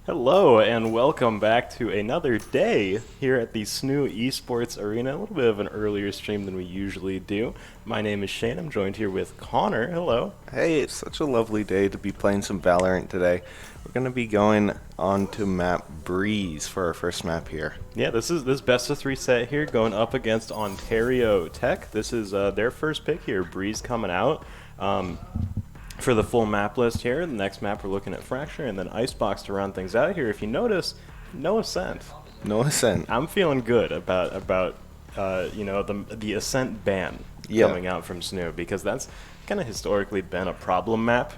Hello and welcome back to another day here at the SNHU Esports Arena. A little bit of an earlier stream than we usually do. My name is Shane. I'm joined here with Connor. Hello. Hey, it's such a lovely day to be playing some Valorant today. We're going to be going on to map Breeze for our first map here. Yeah, this best of 3 set here going up against Ontario Tech. This is their first pick here. Breeze coming out. For the full map list here, the next map we're looking at Fracture and then Icebox to round things out here. If you notice, no Ascent. No Ascent. I'm feeling good about the Ascent ban coming out from SNHU, because that's kind of historically been a problem map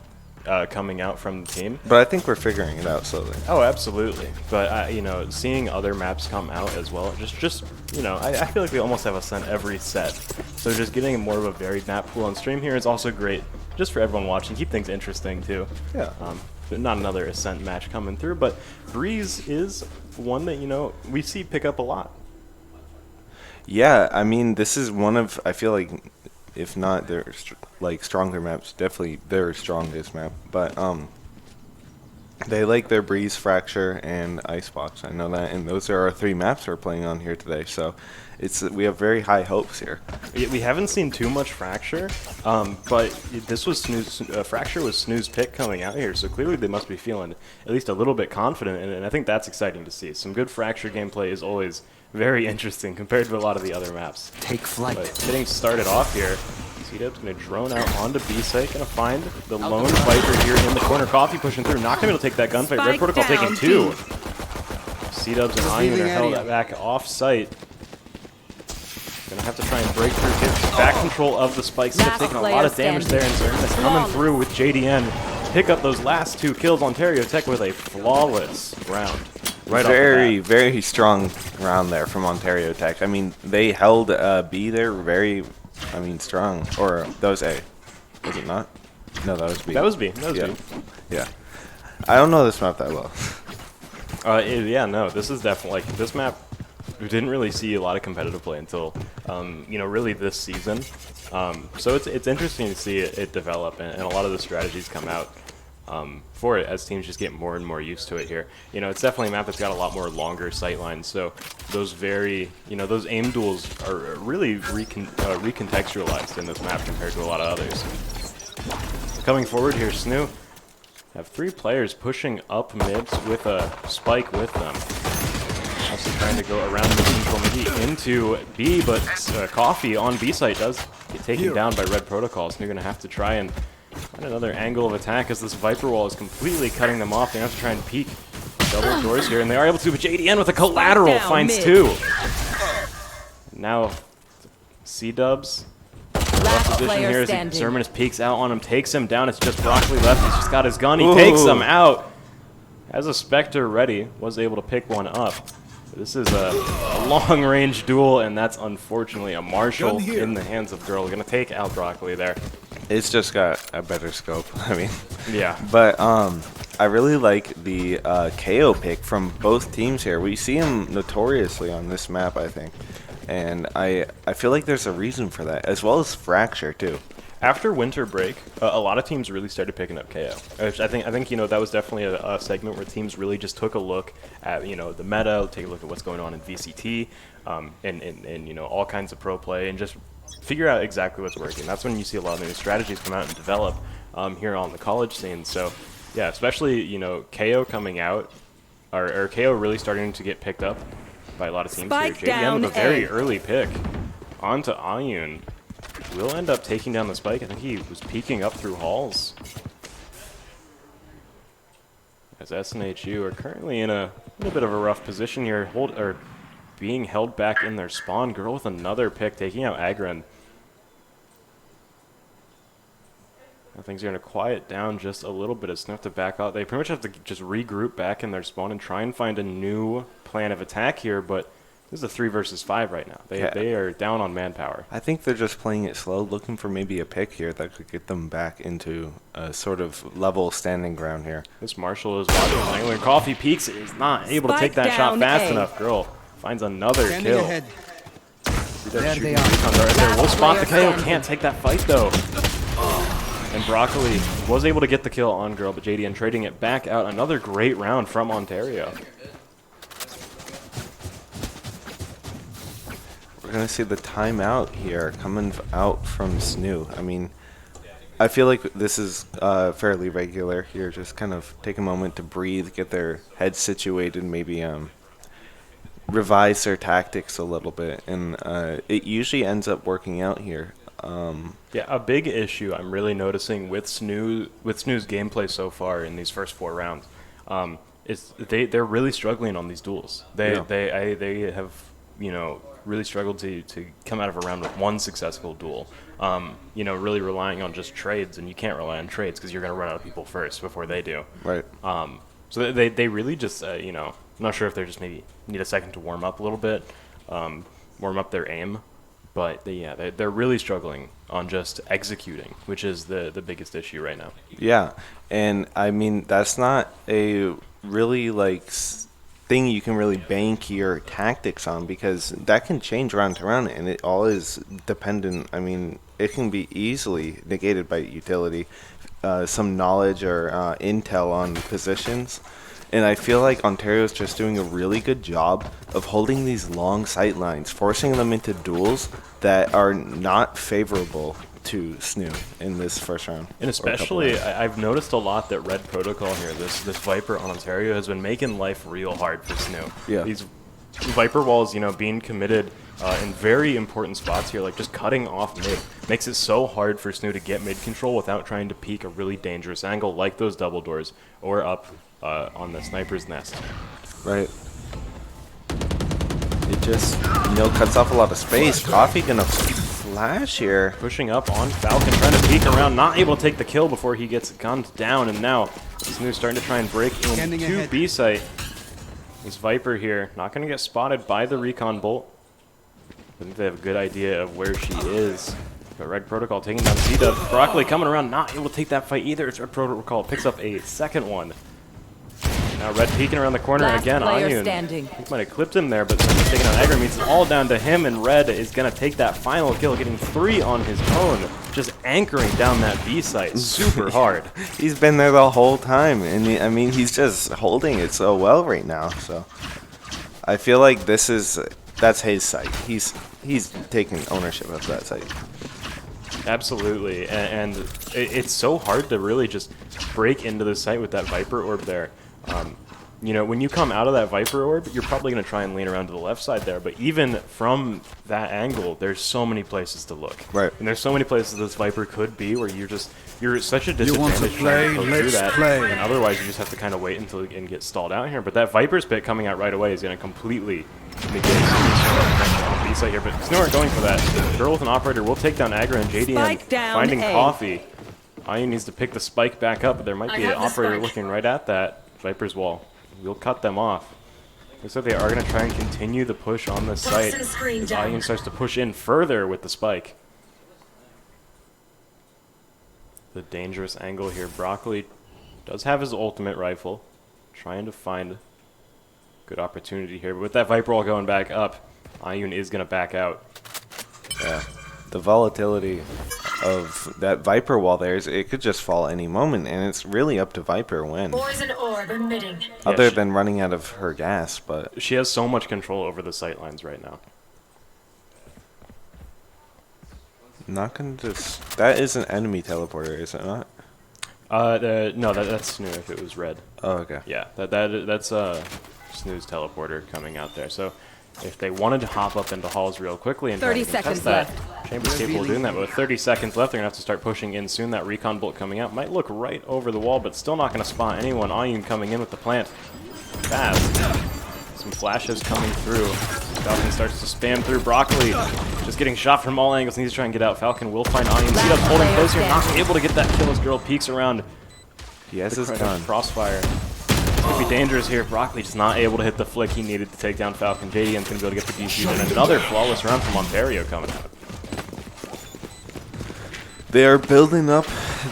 coming out from the team. But I think we're figuring it out slowly. Oh, absolutely. But seeing other maps come out as well, I feel like we almost have Ascent every set. So just getting more of a varied map pool on stream here is also great, just for everyone watching. Keep things interesting too. Yeah. Not another Ascent match coming through, but Breeze is one that we see pick up a lot. Yeah, I mean, this is one of, I feel like, if not their stronger maps, definitely their strongest map. But they like their Breeze, Fracture, and Icebox. I know that, and those are our 3 maps we're playing on here today. So we have very high hopes here. We haven't seen too much Fracture, but this was Fracture was SNHU's pick coming out here, so clearly they must be feeling at least a little bit confident, and I think that's exciting to see. Some good Fracture gameplay is always very interesting compared to a lot of the other maps. Take flight. But getting started off here, C-Dub's going to drone out onto B-site, going to find the lone fighter here in the corner. Coffee pushing through, not going to be able to take that gunfight. Red Protocol taking 2. C-Dubs and Ayun are held back off-site. Gonna have to try and break through, get back control of the spikes. They've taken a lot of damage there, and Zerma's coming through with JDN. Pick up those last 2 kills. Ontario Tech with a flawless round. Right very strong round there from Ontario Tech. I mean, they held B there very, strong. Or that was A. Was it not? No, that was B. That was B. That was B. Yeah. I don't know this map that well. This is definitely, this map, we didn't really see a lot of competitive play until, really this season. So it's interesting to see it develop, and a lot of the strategies come out for it as teams just get more and more used to it here. It's definitely a map that's got a lot more longer sight lines, so those those aim duels are really recontextualized in this map compared to a lot of others. Coming forward here, SNHU have 3 players pushing up mids with a spike with them. Also trying to go around the control maybe into B, but Coffee on B site does get taken down by Red Protocol, so they're going to have to try and find another angle of attack as this Viper Wall is completely cutting them off. They have to try and peek double doors here, and they are able to, but JDN with a collateral finds 2. Now C-Dubs. Last position here as Zermanus peeks out on him, takes him down. It's just Broccoli left. He's just got his gun. He takes him out. Has a Spectre ready, was able to pick one up. This is a long-range duel, and that's unfortunately a Marshall in the hands of Girl. Going to take out Broccoli there. It's just got a better scope. Yeah. But I really like the KO pick from both teams here. We see him notoriously on this map, I think. And I feel like there's a reason for that, as well as Fracture, too. After winter break, a lot of teams really started picking up KO. Which I think that was definitely a segment where teams really just took a look at the meta, take a look at what's going on in VCT, and all kinds of pro play, and just figure out exactly what's working. That's when you see a lot of new strategies come out and develop here on the college scene. So yeah, especially KO coming out, or KO really starting to get picked up by a lot of teams Spike here. JDN with a down very early pick onto Ayun. Will end up taking down the spike. I think he was peeking up through halls. As SNHU are currently in a little bit of a rough position here, being held back in their spawn. Girl with another pick, taking out Agron. Now things are going to quiet down just a little bit. It's enough to back out. They pretty much have to just regroup back in their spawn and try and find a new plan of attack here, but this is a 3 versus 5 right now. They are down on manpower. I think they're just playing it slow, looking for maybe a pick here that could get them back into a sort of level standing ground here. This Marshall is watching Angler. Coffee peeks. Is not able to take that shot fast enough. Girl finds another kill. There they are. We'll spot the KO. Can't take that fight though. And Broccoli was able to get the kill on Girl, but JDN trading it back out. Another great round from Ontario. We're going to see the timeout here coming out from SNHU. I mean, I feel like this is fairly regular here. Just kind of take a moment to breathe, get their heads situated, maybe revise their tactics a little bit. And it usually ends up working out here. Yeah, a big issue I'm really noticing with SNHU's gameplay so far in these first 4 rounds is they're really struggling on these duels. They have, you know, really struggled to come out of a round with 1 successful duel. You know, really relying on just trades, and you can't rely on trades because you're going to run out of people first before they do. Right. So they really just, you know, I'm not sure if they just maybe need a second to warm up a little bit, warm up their aim. But they're really struggling on just executing, which is the biggest issue right now. Yeah, and I mean, that's not a really thing you can really bank your tactics on, because that can change round to round, and it all is dependent. I mean, it can be easily negated by utility, some knowledge or intel on positions. And I feel like Ontario's just doing a really good job of holding these long sight lines, forcing them into duels that are not favorable to SNHU in this first round. And especially, I've noticed a lot that Red Protocol here, this Viper on Ontario, has been making life real hard for SNHU. Yeah. These Viper walls, you know, being committed in very important spots here, like just cutting off mid, makes it so hard for SNHU to get mid control without trying to peek a really dangerous angle like those double doors or up on the sniper's nest. Right. It just, you know, cuts off a lot of space. Coffee gonna flash here. Pushing up on Falcon, trying to peek around, not able to take the kill before he gets gunned down, and now SNHU starting to try and break into B site. This Viper here, not going to get spotted by the recon bolt. I think they have a good idea of where she is. But Red Protocol taking down C-Dub. Broccoli coming around, not able to take that fight either. It's Red Protocol, picks up a second one. Now Red peeking around the corner again. Ayun, I think might have clipped him there, but taking on aggro means it's all down to him, and Red is going to take that final kill, getting 3 on his own, just anchoring down that B site super hard. He's been there the whole time, and I mean, he's just holding it so well right now. So I feel like that's his site. He's taking ownership of that site. Absolutely, and it's so hard to really just break into the site with that Viper orb there. You know, when you come out of that Viper orb, you're probably going to try and lean around to the left side there, but even from that angle, there's so many places to look. Right. And there's so many places this Viper could be where you're such a disadvantage trying to let's do that, play. and otherwise you just have to kind of wait until and get stalled out here. But that Viper's pit coming out right away is going to completely negate on B side here, but SNHU aren't going for that. Girl with an operator will take down Aggro, and JDM finding Coffee. Ayun needs to pick the spike back up, but there might be an operator looking right at that Viper's wall. We'll cut them off. Looks like they are going to try and continue the push on this site as Ayun starts to push in further with the spike. The dangerous angle here. Broccoli does have his ultimate rifle. Trying to find good opportunity here. But with that Viper wall going back up, Ayun is going to back out. Yeah. The volatility of that Viper wall there, it could just fall any moment, and it's really up to Viper when. Poison orb emitting. Other than running out of her gas, but she has so much control over the sight lines right now. not gonna just. That is an enemy teleporter, is it not? No, that's SNHU if it was red. Oh, okay. Yeah, that's SNHU's teleporter coming out there. So if they wanted to hop up into halls real quickly and 30 try to seconds contest left. that, Chamber's capable of doing that. But with 30 seconds left, they're gonna have to start pushing in soon. That recon bolt coming out might look right over the wall, but still not gonna spot anyone. Ayun coming in with the plant fast. Some flashes coming through. Falcon starts to spam through. Broccoli just getting shot from all angles. Needs to try and get out. Falcon will find Ayun. C-Dub's holding close here, not able to get that kill as Girl peeks around. He has his The gun. crossfire. It's going to be dangerous here. Broccoli just not able to hit the flick he needed to take down Falcon. JDN's going to be able to get the defuse, and another flawless round from Ontario coming out. They are building up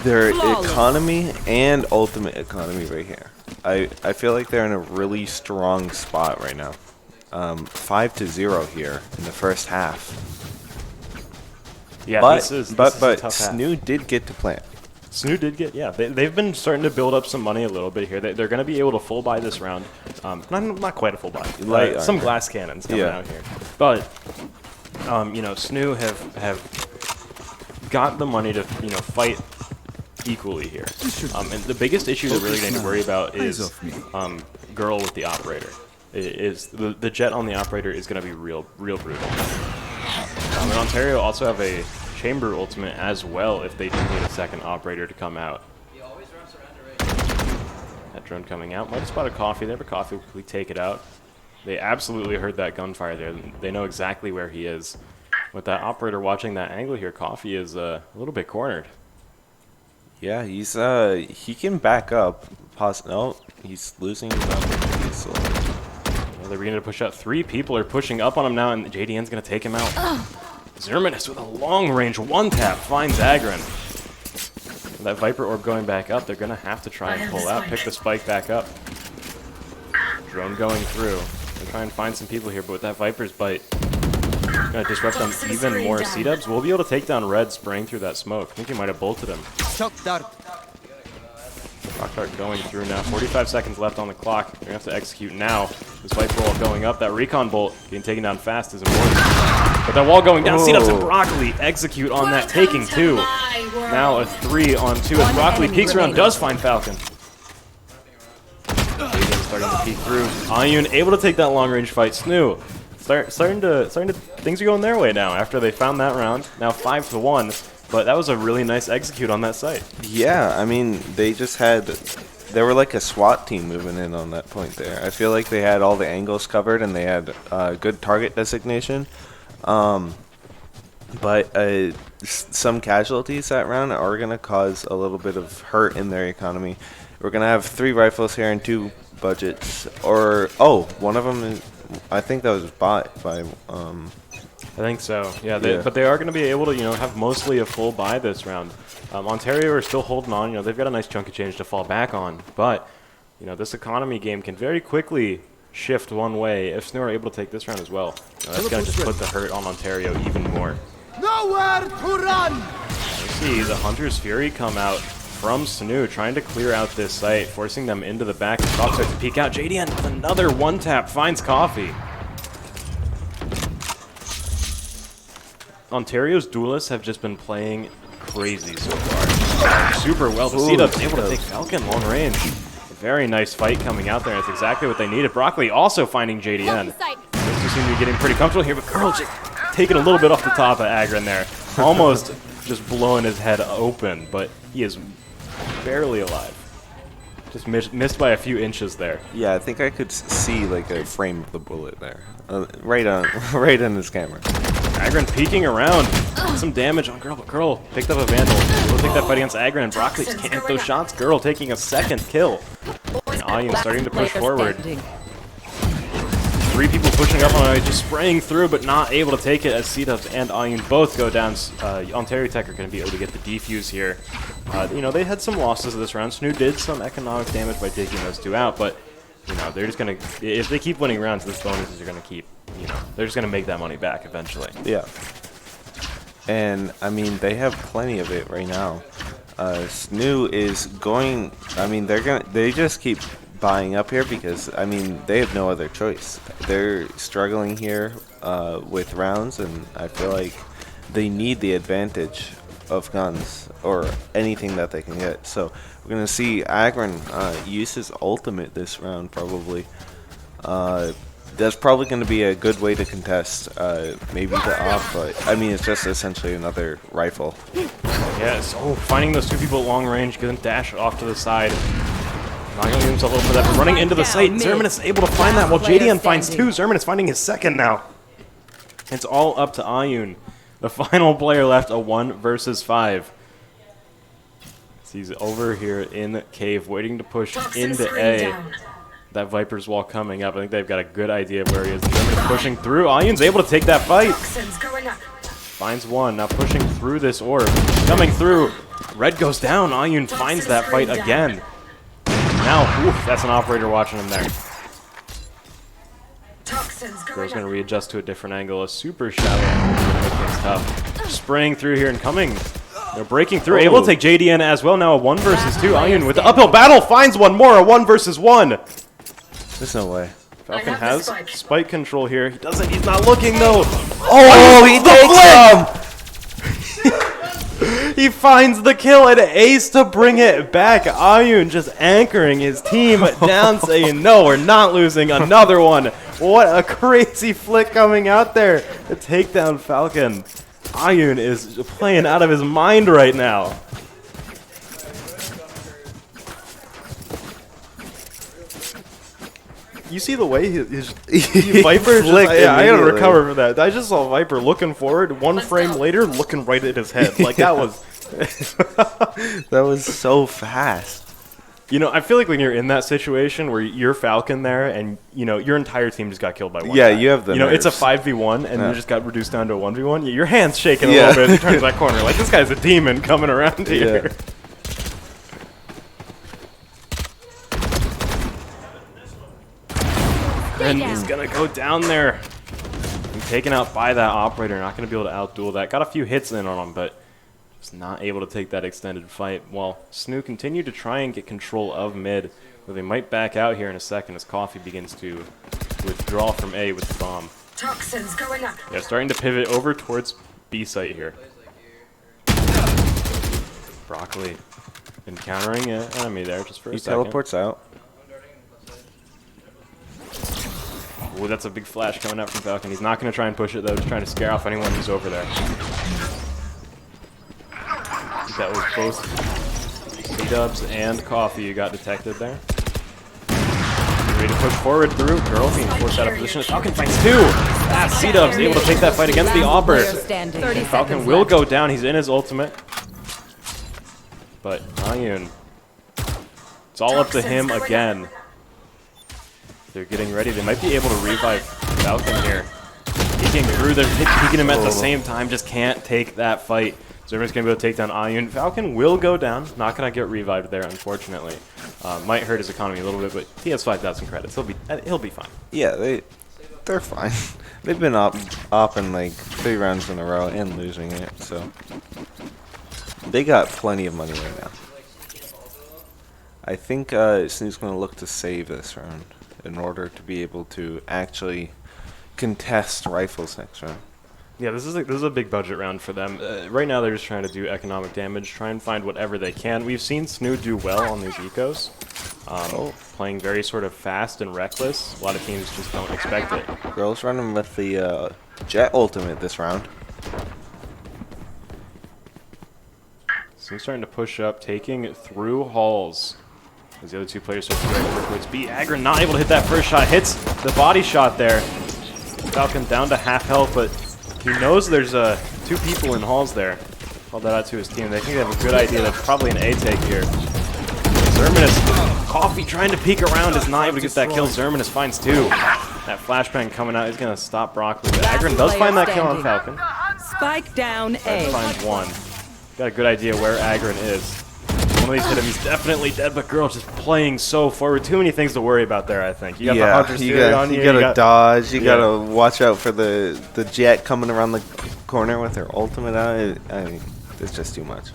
their economy and ultimate economy right here. I feel like they're in a really strong spot right now. 5-0 here in the first half. Yeah, But this is a but tough half. SNHU did get to plant. SNHU did get, yeah, they've been starting to build up some money a little bit here. They're going to be able to full buy this round. Not quite a full buy. Some glass cannons coming out here. But, you know, SNHU have got the money to, you know, fight equally here. And the biggest issue they're really going to worry about is Girl with the operator. The jet on the operator is going to be real brutal. And Ontario also have a chamber ultimate as well if they do need a second operator to come out. That drone coming out. Might have spotted Coffee there, but Coffee will quickly take it out. They absolutely heard that gunfire there. They know exactly where he is. With that operator watching that angle here, Coffee is a little bit cornered. Yeah, he's he can back up. No, he's losing his opportunity. So. Well, they're beginning to push out. 3 people are pushing up on him now, and JDN's going to take him out. Zerminus with a long-range one-tap finds Agron. That Viper Orb going back up, they're going to have to try and pull out, pick the spike back up. Drone going through. They'll try and find some people here, but with that Viper's bite, it's going to disrupt them even more. C-Dubs will be able to take down Red spraying through that smoke. I think he might have bolted him. Rock Dart going through now. 45 seconds left on the clock. They're going to have to execute now. This Viper wall going up. That Recon Bolt getting taken down fast is important. But that wall going down. C-Dubs and Broccoli execute on that, taking 2. Now a 3 on 2 as Broccoli peeks around, does find Falcon. Starting to peek through. Ayun able to take that long-range fight. SNHU starting to things are going their way now after they found that round. Now 5-1. But that was a really nice execute on that site. Yeah, I mean, they were like a SWAT team moving in on that point there. I feel like they had all the angles covered and they had good target designation. But some casualties that round are going to cause a little bit of hurt in their economy. We're going to have 3 rifles here and 2 budgets. Or, one of them is, I think that was bought by... I think so. Yeah, but they are going to be able to, you know, have mostly a full buy this round. Ontario are still holding on. You know, they've got a nice chunk of change to fall back on. But, you know, this economy game can very quickly shift one way if SNHU are able to take this round as well. You know, that's going to just put the hurt on Ontario even more. Nowhere to run! You see the Hunter's Fury come out from SNHU, trying to clear out this site, forcing them into the back. The top starts to peek out. JDN with another one-tap finds Coffee. Ontario's duelists have just been playing crazy so far. Super well. The C-Dub's able to take Falcon long range. A very nice fight coming out there. That's exactly what they needed. Broccoli also finding JDN. Those two seem to be getting pretty comfortable here, but Curl just taking a little bit off the top of Agron there. Almost just blowing his head open, but he is barely alive. Just missed by a few inches there. Yeah, I think I could see like a frame of the bullet there. Right on his camera. Agron peeking around. Some damage on Girl, but Girl picked up a Vandal. We'll take that fight against Agron, and Broccoli can't hit those shots. Girl taking a second kill. And Ayun starting to push forward. 3 people pushing up on Ayun, just spraying through, but not able to take it as C-Dubs and Ayun both go down. Ontario Tech are going to be able to get the defuse here. You know, they had some losses this round. SNHU did some economic damage by taking those 2 out, but you know, they're just going to, if they keep winning rounds, these bonuses are going to keep, you know, they're just going to make that money back eventually. Yeah. And, I mean, they have plenty of it right now. SNHU is going, I mean, they just keep buying up here because, I mean, they have no other choice. They're struggling here with rounds, and I feel like they need the advantage of guns or anything that they can get. So we're going to see Agron use his ultimate this round probably. That's probably going to be a good way to contest maybe the op, but I mean it's just essentially another rifle. Yeah, so finding those 2 people at long range, gonna dash off to the side. Not going to leave himself open for that, but running into the site. Zerminus able to find that while JDN finds 2. Zerminus finding his second now. It's all up to Ayun. The final player left, a 1 versus 5. So he's over here in Cave, waiting to push into A. That Viper's wall coming up. I think they've got a good idea of where he is. Zerminus pushing through. Ayun's able to take that fight. Finds 1. Now pushing through this orb. Coming through. Red goes down. Ayun finds that fight again. Now, that's an operator watching him there. Girl's going to readjust to a different angle. A super shallow angle to make things tough. Spraying through here and coming They're breaking through, able to take JDN as well. Now a 1 versus 2. Ayun with the uphill battle finds one more, a 1 versus 1. There's no way. Falcon has spike control here. He doesn't, he's not looking though. Oh, he takes him! He finds the kill and ace to bring it back. Ayun just anchoring his team down, saying, no, we're not losing another one. What a crazy flick coming out there to take down Falcon. Ayun is playing out of his mind right now. You see the way Viper just, I gotta recover from that. I just saw Viper looking forward, one frame later looking right at his head. Like that was That was so fast. You know, I feel like when you're in that situation where you're Falcon there and, you know, your entire team just got killed by one Yeah, guy. you have the You know, it's a nerves. 5v1 and Yeah. you just got reduced down to a 1v1. Your hand's shaking a Yeah. little bit as you turn to that corner. Like, this guy's a demon coming around here. And he's going to go down there. And taken out by that operator. Not going to be able to outduel that. Got a few hits in on him, but was not able to take that extended fight. While SNHU continued to try and get control of mid. But they might back out here in a second as Coffee begins to withdraw from A with the bomb. Toxins going up. Yeah, starting to pivot over towards B site here. Broccoli encountering an enemy there just for a He second. teleports out. Ooh, that's a big flash coming out from Falcon. He's not going to try and push it, though. Just trying to scare off anyone who's over there. That was both C-Dubs and Coffee you got detected there. Ready to push forward through. Girl being forced out of position. Falcon finds 2. Ah, C-Dubs able to take that fight against the Auber. Falcon will go down. He's in his ultimate. But Ayun, it's all up to him again. They're getting ready. They might be able to revive Falcon here. Peeking through. They're peeking him at the same time. Just can't take that fight. Zerman's going to be able to take down Ayun. Falcon will go down. Not going to get revived there, unfortunately. Might hurt his economy a little bit, but he has 5,000 credits. He'll be fine. Yeah, they're fine. They've been up in like 3 rounds in a row and losing it, so they got plenty of money right now. I think SNHU's going to look to save this round in order to be able to actually contest rifles next round. Yeah, this is a big budget round for them. Right now, they're just trying to do economic damage, try and find whatever they can. We've seen SNHU do well on these ecos, playing very sort of fast and reckless. A lot of teams just don't expect it. Girls running with the Jet ultimate this round. So he's starting to push up, taking through halls. As the other 2 players start to go over towards B. Agron not able to hit that first shot. Hits the body shot there. Falcon down to half health, but he knows there's 2 people in halls there. Called that out to his team. They think they have a good idea. That's probably an A take here. Zermanus, Coffee trying to peek around, is not able to get that kill. Zermanus finds 2. That flashbang coming out is going to stop Broccoli. But Agron does find that kill on Falcon. Spike down A. Finds 1. Got a good idea where Agron is. One of these hit him, he's definitely dead, but Girl's just playing so forward. Too many things to worry about there, I think. You got the Hunter's Theory on you. You gotta dodge. You Yeah. gotta watch out for the Jet coming around the corner with her ultimate out. I mean, it's just too much.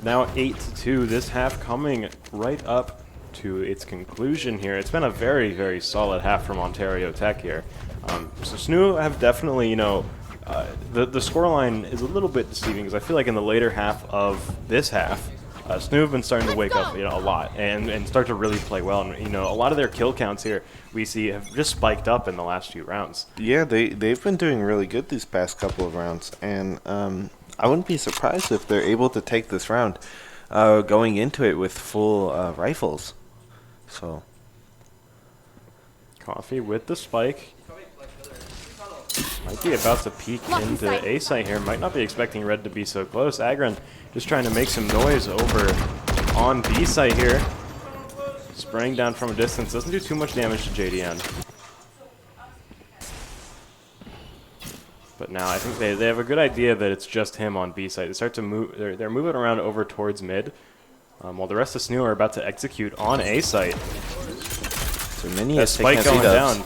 Now 8-2. This half coming right up to its conclusion here. It's been a very, very solid half from Ontario Tech here. So SNHU have definitely, you know, the scoreline is a little bit deceiving because I feel like in the later half of this half, SNHU have been starting to wake up, you know, a lot and start to really play well. And you know, a lot of their kill counts here we see have just spiked up in the last few rounds. Yeah, they've been doing really good these past couple of rounds, and I wouldn't be surprised if they're able to take this round, going into it with full rifles. So Coffee with the spike. Might be about to peek into A site here. Might not be expecting Red to be so close. Agron just trying to make some noise over on B site here. Spraying down from a distance. Doesn't do too much damage to JDN. But now I think they have a good idea that it's just him on B site. They start to move. They're moving around over towards mid. While the rest of SNHU are about to execute on A site. Mini That is spike taking going down.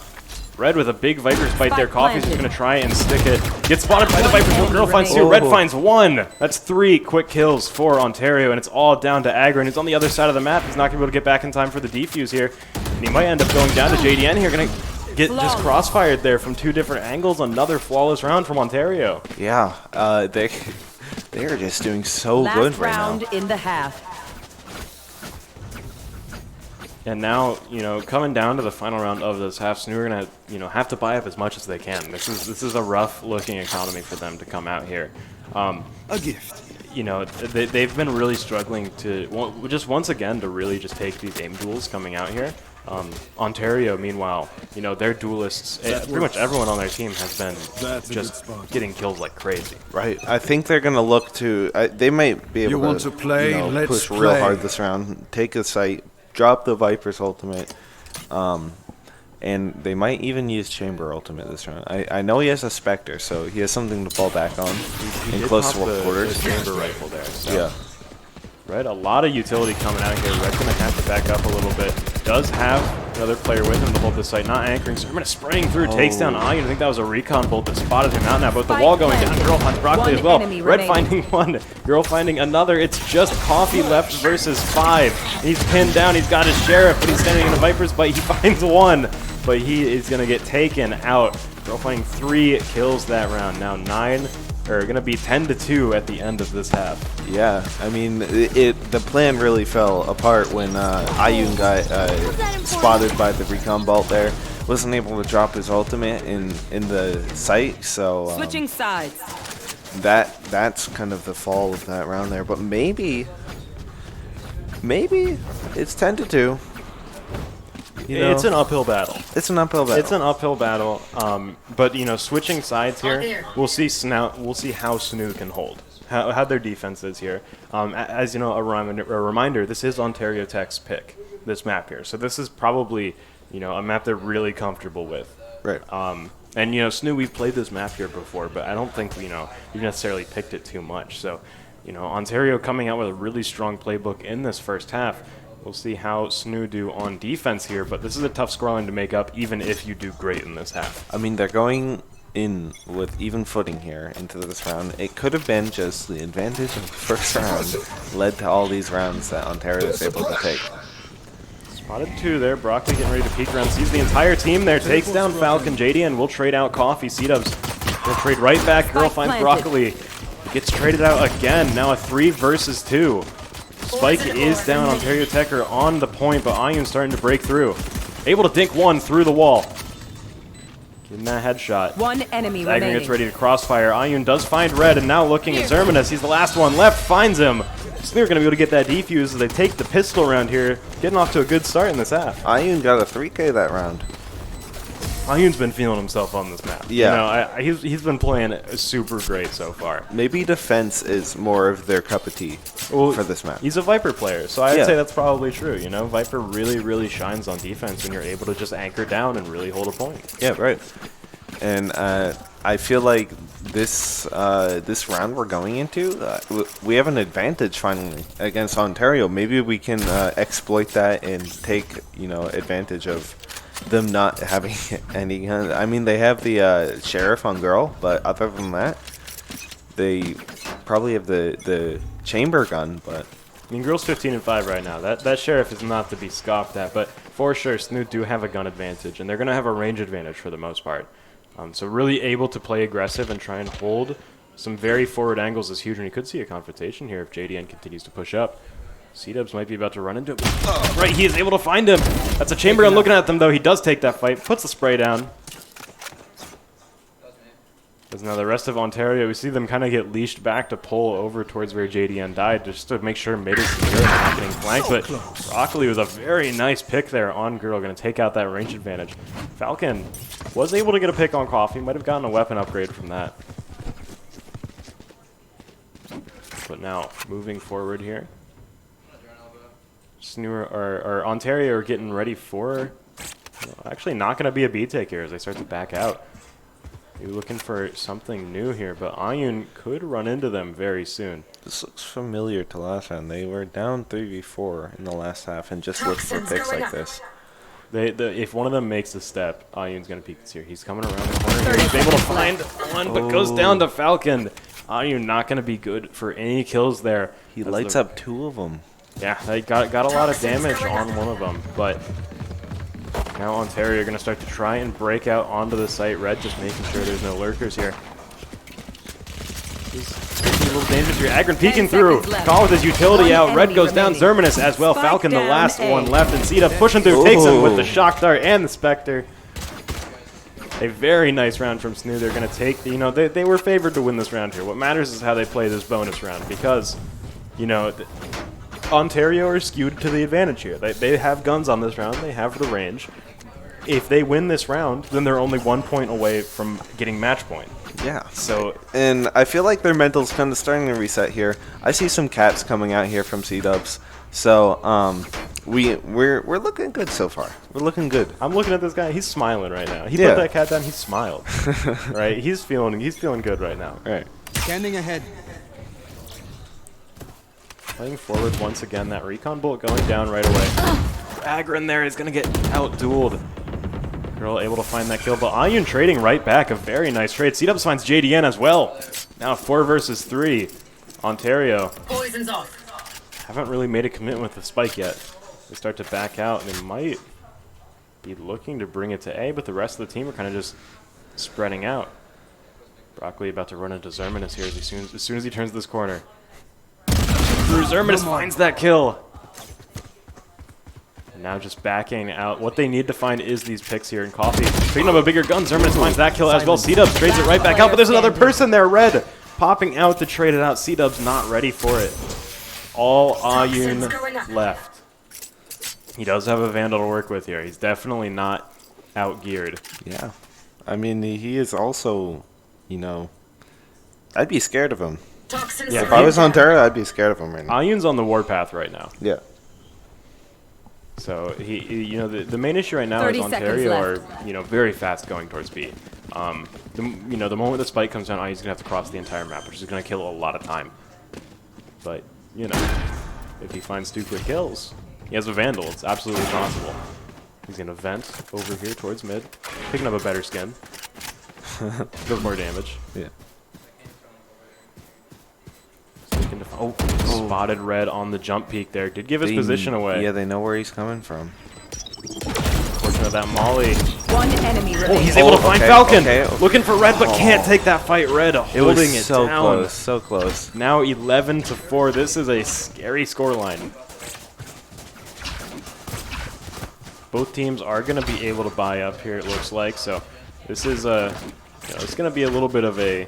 Red with a big Viper's bite there. Spike Coffee's just planted. going to try and stick it. Gets spotted by the Viper. enemy Girl finds 2. remaining. Red finds 1. That's 3 quick kills for Ontario, and it's all down to Aggro. And he's on the other side of the map. He's not going to be able to get back in time for the defuse here. And he might end up going down to JDN here. Going to get just crossfired there from 2 different angles. Another flawless round from Ontario. Yeah, they're just doing so Last good right round now. in the half. And now, you know, coming down to the final round of this half, SNHU are gonna, you know, have to buy up as much as they can. This is a rough looking economy for them to come out here. A gift. You know, they've been really struggling to just once again to really just take these aim duels coming out here. Ontario, meanwhile, you know, their duelists, pretty much everyone on their team has been just getting kills like crazy. Right. I think they're gonna look to. They might be able You want to play? you know, Let's push real play. hard this round. Take a site. Drop the Viper's ultimate. And they might even use Chamber ultimate this round. I know he has a Spectre, so he has something to fall back on He in did close pop the quarters. chamber rifle there. So. Yeah. Red, a lot of utility coming out here. Red's going to have to back up a little bit. Does have another player with him to hold this site, not anchoring. So Sermon spraying through, takes down Ayun. I think that was a recon bolt that spotted him out now, but the wall going down. Girl finds Broccoli as well. Red finding 1, Girl finding another. It's just Coffee left versus 5. He's pinned down, he's got his Sheriff, but he's standing in a Viper's bite. He finds 1, but he is going to get taken out. Girl finding 3 kills that round. Now 9. Are going to be 10-2 at the end of this half. Yeah, I mean, the plan really fell apart when Ayun got spotted by the recon bolt there. Wasn't able to drop his ultimate in the site, so Switching sides. that's kind of the fall of that round there. But maybe it's 10-2. You know, It's an uphill battle. It's an uphill battle. It's an uphill battle, but you know, switching sides here, we'll see how SNHU can hold, how their defense is here. As you know, a reminder, this is Ontario Tech's pick, this map here. So this is probably, you know, a map they're really comfortable with. Right. And you know, SNHU, we've played this map here before, but I don't think we've necessarily picked it too much. So, you know, Ontario coming out with a really strong playbook in this first half. We'll see how SNHU do on defense here, but this is a tough scoreline to make up, even if you do great in this half. I mean, they're going in with even footing here into this round. It could have been just the advantage of the first round led to all these rounds that Ontario is able to take. Spotted 2 there. Broccoli getting ready to peek around. Sees the entire team there. Takes down Falcon. JDN will trade out Coffee. C-Dubs will trade right back. Girl finds Broccoli. Gets traded out again. Now a 3 versus 2. Spike is down. Ontario Tech are on the point, but Ayun's starting to break through. Able to dink 1 through the wall. Getting that headshot. 1 enemy Dagger remaining. gets ready to crossfire. Ayun does find Red, and now looking at Zerminus. He's the last one left. Finds him. So they're going to be able to get that defuse as they take the pistol around here. Getting off to a good start in this half. Ayun got a 3K that round. Ayun's been feeling himself on this map. Yeah. You know, he's been playing super great so far. Maybe defense is more of their cup of tea for this map. He's a Viper player, so I'd Yeah. say that's probably true. You know, Viper really shines on defense when you're able to just anchor down and really hold a point. Yeah, right. And I feel like this round we're going into, we have an advantage finally against Ontario. Maybe we can exploit that and take advantage of them not having any gun. I mean, they have the Sheriff on Girl, but other than that, they probably have the chamber gun. But I mean, Girl's 15-5 right now. That Sheriff is not to be scoffed at, but for sure, SNHU do have a gun advantage, and they're going to have a range advantage for the most part. So really able to play aggressive and try and hold some very forward angles is huge, and you could see a confrontation here if JDN continues to push up. C-Dubs might be about to run into him. Right, he is able to find him. That's a chamber gun looking at them, though. He does take that fight, puts the spray down. As now the rest of Ontario, we see them kind of get leashed back to pull over towards where JDN died, just to make sure mid is secure and not getting flanked. But Broccoli was a very nice pick there on Girl, going to take out that range advantage. Falcon was able to get a pick on Coffee, might have gotten a weapon upgrade from that. But now, moving forward here. SNHU or Ontario are getting ready for, actually not going to be a B-take here as they start to back out. You're looking for something new here, but Ayun could run into them very soon. this looks familiar to last round. They were down 3v4 in the last half and just looked for picks like this. If one of them makes a step, Ayun's going to peek this here. He's coming around the corner here. He's able to find one, but goes down to Falcon. Ayun not going to be good for any kills there. He lights up 2 of them. Yeah, they got a lot of damage on one of them, but now Ontario are going to start to try and break out onto the site. Red just making sure there's no lurkers here. He's taking a little damage here. Agron peeking through. Call with his utility out. Red goes down. Zerminus as well. Falcon the last one left. And Ceta pushing through. Takes him with the Shock Dart and the Spectre. A very nice round from SNHU. They're going to take, you know, they were favored to win this round here. What matters is how they play this bonus round because, you know, Ontario are skewed to the advantage here. They have guns on this round. They have the range. If they win this round, then they're only 1 point away from getting match point. Yeah. So, and I feel like their mental's kind of starting to reset here. I see some caps coming out here from C-Dubs. So, we're looking good so far. We're looking good. I'm looking at this guy. He's smiling right now. He put that cat down. He smiled. Right? He's feeling good right now. Right. Scanning ahead. Playing forward once again. That recon bolt going down right away. Agron there is going to get out-dueled. Girl able to find that kill, but Ayun trading right back. A very nice trade. C-Dubs finds JDN as well. Now 4 versus 3. Ontario. Poison's off. Haven't really made a commitment with the spike yet. They start to back out, and they might be looking to bring it to A, but the rest of the team are kind of just spreading out. Broccoli about to run into Zerminus here as soon as he turns this corner. Zerminus finds that kill. And now just backing out. What they need to find is these picks here in Coffee. Picking up a bigger gun. Zerminus finds that kill as well. C-Dubs trades it right back out, but there's another person there. Red popping out to trade it out. C-Dubs not ready for it. All Ayun left. He does have a Vandal to work with here. He's definitely not out-geared. Yeah. I mean, he is also, you know, I'd be scared of him. Yeah, If I was Ontario, I'd be scared of him right now. Ayun's on the warpath right now. Yeah. So he you know, the main issue right now is 30 Ontario are, seconds you know, very fast going towards B. You know, the moment the spike comes down, Ayun's gonna have to cross the entire map, which is gonna kill a lot of time. But you know, if he finds 2 quick kills, he has a Vandal. It's absolutely possible. He's gonna vent over here towards mid, picking up a better skin. Does more damage. Yeah. Oh, spotted Red on the jump peak there. Did give his position away. Yeah, they know where he's coming from. Fortunate of that molly. One enemy Oh, remaining. he's able to find okay, Falcon. okay. Looking for Red, but can't take that fight. Red It holding was it so down. close, so close. Now 11-4. This is a scary scoreline. Both teams are going to be able to buy up here, it looks like. So this is it's going to be a little bit of a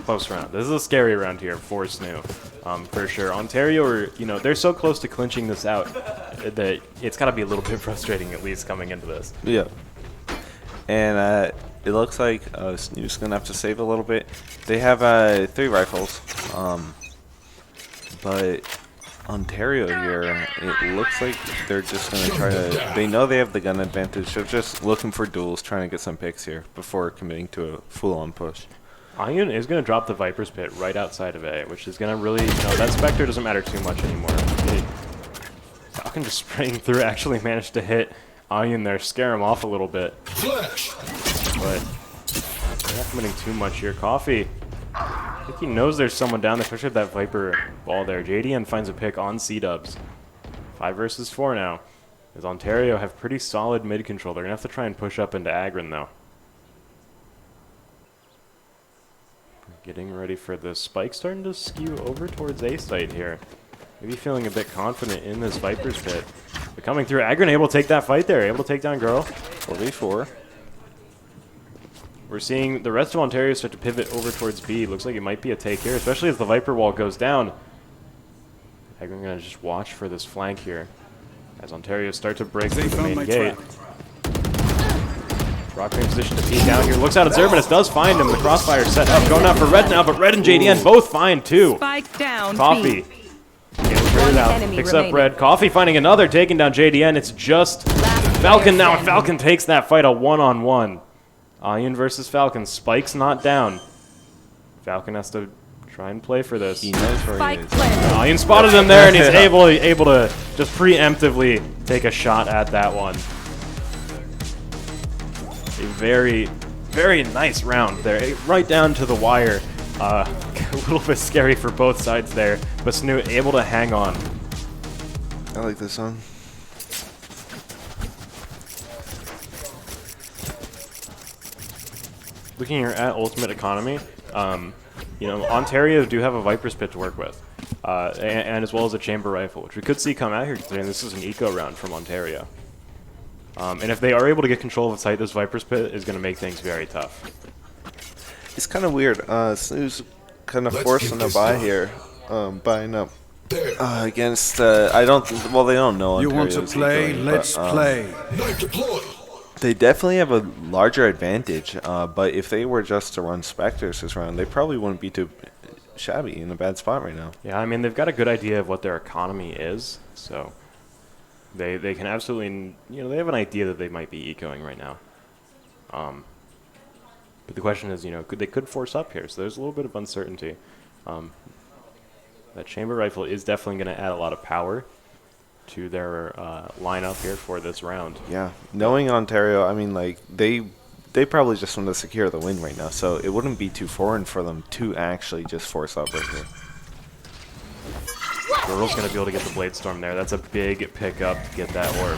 close round. This is a scary round here for SNHU, for sure. Ontario are, you know, they're so close to clinching this out that it's got to be a little bit frustrating at least coming into this. Yeah. And it looks like SNHU's going to have to save a little bit. They have 3 rifles, but Ontario here, it looks like they're just going to try to... They know they have the gun advantage. They're just looking for duels, trying to get some picks here before committing to a full-on push. Ayun is going to drop the Viper's Pit right outside of A, which is going to really, you know, that Spectre doesn't matter too much anymore. Falcon just spraying through actually managed to hit Ayun there, scare him off a little bit. But they're not committing too much here. Coffee, I think he knows there's someone down there, especially with that Viper ball there. JDN finds a pick on C-Dubs. 5 versus 4 now. As Ontario have pretty solid mid control. They're going to have to try and push up into Agron though. Getting ready for the spike, starting to skew over towards A site here. Maybe feeling a bit confident in this Viper's Pit. But coming through, Agron able to take that fight there, able to take down Girl. 4v4. We're seeing the rest of Ontario start to pivot over towards B. Looks like it might be a take here, especially as the Viper wall goes down. Agron gonna just watch for this flank here. As Ontario start to break through the main gate. Rock in position to peek out here. Looks out at Zerminus, does find him. The crossfire set up. Going out for Red now, but Red and JDN both find too. Spike down. Coffee. B. Getting traded out. enemy Picks remaining. up Red. Coffee finding another, taking down JDN. It's just Last Falcon player now. standing. Falcon takes that fight a one-on-one. Ayun versus Falcon. Spike's not down. Falcon has to try and play for this. He knows where he Spike is. planted. Ayun spotted him there, and he's able to just preemptively take a shot at that one. a very, very nice round there, right down to the wire. A little bit scary for both sides there, but SNHU able to hang on. I like this one. Looking here at Ultimate Economy, you know, Ontario do have a Viper's Pit to work with, and as well as a chamber rifle, which we could see come out here considering this is an eco round from Ontario. And if they are able to get control of a site, this Viper's Pit is going to make things very tough. It's kind of weird. SNHU's kind of forcing a buy here, buying up against. I don't. Well, they don't know. You want to Ontario's play? ecoing, Let's but, play. They definitely have a larger advantage. But if they were just to run Spectres this round, they probably wouldn't be too shabby in a bad spot right now. Yeah, I mean, they've got a good idea of what their economy is, so they can absolutely, you know, they have an idea that they might be ecoing right now. But the question is, you know, they could force up here, so there's a little bit of uncertainty. That chamber rifle is definitely going to add a lot of power to their lineup here for this round. Yeah, knowing Ontario, I mean, like they probably just want to secure the win right now, so it wouldn't be too foreign for them to actually just force up right here. Girl's going to be able to get the Blade Storm there. That's a big pickup to get that orb.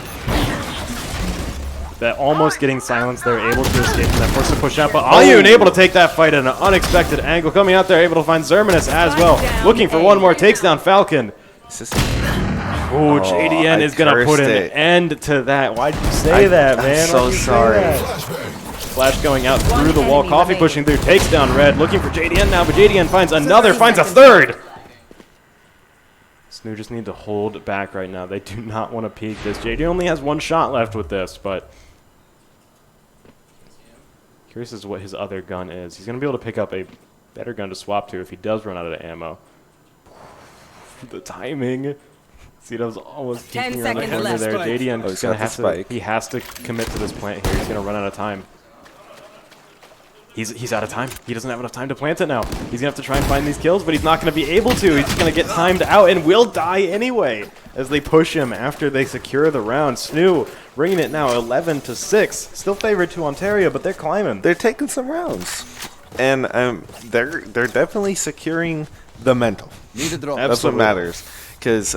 That almost getting silenced there, able to escape from that, forced to push out, but Ayun able to take that fight at an unexpected angle. Coming out there, able to find Zerminus as well. Looking for one more, takes down Falcon. Oh, JDN is going to put an end to that. Why'd you say that, man? I'm so sorry. Flash going out through the wall, Coffee pushing through, takes down Red, looking for JDN now, but JDN finds another, finds a third! SNHU just need to hold back right now. They do not want to peek this. JD only has one shot left with this, but curious as to what his other gun is. He's going to be able to pick up a better gun to swap to if he does run out of ammo. The timing. C-Dub's almost 10 peeking around the seconds corner left. there. JDN Oh, is going to have to, spike. he has to commit to this plant here. He's going to run out of time. He's out of time. He doesn't have enough time to plant it now. He's going to have to try and find these kills, but he's not going to be able to. He's just going to get timed out and will die anyway as they push him after they secure the round. SNHU bringing it now 11-6. Still favored to Ontario, but they're climbing. They're taking some rounds, and they're definitely securing the mental. Need a drop. That's what Absolutely. matters. Because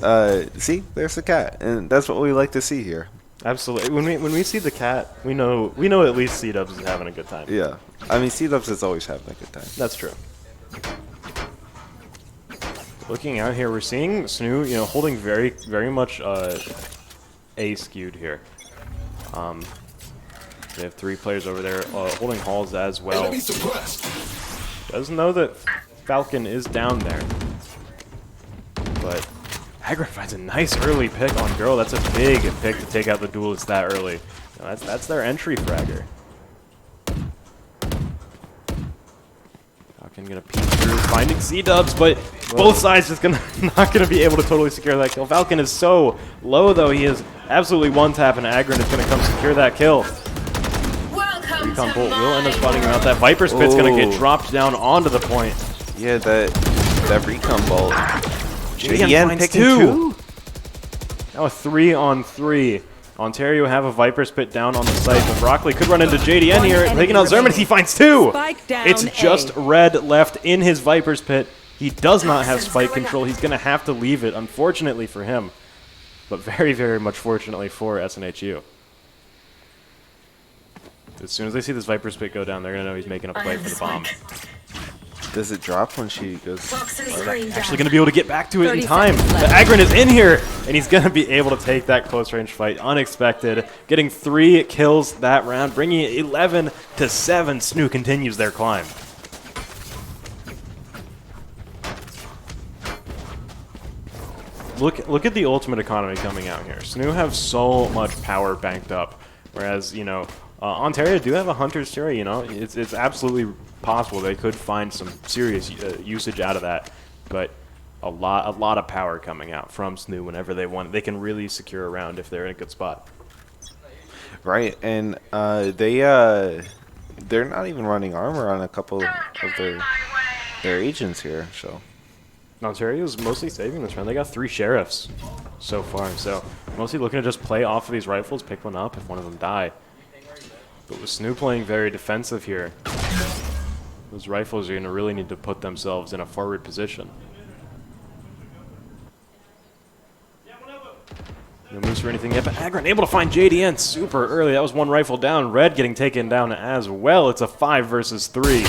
see, there's the cat, and that's what we like to see here. Absolutely. When we see the cat, we know at least C-Dubs is having a good time. Yeah, I mean, C-Dubs is always having a good time. That's true. Looking out here, we're seeing SNHU, you know, holding very much A skewed here. They have 3 players over there holding halls as well. Doesn't know that Falcon is down there, but Agron finds a nice early pick on Girl. That's a big pick to take out the duelist that early. Now, that's their entry fragger. Falcon gonna peek through, finding C-Dubs, but both sides just not gonna be able to totally secure that kill. Falcon is so low though; he is absolutely one tap, and Agron is gonna come secure that kill. Recon Bolt will end up spotting him out. That Viper's Pit's gonna get dropped down onto the point. Yeah, that recon bolt. JDN finds picking 2. Now a 3-on-3. Ontario have a Viper's Pit down on the site, but Broccoli could run into JDN here, taking out Zerman. He finds 2. Spike down It's A. just Red left in his Viper's Pit. He does not have spike control. He's going to have to leave it, unfortunately for him, but very much fortunately for SNHU. As soon as they see this Viper's Pit go down, they're going to know he's making a play for the bomb. Does it drop when she goes? Actually going to be able to get back to it in 30 time. seconds The left. Agron is in here, and he's going to be able to take that close range fight. Unexpected. Getting 3 kills that round, bringing it 11-7. SNHU continues their climb. Look at the ultimate economy coming out here. SNHU have so much power banked up, whereas, you know, Ontario do have a Hunter's Fury, you know. It's absolutely possible they could find some serious usage out of that, but a lot of power coming out from SNHU whenever they want. They can really secure a round if they're in a good spot. Right, and they're not even running armor on a couple of their agents here, so. Ontario's mostly saving this round. They got 3 sheriffs so far, so mostly looking to just play off of these rifles, pick one up if one of them die. But with SNHU playing very defensive here, those rifles are going to really need to put themselves in a forward position. No moves for anything yet, but Agron able to find JDN super early. That was one rifle down. Red getting taken down as well. It's a 5 versus 3.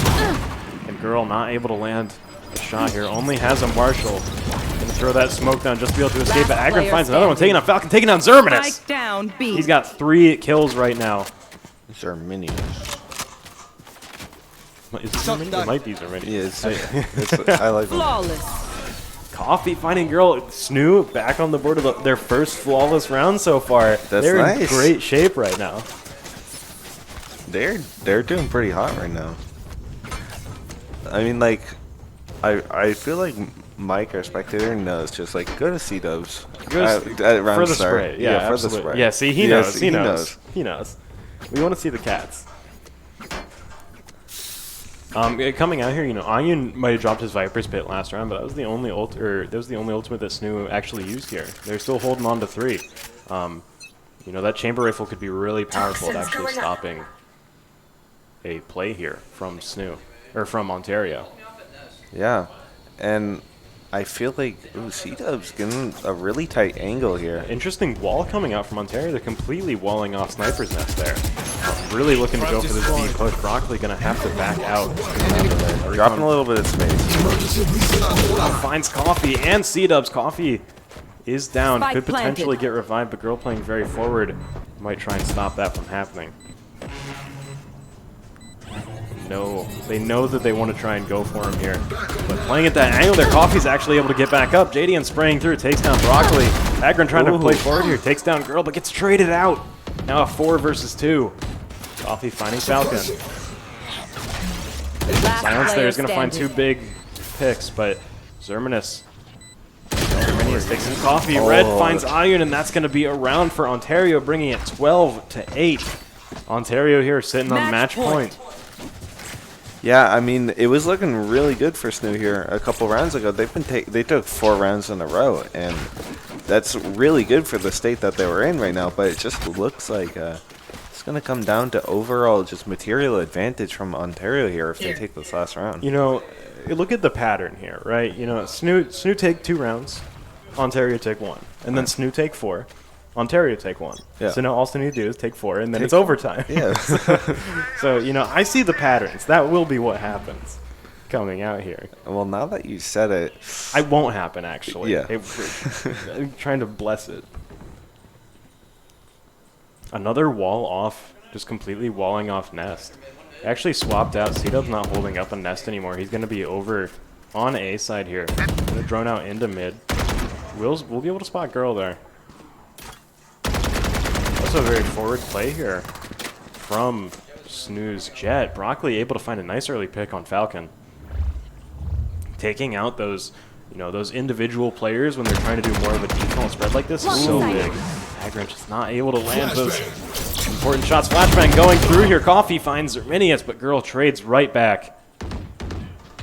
And Girl not able to land a shot here. Only has a Marshall. Gonna throw that smoke down just to be able to escape, but Agron finds another one. Taking on Falcon, taking down Zerminus. Spike down B. He's got 3 kills right now. Zerminius. Is it Zerminius? It might be Zerminius. Yeah, I like them. Flawless. Coffee finding Girl. SNHU back on the board of their first flawless round so far. They're in nice. great shape right now. They're doing pretty hot right now. I mean, like, I feel like Mike, our spectator, knows. Just like, go to C-dubs at round For the start. spray. Yeah, for the absolutely. spray. Yeah, see, he Yes, knows. He knows. He knows. We want to see the cats. Coming out here, you know, Ayun might have dropped his Viper's Pit last round, but that was the only that was the only ultimate that SNHU actually used here. They're still holding on to 3. You know, that chamber rifle could be really powerful at actually stopping a play here from SNHU, or from Ontario. Yeah, and I feel like C-dub's getting a really tight angle here. Interesting wall coming out from Ontario. They're completely walling off Sniper's Nest there. Really looking to go for this B push. Broccoli gonna have to back out. Dropping a little bit of space. Finds Coffee and C-dubs. Coffee is down. Spike Could potentially planted. get revived, but Girl playing very forward might try and stop that from happening. No, they know that they want to try and go for him here. But playing at that angle there, Coffee's actually able to get back up. JDN spraying through, takes down Broccoli. Agron trying to play forward here, takes down Girl, but gets traded out. Now a 4 versus 2. Coffee finding Falcon. Silence there is going to find 2 big picks, but Zerminus takes in Coffee. Red finds Ayun, and that's going to be a round for Ontario, bringing it 12-8. Ontario here sitting on match point. Yeah, I mean, it was looking really good for SNHU here a couple rounds ago. They took 4 rounds in a row, and that's really good for the state that they were in right now. But it just looks like it's going to come down to overall just material advantage from Ontario here if they take this last round. You know, look at the pattern here, right? You know, SNHU take 2 rounds, Ontario take 1, and then SNHU take 4. Ontario take 1. Yeah. So now all SNHU do is take 4, and then it's overtime. Yeah. So, you know, I see the patterns. That will be what happens coming out here. Well, now that you said it, I won't happen, actually. Yeah. I'm trying to bless it. Another wall off, just completely walling off Nest. Actually swapped out. C-Dub's not holding up a Nest anymore. He's going to be over on A side here. Going to drone out into mid. We'll be able to spot Girl there. Also a very forward play here from SNHU's Jet. Broccoli able to find a nice early pick on Falcon. Taking out those, you know, those individual players when they're trying to do more of a default spread like this is so big. Agron just not able to land those important shots. Flashbang going through here. Coffee finds Zerminius, but Girl trades right back.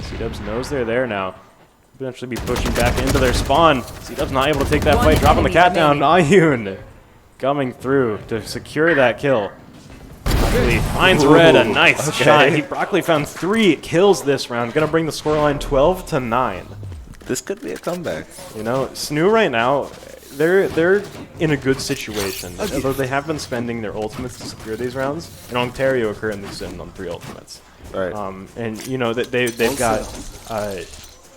C-Dubs knows they're there now. Potentially be pushing back into their spawn. C-Dubs not able to take that fight. Dropping the cat down. Ayun coming through to secure that kill. Broccoli finds Red a nice shot. Broccoli found 3 kills this round. Gonna bring the scoreline 12-9. this could be a comeback. You know, SNHU right now, they're in a good situation. Although they have been spending their ultimates to secure these rounds. And Ontario are currently sitting on 3 ultimates. Right. And you know that they've got.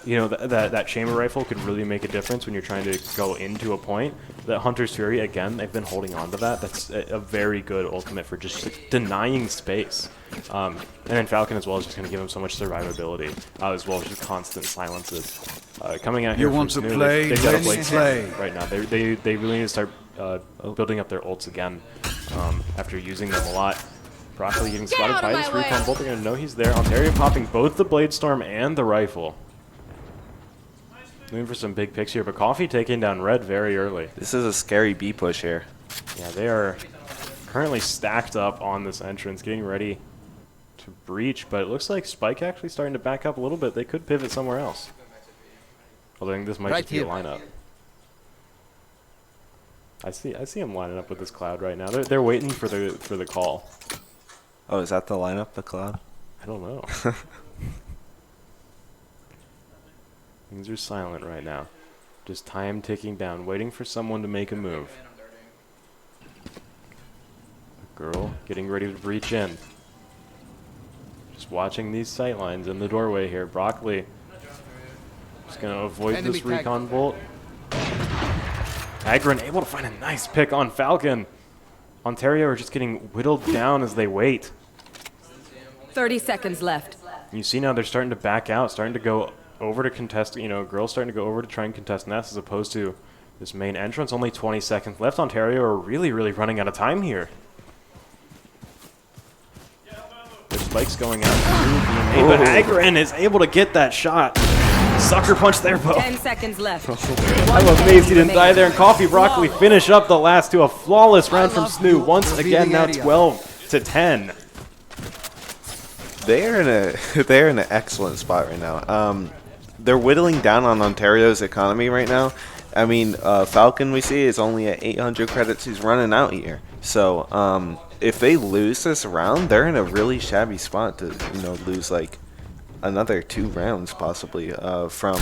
You know, that chamber rifle could really make a difference when you're trying to go into a point. That Hunter's Fury, again, they've been holding on to that. That's a very good ultimate for just like, denying space. And then Falcon as well is just going to give him so much survivability, as well as just constant silences. Coming out here You want to SNHU, play, they've got a then blade play. storm right now. They really need to start building up their ults again after using them a lot. Broccoli getting spotted by this recon bolt. They're going to know he's there. Ontario popping both the blade storm and the rifle. Moving for some big picks here, but Coffee taking down Red very early. This is a scary B push here. Yeah, they are currently stacked up on this entrance, getting ready to breach, but it looks like Spike actually starting to back up a little bit. They could pivot somewhere else. Although I think this might just be a lineup. I see him lining up with this Cloud right now. They're waiting for the call. Oh, is that the lineup, the cloud? I don't know. Things are silent right now. Just time ticking down, waiting for someone to make a move. A girl getting ready to breach in. Just watching these sightlines in the doorway here. Broccoli just going to avoid this recon bolt. Agron able to find a nice pick on Falcon. Ontario are just getting whittled down as they wait. 30 seconds left. You see now they're starting to back out, starting to go over to contest, girls starting to go over to try and contest Nest as opposed to this main entrance. Only 20 seconds left. Ontario are really, really running out of time here. Their spikes going out through being made, but Agron is able to get that shot. Sucker punch there, Bo. 10 seconds left. I'm amazed he didn't die there. And Coffee Broccoli finish up the last two. A flawless round from SNHU. Once again, now 12-10. They're in an excellent spot right now. They're whittling down on Ontario's economy right now. I mean, Falcon we see is only at 800 credits. He's running out here. So if they lose this round, they're in a really shabby spot to lose like another 2 rounds possibly from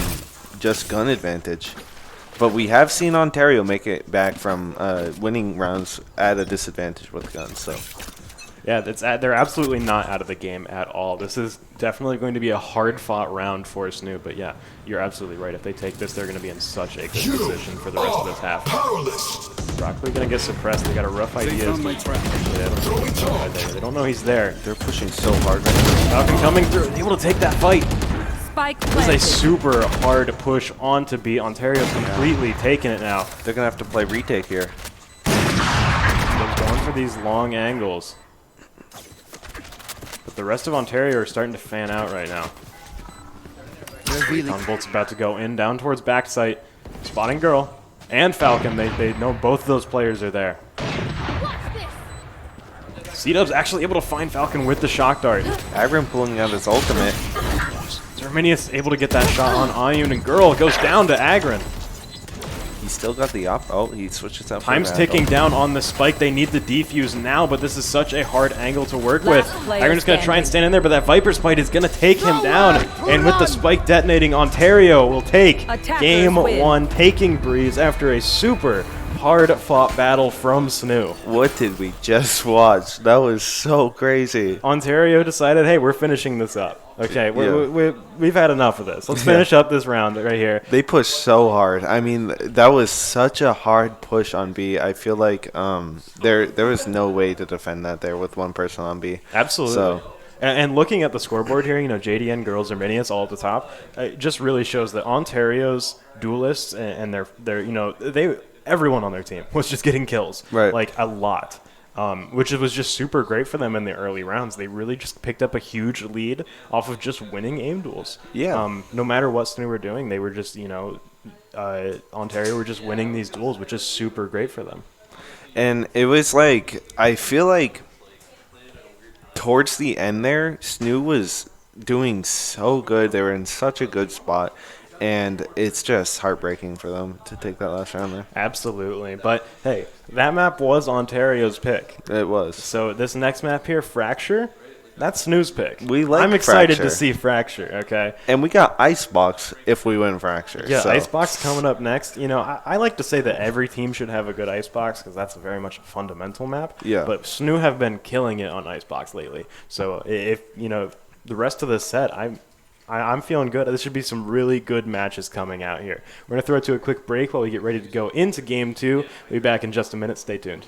just gun advantage. But we have seen Ontario make it back from winning rounds at a disadvantage with guns. So. Yeah, they're absolutely not out of the game at all. This is definitely going to be a hard-fought round for SNHU, but yeah, you're absolutely right. If they take this, they're going to be in such a good position for the rest of this half. Powerless. Broccoli going to get suppressed. They got a rough idea. They don't know he's there. They're pushing so hard right now. Falcon coming through, able to take that fight. Spike This is planted. a super hard push on to beat. Ontario's completely taking it now. They're gonna have to play retake here. They're going for these long angles. But the rest of Ontario are starting to fan out right now. Bolt's about to go in, down towards backside. Spotting Girl and Falcon. They know both of those players are there. C-Dub's actually able to find Falcon with the shock dart. Agron pulling out his ultimate. Zerminius able to get that shot on Ayun, and Girl goes down to Agron. He's still got the op. Oh, he switches up. Time's ticking down on the spike. They need the defuse now, but this is such a hard angle to work with. Agron's going to try and stand in there, but that Viper Spike is going to take him down. And with the spike detonating, Ontario will take game 1, taking Breeze after a super hard-fought battle from SNHU. What did we just watch? That was so crazy. Ontario decided, hey, we're finishing this up. Okay, we've had enough of this. Let's finish up this round right here. They pushed so hard. I mean, that was such a hard push on B. I feel like there was no way to defend that there with one person on B. Absolutely. So. And looking at the scoreboard here, JDN, Girls, Zerminius all at the top, it just really shows that Ontario's duelists and everyone on their team was just getting kills, right? Like a lot. Which was just super great for them in the early rounds. They really just picked up a huge lead off of just winning aim duels. Yeah. No matter what SNHU were doing, they were just, Ontario were just winning these duels, which is super great for them. And it was like, I feel like towards the end there, SNHU was doing so good. They were in such a good spot. And it's just heartbreaking for them to take that last round there. Absolutely. But, hey, that map was Ontario's pick. It was. So this next map here, Fracture, that's SNHU's pick. I'm excited to see Fracture, okay? And we got Icebox if we win Fracture. Yeah, so. Icebox coming up next. I like to say that every team should have a good Icebox because that's very much a fundamental map. Yeah. But SNHU have been killing it on Icebox lately. So if the rest of the set, I'm feeling good. This should be some really good matches coming out here. We're going to throw it to a quick break while we get ready to go into Game 2. We'll be back in just a minute. Stay tuned.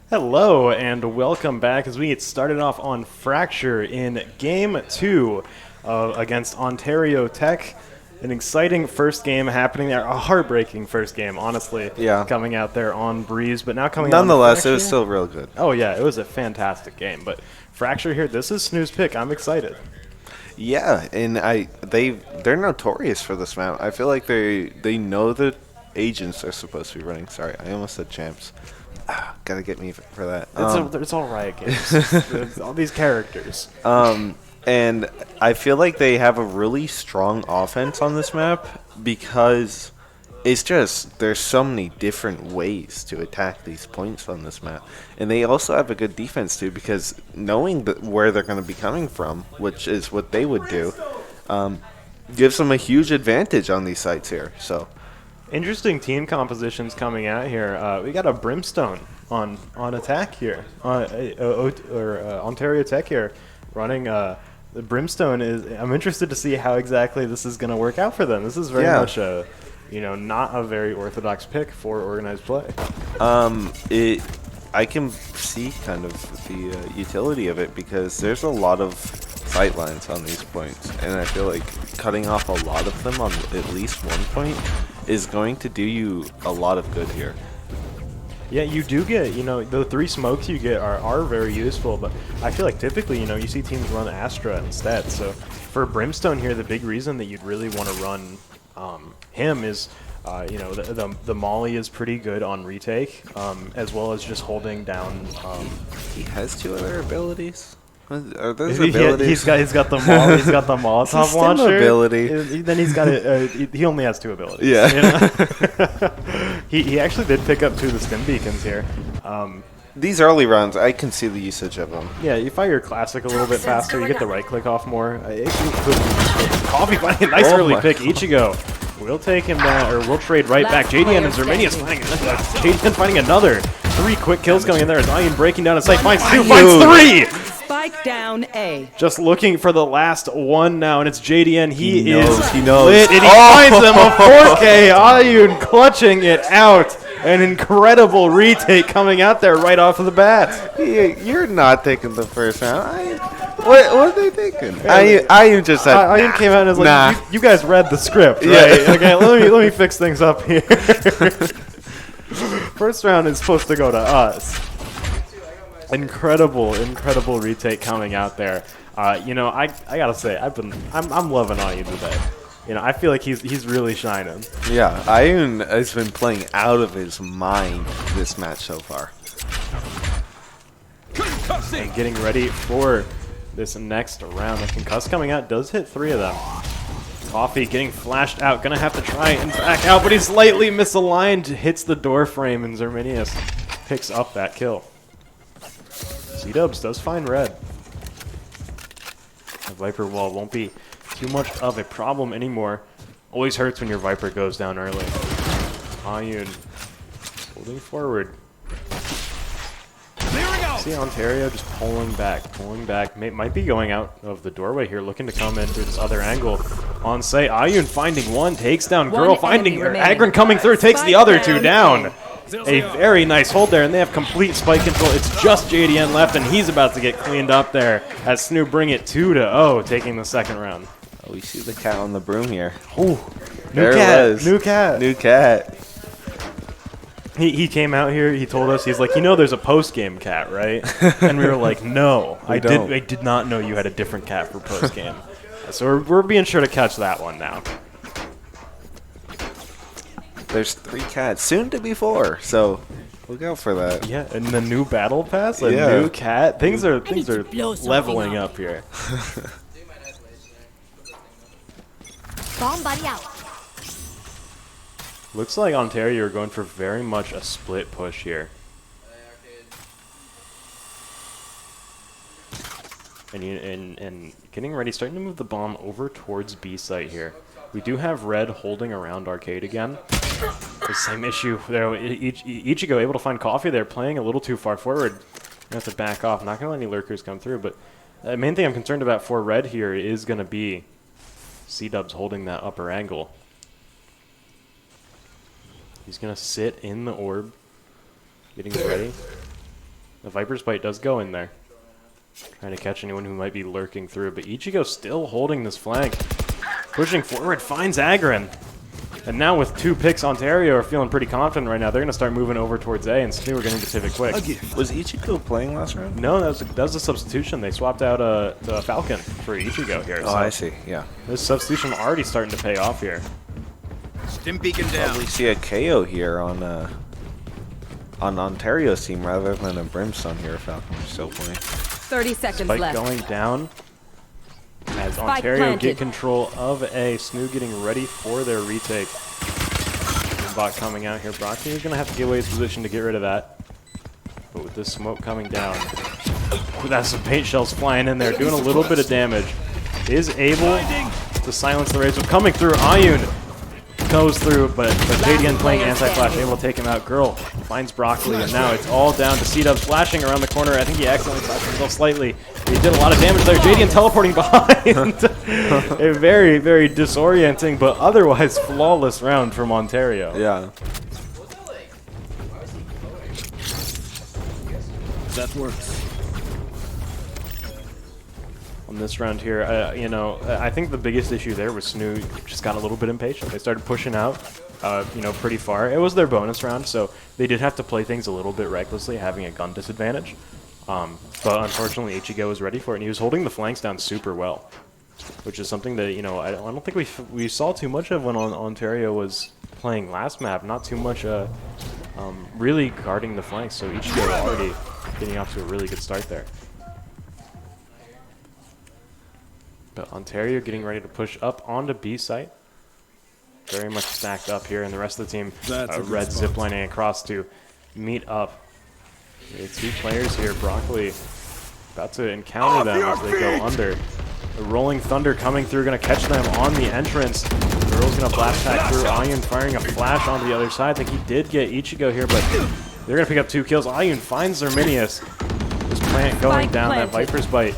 Hello and welcome back as we get started off on Fracture in Game 2 against Ontario Tech. An exciting first game happening there, a heartbreaking first game, honestly. Yeah. Coming out there on Breeze, but now coming Nonetheless, out it was still real good. Oh yeah, it was a fantastic game. But Fracture here, this is Snoo's pick. I'm excited. Yeah, and they're notorious for this map. I feel like they know the agents are supposed to be running. Sorry, I almost said champs. Gotta get me for that. It's all Riot Games. It's all these characters. And I feel like they have a really strong offense on this map because it's just there's so many different ways to attack these points on this map. And they also have a good defense too because knowing where they're going to be coming from, which is what they would do, gives them a huge advantage on these sites here. So interesting team compositions coming out here. We got a Brimstone on attack here, Ontario Tech here, running. The Brimstone is. I'm interested to see how exactly this is going to work out for them. This is very much a, not a very orthodox pick for organized play. I can see kind of the utility of it because there's a lot of sight lines on these points, and I feel like cutting off a lot of them on at least one point is going to do you a lot of good here. Yeah, you do get, the 3 smokes you get are very useful, but I feel like typically, you see teams run Astra instead. So for Brimstone here, the big reason that you'd really want to run him is, the Molly is pretty good on retake, as well as just holding down. He has 2 other abilities. Are those abilities? He's got the Molly, he's got the Molotov launcher. Ability. Then he's got he only has 2 abilities. Yeah. He actually did pick up 2 of the stim beacons here. These early rounds, I can see the usage of them. Yeah, you fire your classic a little bit faster. You get the right click off more. Coffee finding a nice early pick. Ichigo. We'll take him down, or we'll trade right back. JDN and Zermanius finding another. 3 quick kills going in there as Ian breaking down a site. Finds 2, finds 3! Spike down A. Just looking for the last one now, and it's JDN. He knows, is he knows. lit, and he finds them a 4K. Ayun clutching it out. An incredible retake coming out there right off of the bat. You're not taking the first round. What are they thinking? Ayun just said. Ayun came out and was like, nah. you guys read the script, right? Yeah. Okay, let me fix things up here. First round is supposed to go to us. Incredible retake coming out there. I gotta say, I'm loving Ayun today. I feel like he's really shining. Yeah, Ayun has been playing out of his mind this match so far. And getting ready for this next round. The concuss coming out does hit 3 of them. Coffee getting flashed out, gonna have to try and back out, but he's slightly misaligned, hits the door frame, and Zermanius picks up that kill. C-Dubs does find red. The Viper wall won't be too much of a problem anymore. Always hurts when your Viper goes down early. Ayun holding forward. See Ontario just pulling back. Might be going out of the doorway here, looking to come in through this other angle. On site, Ayun finding 1, takes down Girl, finding Agron coming through, takes the other 2 down. A very nice hold there, and they have complete spike control. It's just JDN left, and he's about to get cleaned up there as Snoo bring it 2-0, taking the second round. Oh, we see the cat on the broom here. Ooh, There it was. New cat. New cat. He came out here, he told us, he's like, there's a post-game cat, right? And we were like, no, I did not know you had a different cat for post-game. So we're being sure to catch that one now. There's 3 cats, soon to be 4, so look out for that. Yeah, and the new battle pass, a Yeah. new cat. Things are leveling up here. Bomb buddy out. Looks like Ontario are going for very much a split push here. And getting ready, starting to move the bomb over towards B site here. We do have red holding around arcade again. The same issue there. Ichigo able to find Coffee there, playing a little too far forward. Gonna have to back off. Not gonna let any lurkers come through. But the main thing I'm concerned about for red here is gonna be C-Dubs holding that upper angle. He's gonna sit in the orb, getting ready. The Viper's Bite does go in there. Trying to catch anyone who might be lurking through, but Ichigo still holding this flank. Pushing forward, finds Agron. And now with 2 picks, Ontario are feeling pretty confident right now. They're going to start moving over towards A, and SNHU are going to pivot quick. Was Ichigo playing last round? No, that was a substitution. They swapped out the Falcon for Ichigo here. Oh, so I see. Yeah. this substitution already starting to pay off here. Stim beacon down. Probably see a KO here on Ontario's team rather than a Brimstone here. Falcon is still playing. 30 seconds Spike left. going down as Spike Ontario planted. get control of A. SNHU getting ready for their retake. Bot coming out here. Brocky is going to have to give away his position to get rid of that. But with this smoke coming down, that's some paint shells flying in there, doing a little bit of damage. Is able to silence the raids. Coming through, Ayun goes through, but JDN playing anti-flash, able to take him out. Girl finds Broccoli, and now it's all down to C-Dub flashing around the corner. I think he accidentally flashed himself slightly. He did a lot of damage there. JDN teleporting behind. A very, very disorienting, but otherwise flawless round from Ontario. Yeah. That works. On this round here, you know, I think the biggest issue there was SNHU just got a little bit impatient. They started pushing out, you know, pretty far. It was their bonus round, so they did have to play things a little bit recklessly, having a gun disadvantage. But unfortunately, Ichigo was ready for it, and he was holding the flanks down super well, which is something that, you know, I don't think we saw too much of when Ontario was playing last map. Not too much really guarding the flanks, so Ichigo already getting off to a really good start there. But Ontario getting ready to push up onto B site. Very much stacked up here, and the rest of the team, red ziplining across to meet up. The 2 players here, Broccoli about to encounter them as they go under. The Rolling Thunder coming through, going to catch them on the entrance. Girl's going to blast back through. Ayun firing a flash onto the other side. I think he did get Ichigo here, but they're going to pick up 2 kills. Ayun finds Zerminius. This plant going Spike down, planted. that Viper's Bite.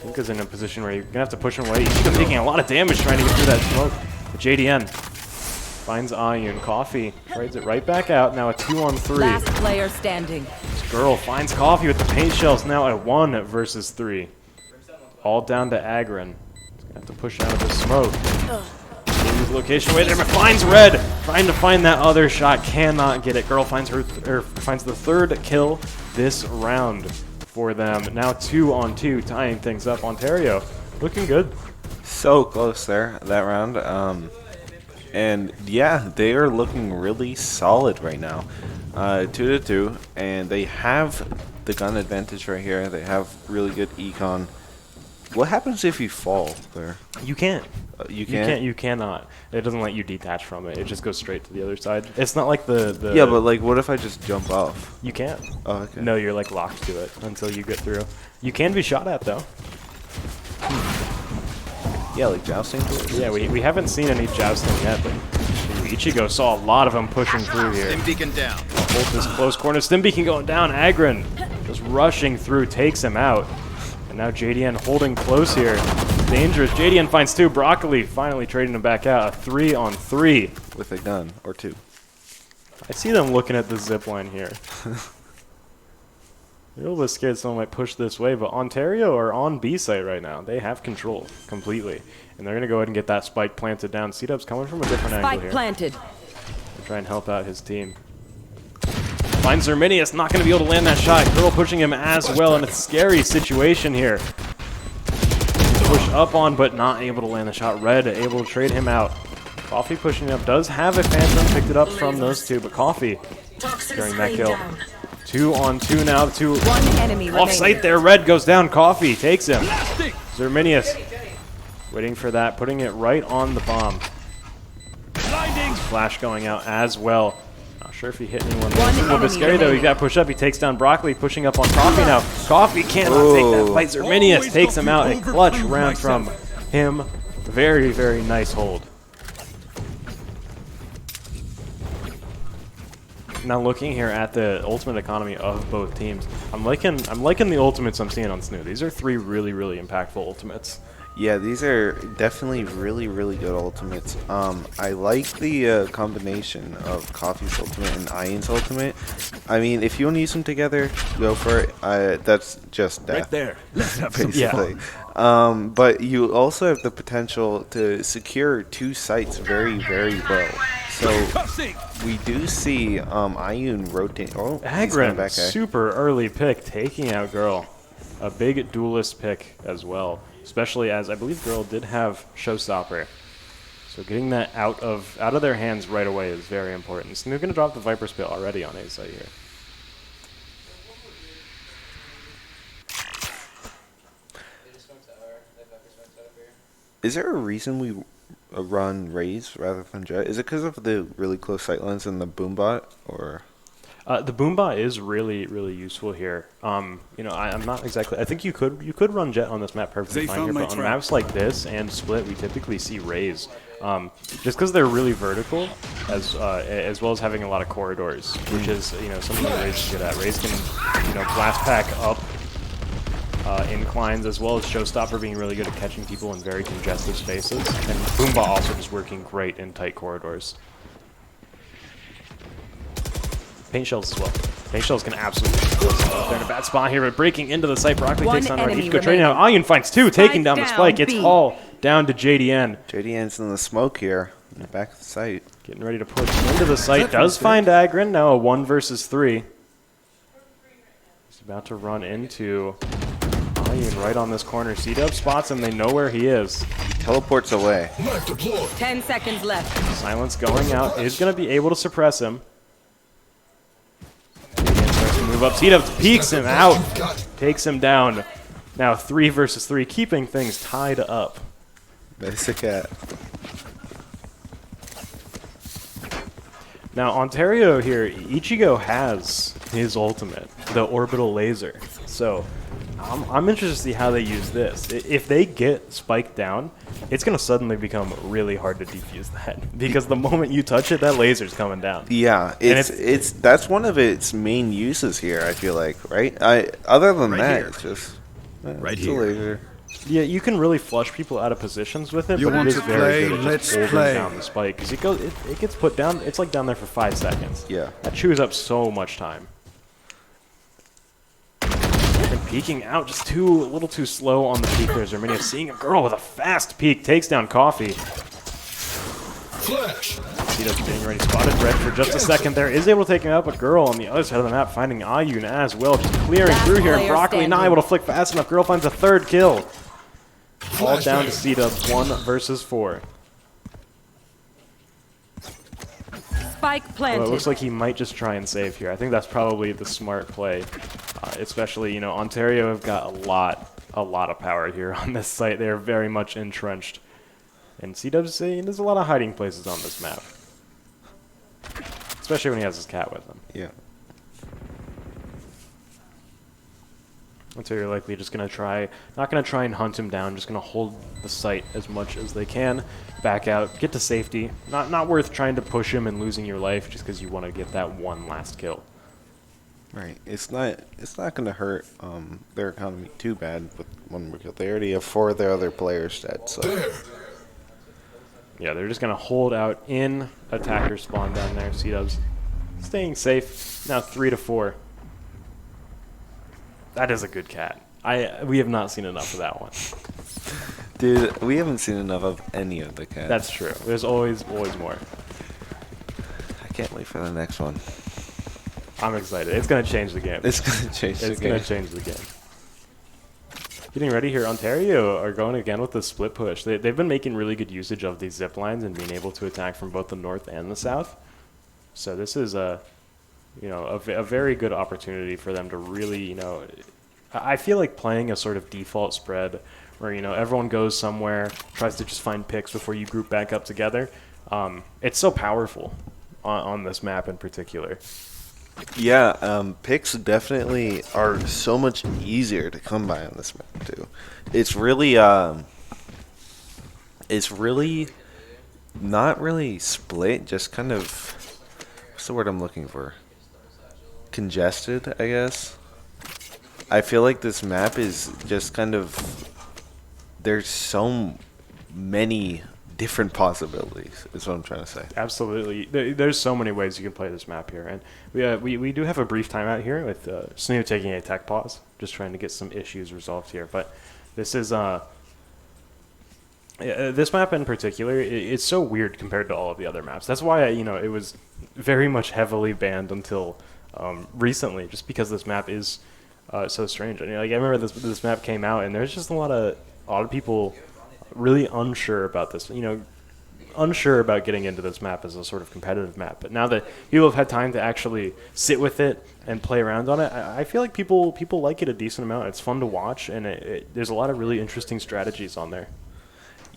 Luka's in a position where you're going to have to push him away. Ichigo taking a lot of damage trying to get through that smoke. But JDN finds Ayun. Coffee trades it right back out. Now a 2-on-3. Last player standing. Girl finds Coffee with the paint shells. Now a 1 versus 3. All down to Agron. He's going to have to push out of the smoke. His location away there, but finds Red. Trying to find that other shot. Cannot get it. Girl finds finds the 3rd kill this round for them. Now 2-on-2, tying things up. Ontario looking good. So close there, that round. And yeah, they are looking really solid right now. 2-2, and they have the gun advantage right here. They have really good econ. What happens if you fall there? You can't. You can't? You cannot. It doesn't let you detach from it. It just goes straight to the other side. It's not like the Yeah, but like, what if I just jump off? You can't. Oh, okay. No, you're like locked to it until you get through. You can be shot at though. Yeah, like jousting? Yeah, we haven't seen any jousting yet, but Ichigo saw a lot of them pushing through here. Stim beacon down. Hold this close corner. Stim beacon going down. Agron just rushing through, takes him out. And now JDN holding close here. Dangerous. JDN finds 2. Broccoli finally trading him back out. A 3-on-3. With a gun, or 2. I see them looking at the zip line here. They're a little bit scared someone might push this way, but Ontario are on B site right now. They have control completely. And they're going to go ahead and get that spike planted down. C-Dub's coming from a different angle Spike here. planted. To try and help out his team. Finds Zerminius, not going to be able to land that shot. Girl pushing him as well in a scary situation here. Push up on, but not able to land the shot. Red able to trade him out. Coffee pushing up, does have a Phantom, picked it up from those 2, but Coffee during that kill. 2-on-2 now, 2 One enemy off site remaining. there. Red goes down, Coffee takes him. Zerminius waiting for that, putting it right on the bomb. Flash going out as well. Not sure if he hit anyone. One It's a little bit enemy scary though. He remaining. got pushed up. He takes down Broccoli, pushing up on Coffee now. Coffee cannot take that fight. Zerminius takes him out. A clutch round from him. Very, very nice hold. Now looking here at the ultimate economy of both teams, I'm liking the ultimates I'm seeing on SNHU. These are 3 really, really impactful ultimates. Yeah, these are definitely really, really good ultimates. I like the combination of Coffee's ultimate and Ion's ultimate. I mean, if you want to use them together, go for it. That's just death. Right there. Let's have some Basically. But you also have the potential to secure 2 sites very, very well. So we do see Iyun rotate. Oh, he's going Agron, back. super early pick, taking out Girl. A big duelist pick as well, especially as I believe Girl did have Showstopper. So getting that out of their hands right away is very important. So they're going to drop the Viper Spit already on A site here. Is there a reason we run Raze rather than Jet? Is it because of the really close sightlines and the boombot, or? The Boombot is really, really useful here. You know, I'm not exactly. I think you could run Jet on this map perfectly They fine found here, my but on trap. maps like this and Split, we typically see Raze, just because they're really vertical, as well as having a lot of corridors, which is something that Raze is good at. Raze can blast pack up inclines, as well as Showstopper being really good at catching people in very congested spaces, and Boombot also just working great in tight corridors. Paint shells as well. Paint shells can absolutely they're in a bad spot here, but breaking into the site, Broccoli One takes down enemy Artico. Trading out Iyun finds 2, taking down the down spike. It's B. all down to JDN. JDN's in the smoke here, in the back of the site. Getting ready to push into the site. Does find Agron. Now a 1 versus 3. He's about to run into Iyun right on this corner. C-Dub spots him. They know where he is. Teleports away. Knife deployed. 10 seconds left. Silence going out. Is going to be able to suppress him. JDN starts to move up. C-Dub peeks him out. Takes him down. Now 3 versus 3, keeping things tied up. Basic cat. Now Ontario here, Ichigo has his ultimate, the orbital laser. So I'm interested to see how they use this. If they get spiked down, it's going to suddenly become really hard to defuse that, because the moment you touch it, that laser's coming down. Yeah, it's that's one of its main uses here, I feel like, right? Other than Right that, here. it's just Right it's here. a laser. Yeah, you can really flush people out of positions with it, You but it want is to very play? good at Let's just holding play. down the spike, because it gets put down. It's like down there for 5 seconds. Yeah. That chews up so much time. And peeking out, just a little too slow on the peek. There's Arminia seeing a Girl with a fast peek, takes down Coffee. Flash. C-Dub's getting ready, spotted red for just a second there, is able to take him out, but Girl on the other side of the map finding Iyun as well, just clearing Last through here, and player Broccoli not standing. able to flick fast enough. Girl finds a 3rd kill. All down to C-Dub, 1 versus 4. Spike Well, planted. it looks like he might just try and save here. I think that's probably the smart play, especially, Ontario have got a lot of power here on this site. They're very much entrenched. And C-Dub's, there's a lot of hiding places on this map. Especially when he has his cat with him. Yeah. Ontario likely just going to not going to try and hunt him down, just going to hold the site as much as they can, back out, get to safety. Not worth trying to push him and losing your life just because you want to get that one last kill. Right. It's not going to hurt their economy too bad with 1 more kill. They already have 4 of their other players dead, so There. Yeah, they're just going to hold out in attacker spawn down there. C-Dubs staying safe. Now 3 to 4. That is a good cat. We have not seen enough of that one. dude, we haven't seen enough of any of the cats. That's true. There's always more. I can't wait for the next one. I'm excited. It's going to change the game. It's gonna change the It's going game. to change the game. Getting ready here. Ontario are going again with the split push. They've been making really good usage of these zip lines and being able to attack from both the north and the south. So this is a very good opportunity for them to really, I feel like playing a sort of default spread where, everyone goes somewhere, tries to just find picks before you group back up together. It's so powerful on this map in particular. Yeah, picks definitely are so much easier to come by on this map too. It's really not really split, just kind of, what's the word I'm looking for? Congested, I guess. I feel like this map is just kind of there's so many different possibilities, is what I'm trying to say. Absolutely. There's so many ways you can play this map here. And we do have a brief timeout here with SNHU taking a tech pause, just trying to get some issues resolved here. But this is this map in particular, it's so weird compared to all of the other maps. That's why, it was very much heavily banned until recently, just because this map is so strange. And, I remember this map came out, and there's just a lot of people really unsure about this, unsure about getting into this map as a sort of competitive map. But now that people have had time to actually sit with it and play around on it, I feel like people like it a decent amount. It's fun to watch, and there's a lot of really interesting strategies on there.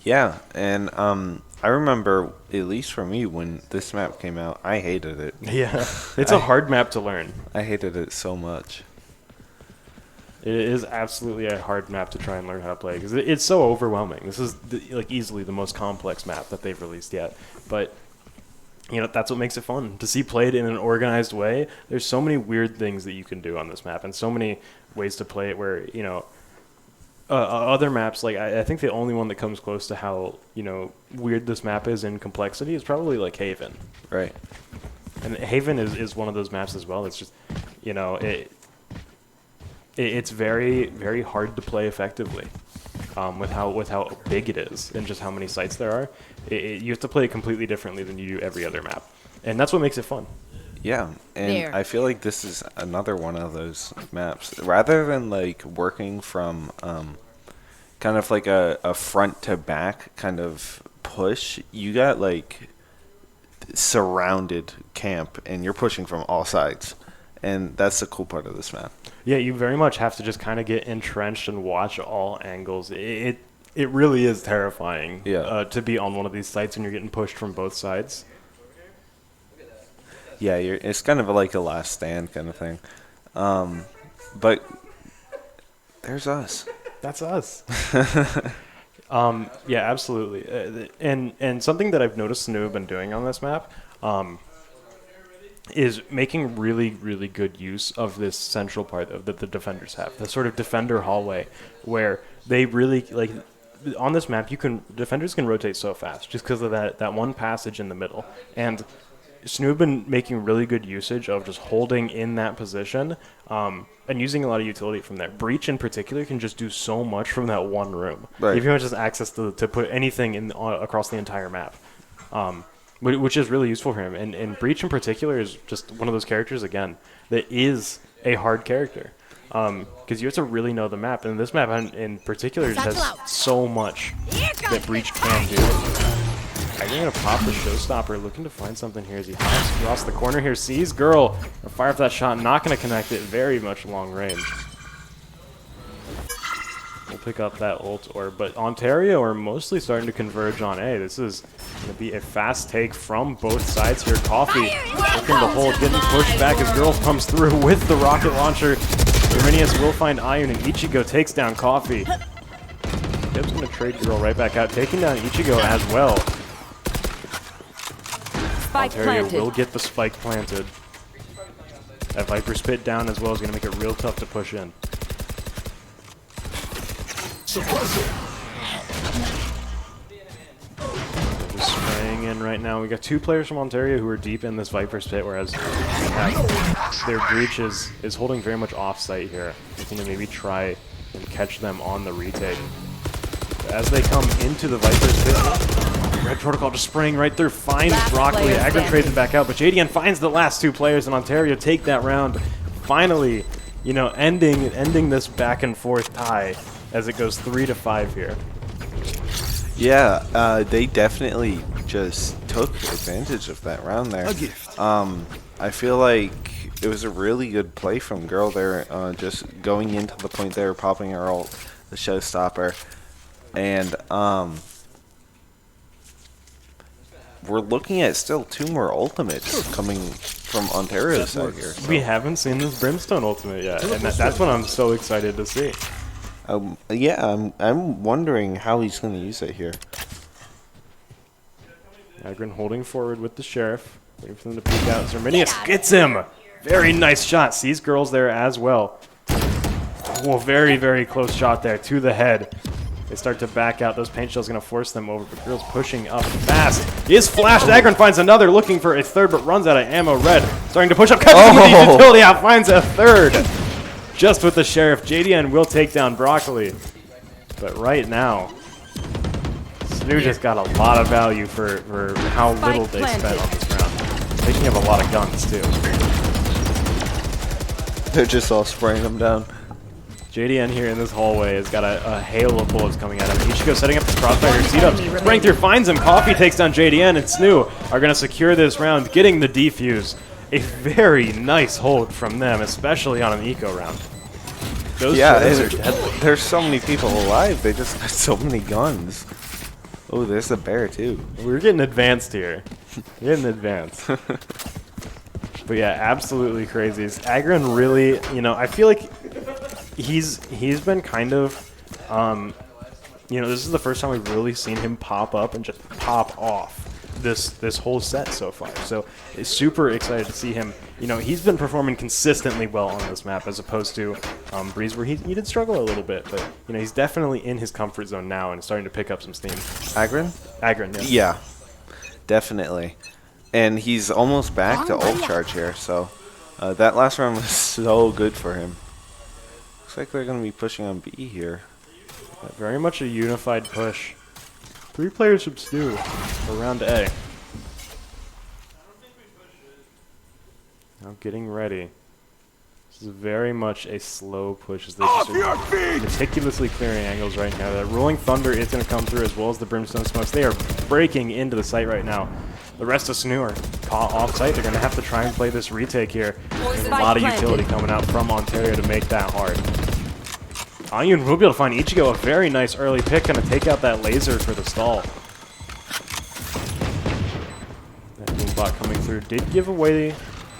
Yeah, and I remember, at least for me, when this map came out, I hated it. Yeah, it's a hard map to learn. I hated it so much. It is absolutely a hard map to try and learn how to play because it's so overwhelming. This is easily the most complex map that they've released yet. But that's what makes it fun to see played in an organized way. There's so many weird things that you can do on this map, and so many ways to play it. Where other maps, I think the only one that comes close to how weird this map is in complexity is probably like Haven. Right. And Haven is one of those maps as well. It's just it's very, very hard to play effectively with how big it is and just how many sites there are. You have to play it completely differently than you do every other map, and that's what makes it fun. Yeah, and There. I feel like this is another one of those maps. Rather than working from kind of like a front to back kind of push, you got surrounded camp, and you're pushing from all sides. And that's the cool part of this map. Yeah, you very much have to just kind of get entrenched and watch all angles. It really is terrifying to be on one of these sites when you're getting pushed from both sides. Yeah, it's kind of like a last stand kind of thing. But there's us. That's us. Yeah, absolutely. And something that I've noticed SNHU have been doing on this map is making really, really good use of this central part that the defenders have, the sort of defender hallway, where they really on this map defenders can rotate so fast just because of that one passage in the middle. And SNHU have been making really good usage of just holding in that position and using a lot of utility from there. Breach in particular can just do so much from that one room. Right. If you have just access to put anything in across the entire map. Which is really useful for him. And Breach in particular is just one of those characters, again, that is a hard character. Because you have to really know the map. And this map in particular just has so much that Breach can do. I'm going to pop the showstopper, looking to find something here as he hops across the corner here. Sees Girl. Fire up that shot, not going to connect it. Very much long range. We'll pick up that ult orb, but Ontario are mostly starting to converge on A. This is going to be a fast take from both sides here. Coffee looking to hold, getting pushed back as Girl comes through with the rocket launcher. Dominius will find Iron, and Ichigo takes down Coffee. Dib's going to trade Girl right back out, taking down Ichigo as well. Spike Ontario planted. will get the spike planted. That Viper spit down as well is going to make it real tough to push in. Suppressor. Just spraying in right now. We got two players from Ontario who are deep in this Viper's pit, whereas their Breach is holding very much off-site here. Looking to maybe try and catch them on the retake. As they come into the Viper's pit, Red Protocol just spraying right through, finds Last Broccoli. player Aggro standing. trades it back out, but JDN finds the last two players, and Ontario take that round. Finally, ending this back and forth tie as it goes 3-5 here. Yeah, they definitely just took advantage of that round there. A gift. I feel like it was a really good play from Girl there, just going into the point there, popping her ult, the showstopper. And we're looking at still two more ultimates coming from Ontario's side here. We haven't seen this Brimstone ultimate yet, and that's what I'm so excited to see. Yeah, I'm wondering how he's going to use it here. Agron holding forward with the Sheriff, waiting for them to peek out. Zerminius gets him! Very nice shot. Sees Girls there as well. Oh, very, very close shot there to the head. They start to back out. Those paint shells going to force them over, but Grill's pushing up fast. He is flashed. Agron finds another, looking for a third, but runs out of ammo. Red starting to push up. Catches him with the utility out, finds a third. Just with the Sheriff. JDN will take down Broccoli. But right now, SNHU just got a lot of value for how little they spent on this round. They can have a lot of guns, too. They're just all spraying them down. JDN here in this hallway has got a hail of bullets coming at him. Ichigo setting up the crossfire. C-Dubs spraying through, finds him. Coffee takes down JDN, and SNHU are going to secure this round, getting the defuse. A very nice hold from them, especially on an eco round. Those shadows are deadly. There's so many people alive. They just got so many guns. Oh, there's a bear too. We're getting advanced here. We're getting advanced. But yeah, absolutely crazy. Agron really, you know, I feel like he's been kind of, you know, this is the first time we've really seen him pop up and just pop off this whole set so far. So it's super excited to see him. You know, he's been performing consistently well on this map as opposed to Breeze, where he did struggle a little bit. But, you know, he's definitely in his comfort zone now and starting to pick up some steam. Agron? Agron, yeah. Yeah, definitely. And he's almost back to ult charge here, so that last round was so good for him. Looks like they're going to be pushing on B here. Very much a unified push. 3 players from SNHU around A. Now getting ready. This is very much a slow push as they just are meticulously clearing angles right now. That Rolling Thunder is going to come through as well as the Brimstone Smokes. They are breaking into the site right now. The rest of SNHU are caught off site. They're going to have to try and play this retake here. There's a lot of utility coming out from Ontario to make that hard. Ayun will be able to find Ichigo a very nice early pick, going to take out that laser for the stall. That Moombot coming through did give away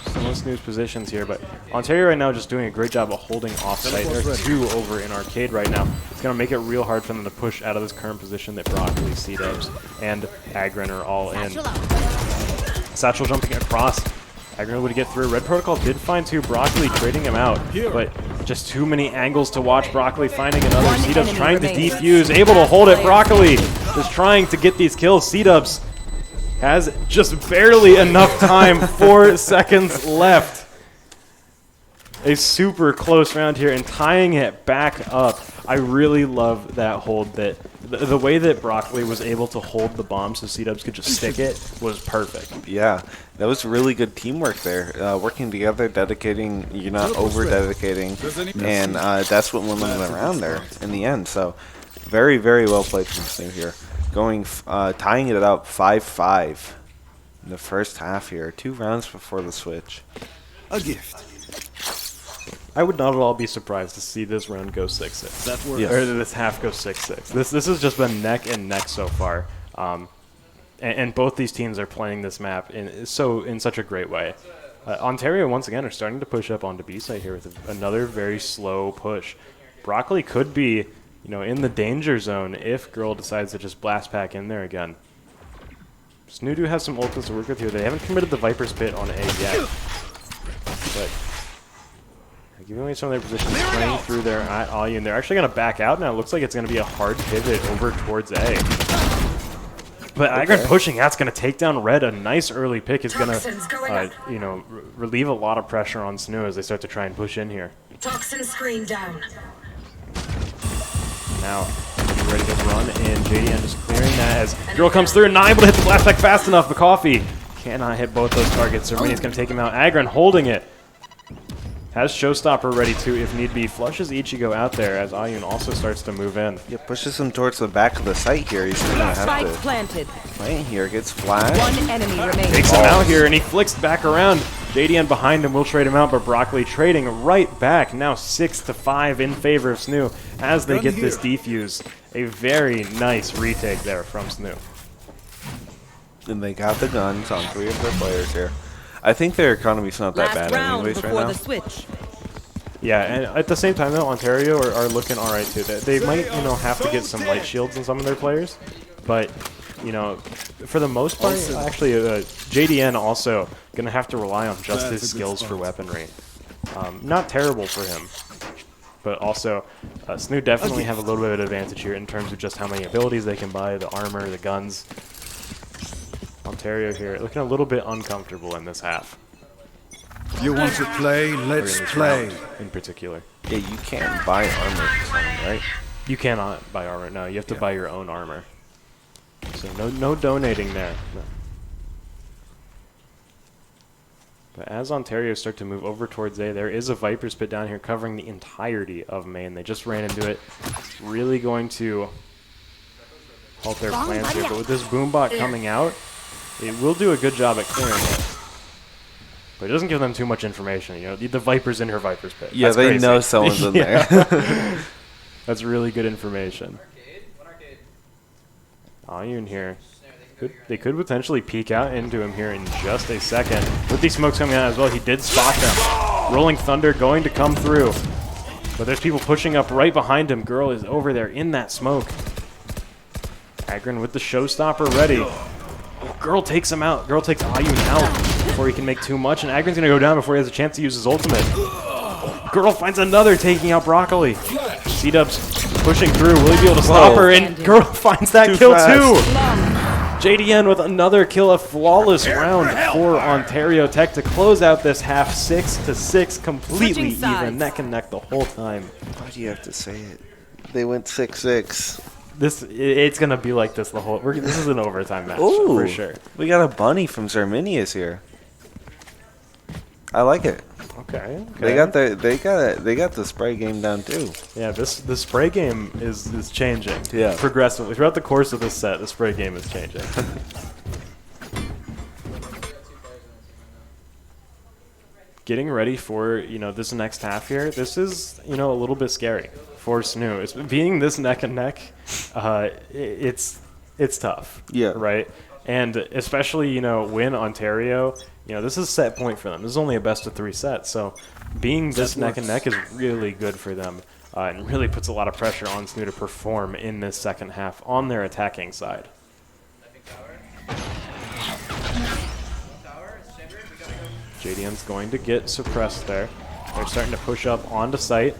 some of SNHU's positions here, but Ontario right now just doing a great job of holding off-site. There's 2 over in Arcade right now. It's going to make it real hard for them to push out of this current position that Broccoli, C-Dubs, and Agron are all in. Satchel jumping across. Agron able to get through. Red Protocol did find 2. Broccoli trading him out, but just too many angles to watch. Broccoli finding another. C-Dubs trying to defuse, able to hold it. Broccoli is trying to get these kills. C-Dubs has just barely enough time. 4 seconds left. A super close round here and tying it back up. I really love that hold. That the way that Broccoli was able to hold the bomb so C-Dubs could just stick it was perfect. Yeah, that was really good teamwork there. Working together, dedicating, you're not over-dedicating, and that's what won them around there in the end. So very, very well played from SNHU here. Going, tying it up 5-5 in the first half here. 2 rounds before the switch. A gift. I would not at all be surprised to see this round go 6-6. That works. Or this half go 6-6. This has just been neck and neck so far. And both these teams are playing this map in such a great way. Ontario, once again, are starting to push up onto B side here with another very slow push. Broccoli could be, you know, in the danger zone if Girl decides to just blast back in there again. SNHU do have some ultimates to work with here. They haven't committed the Viper's Pit on A yet. But giving away some of their positions, playing through their Ayun. They're actually going to back out now. It looks like it's going to be a hard pivot over towards A. But Agron pushing out's going to take down Red. A nice early pick is going to, you know, relieve a lot of pressure on SNHU as they start to try and push in here. Toxin screen down. Now, ready to run in. JDN just clearing that as Girl comes through, not able to hit the flashback fast enough. But Coffee cannot hit both those targets. Sermini's going to take him out. Agron holding it. Has Showstopper ready to, if need be. Flushes Ichigo out there as Ayun also starts to move in. Yeah, pushes him towards the back of the site here. He's going to have Spike to planted. play here. Gets flashed. 1 enemy remaining. Takes him out here, and he flicks back around. JDN behind him will trade him out, but Broccoli trading right back. Now 6-5 in favor of SNHU as they get this defuse. A very nice retake there from SNHU. And they got the guns on 3 of their players here. I think their economy's not that Last bad round anyways right before now. the switch. Yeah, and at the same time, though, Ontario are looking all right, too. They might, you know, have to get some light shields in some of their players, but, you know, for the most part, actually, JDN also going to have to rely on just his skills for weaponry. Not terrible for him. but also SNHU definitely have a little bit of an advantage here in terms of just how many abilities they can buy, the armor, the guns. Ontario here looking a little bit uncomfortable in this half. You want to play? Or in Let's this play. round in particular. Yeah, you can't buy armor for someone, right? You cannot buy armor. No, you have to buy your own armor. So no donating there. No. But as Ontario start to move over towards A, there is a Viper's Pit down here covering the entirety of main. They just ran into it. Really going to halt their plans here. But with this Boombot coming out, it will do a good job at clearing it. But it doesn't give them too much information. You know, the Viper's in her Viper's Pit. Yeah, That's they crazy. know someone's in there. That's really good information. Ayun here. They could potentially peek out into him here in just a second. With these smokes coming out as well, he did spot them. Rolling Thunder going to come through. But there's people pushing up right behind him. Girl is over there in that smoke. Agron with the showstopper ready. Oh, Girl takes him out. Girl takes Ayun out before he can make too much. And Agron's going to go down before he has a chance to use his ultimate. Girl finds another, taking out Broccoli. C-Dub's pushing through. Will he be able to stop her? And Girl finds that kill too. JDN with another kill, a flawless round for Ontario Tech to close out this half 6-6, completely Switching sides. even, neck and neck the whole time. Why do you have to say it? They went 6-6. It's gonna be like this the whole. This is an overtime match Ooh, for sure. We got a bunny from Zerminius here. I like it. Okay. They got the spray game down too. Yeah, the spray game is changing. Yeah. Progressively throughout the course of this set, the spray game is changing. Getting ready for this next half here. This is a little bit scary for SNHU. It's being this neck and neck. It's tough. Yeah. Right. And especially when Ontario. This is a set point for them. This is only a best-of-3 set, so being this neck and neck is really good for them and really puts a lot of pressure on SNHU to perform in this second half on their attacking side. JDM's going to get suppressed there. They're starting to push up onto site.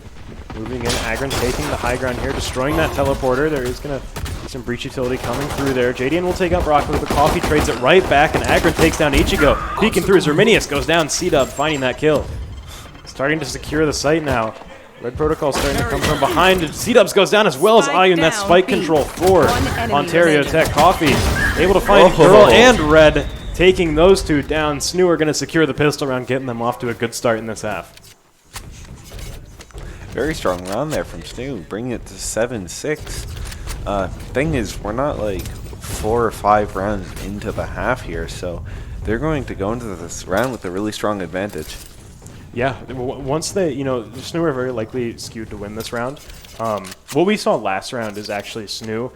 Moving in, Agron taking the high ground here, destroying that teleporter. There is going to be some breach utility coming through there. JDN will take out Broccoli, but Coffee trades it right back, and Agron takes down Ichigo. Peeking through, Zerminius goes down, C-Dub finding that kill. Starting to secure the site now. Red Protocol starting to come from behind, and C-Dubs goes down as well as Spike Ayun. That down, spike B. control for One enemy Ontario remaining. Tech. Coffee able to find Oh. Girl and Red, taking those two down. SNHU are going to secure the pistol round, getting them off to a good start in this half. Very strong round there from SNHU, bringing it to 7-6. Thing is, we're not like 4 or 5 rounds into the half here, so they're going to go into this round with a really strong advantage. Yeah, once they, SNHU are very likely skewed to win this round. What we saw last round is actually SNHU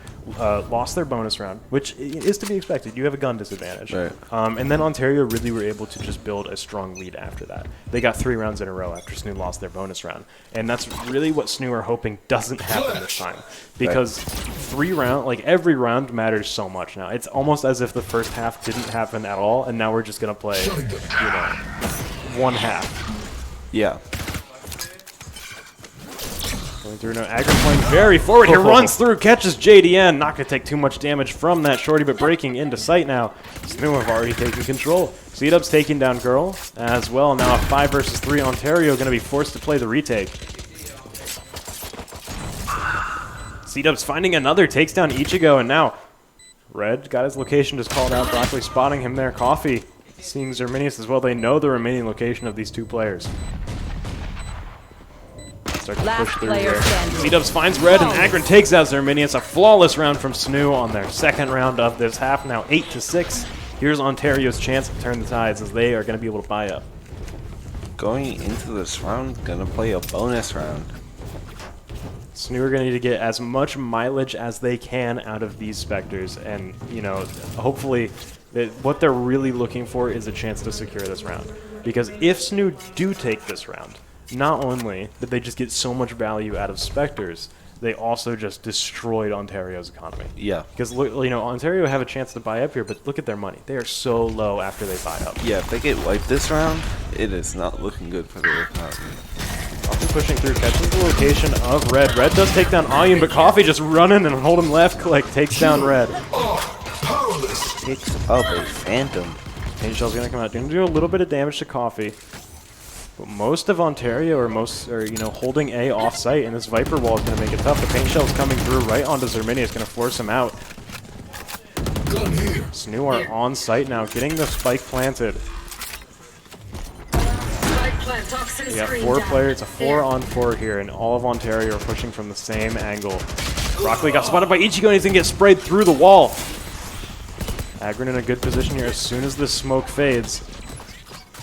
lost their bonus round, which is to be expected. You have a gun disadvantage. Right. And then Ontario really were able to just build a strong lead after that. They got 3 rounds in a row after SNHU lost their bonus round. And that's really what SNHU are hoping doesn't happen this time. Because 3 round, like every round matters so much now. It's almost as if the first half didn't happen at all, and now we're just going to play, one half. Yeah. Going through now, Agron playing very forward here, runs through, catches JDN. Not going to take too much damage from that shorty, but breaking into sight now. SNHU have already taken control. C-Dub's taking down Girl as well. Now a 5 versus 3. Ontario going to be forced to play the retake. C-Dub's finding another, takes down Ichigo, and now Red got his location just called out. Broccoli spotting him there. Coffee seeing Zerminius as well. They know the remaining location of these 2 players. Start to Last push through player here. standing. C-Dubs finds Red, and Agron takes out Zerminius. A flawless round from SNHU on their second round of this half. Now 8-6. Here's Ontario's chance to turn the tides as they are going to be able to buy up. Going into this round, gonna play a bonus round. SNHU are going to need to get as much mileage as they can out of these Spectres, and hopefully what they're really looking for is a chance to secure this round. Because if SNHU do take this round, not only did they just get so much value out of Spectres, they also just destroyed Ontario's economy. Yeah. Because Ontario have a chance to buy up here, but look at their money. They are so low after they buy up. Yeah, if they get wiped this round, it is not looking good for their economy. Coffee pushing through, catches the location of Red. Red does take down Ayun, but Coffee just running and holding left click takes down Red. Picks up a Phantom. Pain Shell's gonna come out, gonna do a little bit of damage to Coffee. But most of Ontario are you know, holding A off-site, and this Viper wall is gonna make it tough. The Pain Shell's coming through right onto Zermini. It's gonna force him out. SNHU are on site now, getting the spike planted. We got 4 players. It's a 4-on-4 here, and all of Ontario are pushing from the same angle. Broccoli got spotted by Ichigo, and he's going to get sprayed through the wall. Agron in a good position here as soon as this smoke fades.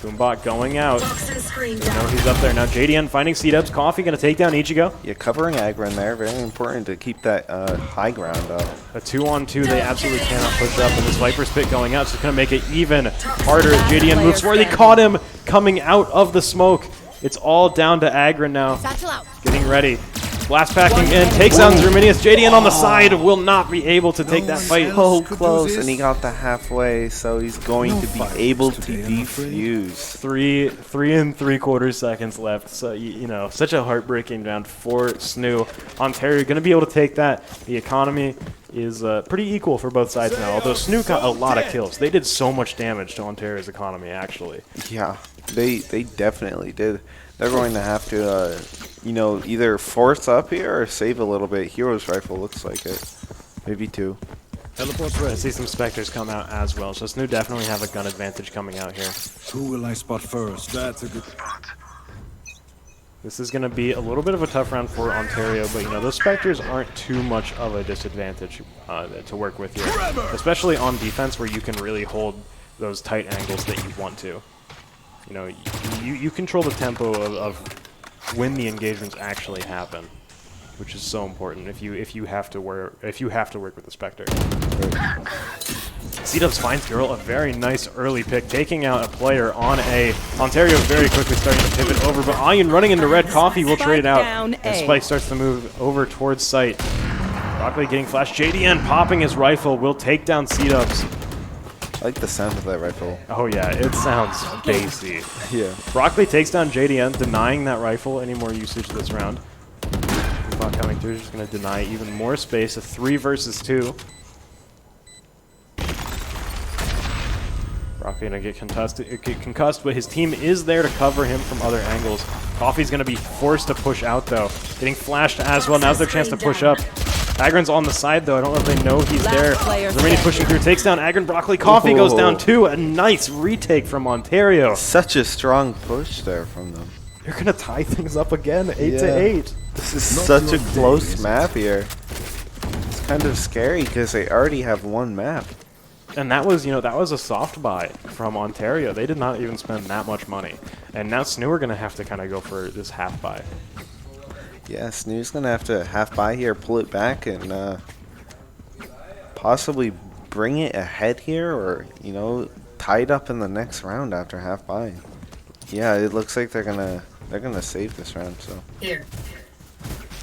Boombot going out. You know he's up there now. JDN finding C-Dubs. Coffee going to take down Ichigo. Yeah, covering Agron there. Very important to keep that high ground up. A 2-on-2 they absolutely cannot push up, and this Viper's Pit going out, so it's going to make it even harder as JDN moves forward. They caught him coming out of the smoke. It's all down to Agron now. Satchel out. Getting ready. Blast packing in, takes down Zerminius. JDN on the side will not be able to take that fight. So close, and he got the halfway, so he's going to be able to defuse. 3 3/3 seconds left. So, you know, such a heartbreaking round for SNHU. Ontario going to be able to take that. The economy is pretty equal for both sides now, although SNHU got a lot of kills. They did so much damage to Ontario's economy, actually. Yeah, they definitely did. They're going to have to, you know, either force up here or save a little bit. Hero's Rifle looks like it. Maybe 2. Teleport's I ready. see some Spectres come out as well, so SNHU definitely have a gun advantage coming out here. Who will I spot first? That's a good... This is going to be a little bit of a tough round for Ontario, but, you know, those Spectres aren't too much of a disadvantage to work with here, especially on defense where you can really hold those tight angles that you want to. You know, you control the tempo of when the engagements actually happen, which is so important if you have to work with the Spectre. C-Dubs finds Girl, a very nice early pick, taking out a player on A. Ontario very quickly starting to pivot over, but Ayun running into Red. Coffee will trade it out, and Spike starts to move over towards site. Broccoli getting flashed. JDN popping his rifle will take down C-Dubs. I like the sound of that rifle. Oh yeah, it sounds bassy. Yeah. Broccoli takes down JDN, denying that rifle any more usage this round. Bot coming through, just going to deny even more space. A 3 versus 2. Broccoli going to get concussed, but his team is there to cover him from other angles. Coffee's going to be forced to push out, though. Getting flashed as well. Now's their chance to push up. Agron's on the side, though. I don't know if they know he's there. Zermini pushing through, takes down Agron. Broccoli. Coffee goes down, too. A nice retake from Ontario. Such a strong push there from them. They're going to tie things up again, 8-8. This is such a close map here. It's kind of scary because they already have one map. And that was, you know, that was a soft buy from Ontario. They did not even spend that much money. And now SNHU are going to have to kind of go for this half buy. Yeah, SNHU's going to have to half buy here, pull it back, and possibly bring it ahead here or, you know, tie it up in the next round after half buy. Yeah, it looks like they're gonna save this round, so. Here.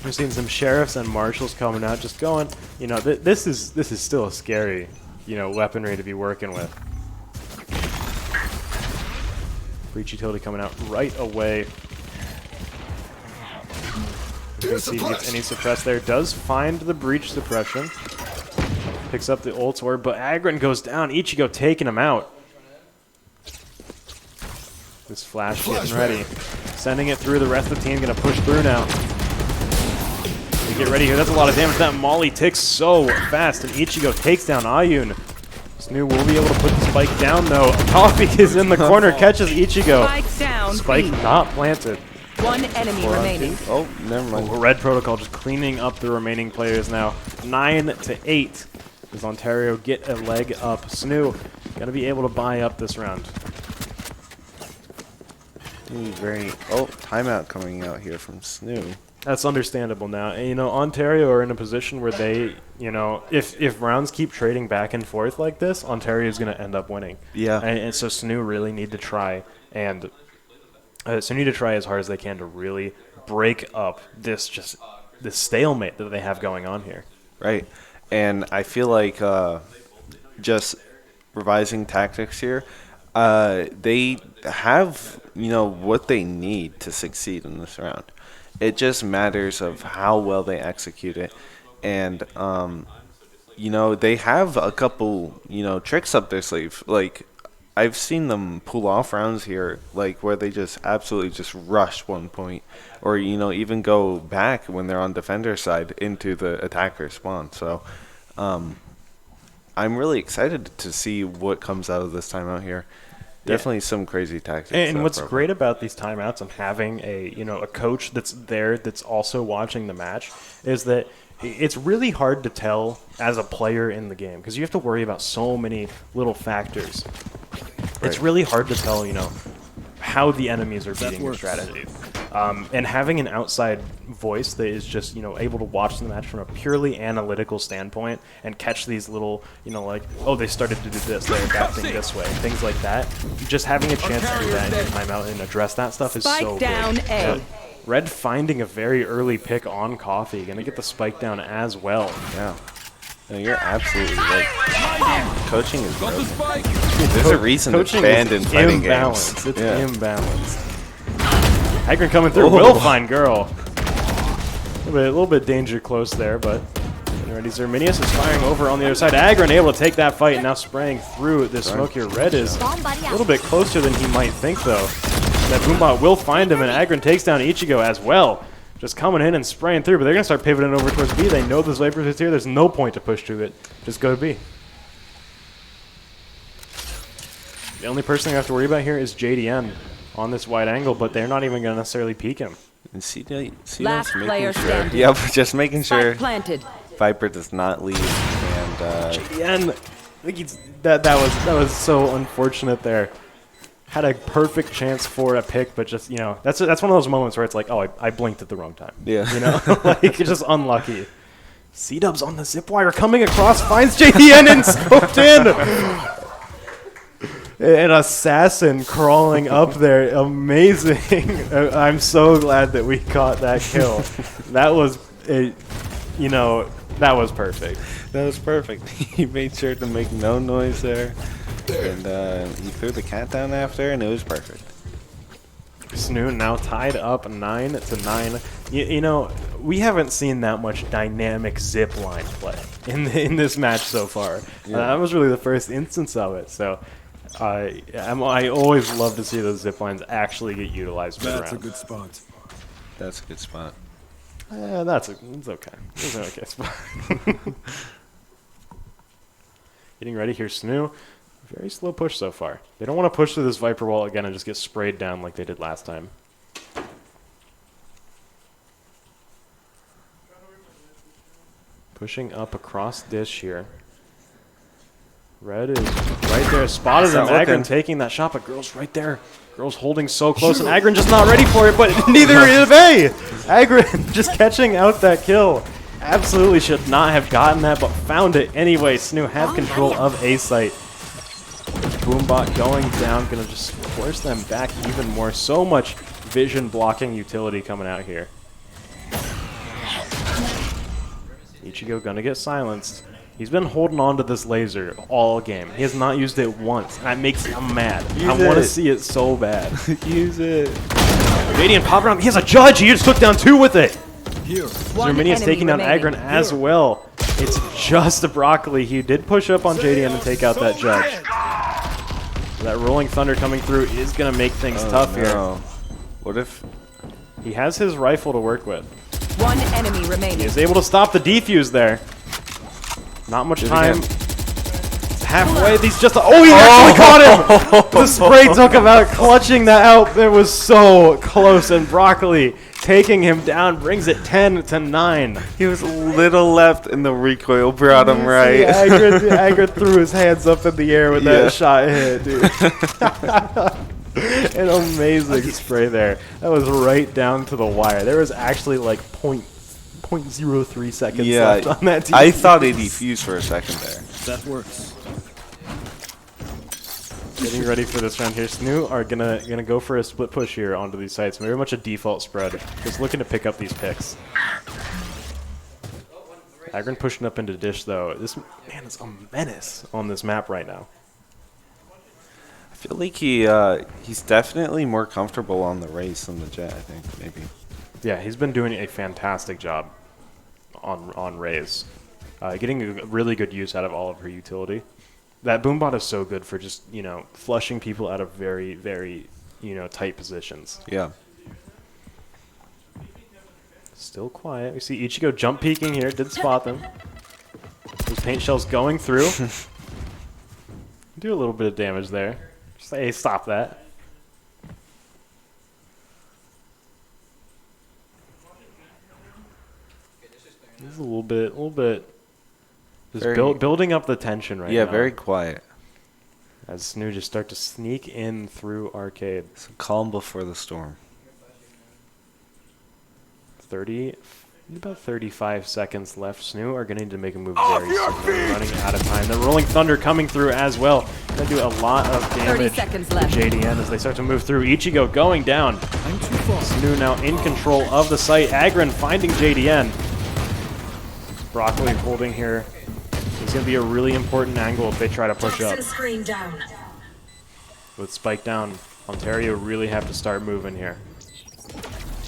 We're seeing some sheriffs and marshals coming out, just going, you know, this is still a scary, you know, weaponry to be working with. Breach utility coming out right away. Let's see if he gets any suppress there. Does find the breach suppression. Picks up the ult orb, but Agron goes down. Ichigo taking him out. This flash getting ready. Sending it through. The rest of the team going to push through now. They get ready here. That's a lot of damage. That Molly ticks so fast, and Ichigo takes down Ayun. SNHU will be able to put the spike down, though. Coffee is in the corner, catches Ichigo. Spike down. Spike not planted. One enemy remaining. Oh, never mind. Red Protocol just cleaning up the remaining players now. 9-8. Does Ontario get a leg up? SNHU going to be able to buy up this round. Timeout coming out here from SNHU. That's understandable now. And, you know, Ontario are in a position where they, you know, if rounds keep trading back and forth like this, Ontario is going to end up winning. Yeah. And so SNHU really need to try and need to try as hard as they can to really break up this stalemate that they have going on here. Right. And I feel like just revising tactics here, They have, what they need to succeed in this round. It just matters of how well they execute it. And, they have a couple, tricks up their sleeve. Like, I've seen them pull off rounds here, like, where they just absolutely just rush 1 point. Or, even go back when they're on defender side into the attacker spawn. So, I'm really excited to see what comes out of this timeout here. Definitely some crazy tactics. And what's great about these timeouts and having a coach that's there that's also watching the match is that it's really hard to tell as a player in the game because you have to worry about so many little factors. Right. It's really hard to tell, how the enemies are beating your strategy. And having an outside voice that is just, able to watch the match from a purely analytical standpoint and catch these little, like, oh, they started to do this, they're adapting this way, things like that. Just having a chance to do that in your timeout and address that stuff is so down big. A. Red finding a very early pick on Coffee, gonna get the spike down as well. Yeah. No, you're absolutely right. Coaching is broken. There's a reason it's banned in fighting games. It's imbalanced. Agron coming through. Will find girl. A little bit danger close there, but ready. Zerminius is firing over on the other side. Agron able to take that fight and now spraying through this smoke here. Red is a little bit closer than he might think, though. That Boombot will find him, and Agron takes down Ichigo as well. Just coming in and spraying through, but they're going to start pivoting over towards B. They know the Vipers is here. There's no point to push to it. Just go to B. The only person you have to worry about here is JDN on this wide angle, but they're not even going to necessarily peek him. And Last player standing. Yep, just making sure planted. Viper does not leave. And JDN, I think that was so unfortunate there. Had a perfect chance for a pick, but just, that's one of those moments where it's like, oh, I blinked at the wrong time. Yeah. Like, it's just unlucky. C-Dubs on the zip wire coming across, finds JDN and scoped in. An assassin crawling up there. Amazing. I'm so glad that we caught that kill. That was, that was perfect. That was perfect. He made sure to make no noise there. And he threw the cat down after, and it was perfect. SNHU now tied up 9-9. We haven't seen that much dynamic zip line play in this match so far. Yeah. That was really the first instance of it. So I always love to see those zip lines actually get utilized. That's a good spot. That's a good spot. It's okay. It's an okay spot. Getting ready here, SNHU. Very slow push so far. They don't want to push through this Viper wall again and just get sprayed down like they did last time. Pushing up across dish here. Red is right there. Spotted him. Agron taking that shot, but Girl's right there. Girl's holding so close, and Agron just not ready for it, but neither is A. Agron just catching out that kill. Absolutely should not have gotten that, but found it anyway. SNHU have control of A site. Boombot going down, gonna just force them back even more. So much vision blocking utility coming out here. Ichigo gonna get silenced. He's been holding on to this laser all game. He has not used it once, and that makes him mad. I want to see it so bad. Use it. Radiant pop around. He has a judge. He just took down 2 with it. Here. Zerminius taking down Agron as well. It's just a Broccoli. He did push up on JDN and take out that judge. That rolling thunder coming through is going to make things tough here. What if he has his rifle to work with? One enemy remaining. He is able to stop the defuse there. Not much time. Halfway. He's just. Oh, he actually caught him! The spray took him out, clutching that out. It was so close, and Broccoli taking him down brings it 10-9. he was a little left, and the recoil brought him right? Agron threw his hands up in the air when that shot hit, dude. An amazing spray there. That was right down to the wire. There was actually like 0.03 seconds left on that defuse. I thought it defused for a second there. That works. Getting ready for this round here. SNHU are gonna go for a split push here onto these sites. Very much a default spread. Just looking to pick up these picks. Agron pushing up into dish though. This man is a menace on this map right now. feel like he's definitely more comfortable on the race than the jet, I think, maybe. Yeah, he's been doing a fantastic job on Raze. Getting a really good use out of all of her utility. That boombot is so good for just, flushing people out of very, very, tight positions. Yeah. Still quiet. We see Ichigo jump peeking here. Did spot them. Those paint shells going through. Do a little bit of damage there. Just say, hey, stop that. This is a little bit. Just building up the tension right now. Yeah, very quiet. As SNHU just start to sneak in through arcade. So calm before the storm. About 35 seconds left. SNHU are going to need to make a move very soon. They're running out of time. The Rolling Thunder coming through as well. Going to do a lot of damage 30 seconds to left. JDN as they start to move through. Ichigo going down. I'm too far. SNHU now in control of the site. Agron finding JDN. Broccoli holding here. It's going to be a really important angle if they try to push up. Toxin screen down. With Spike down, Ontario really have to start moving here.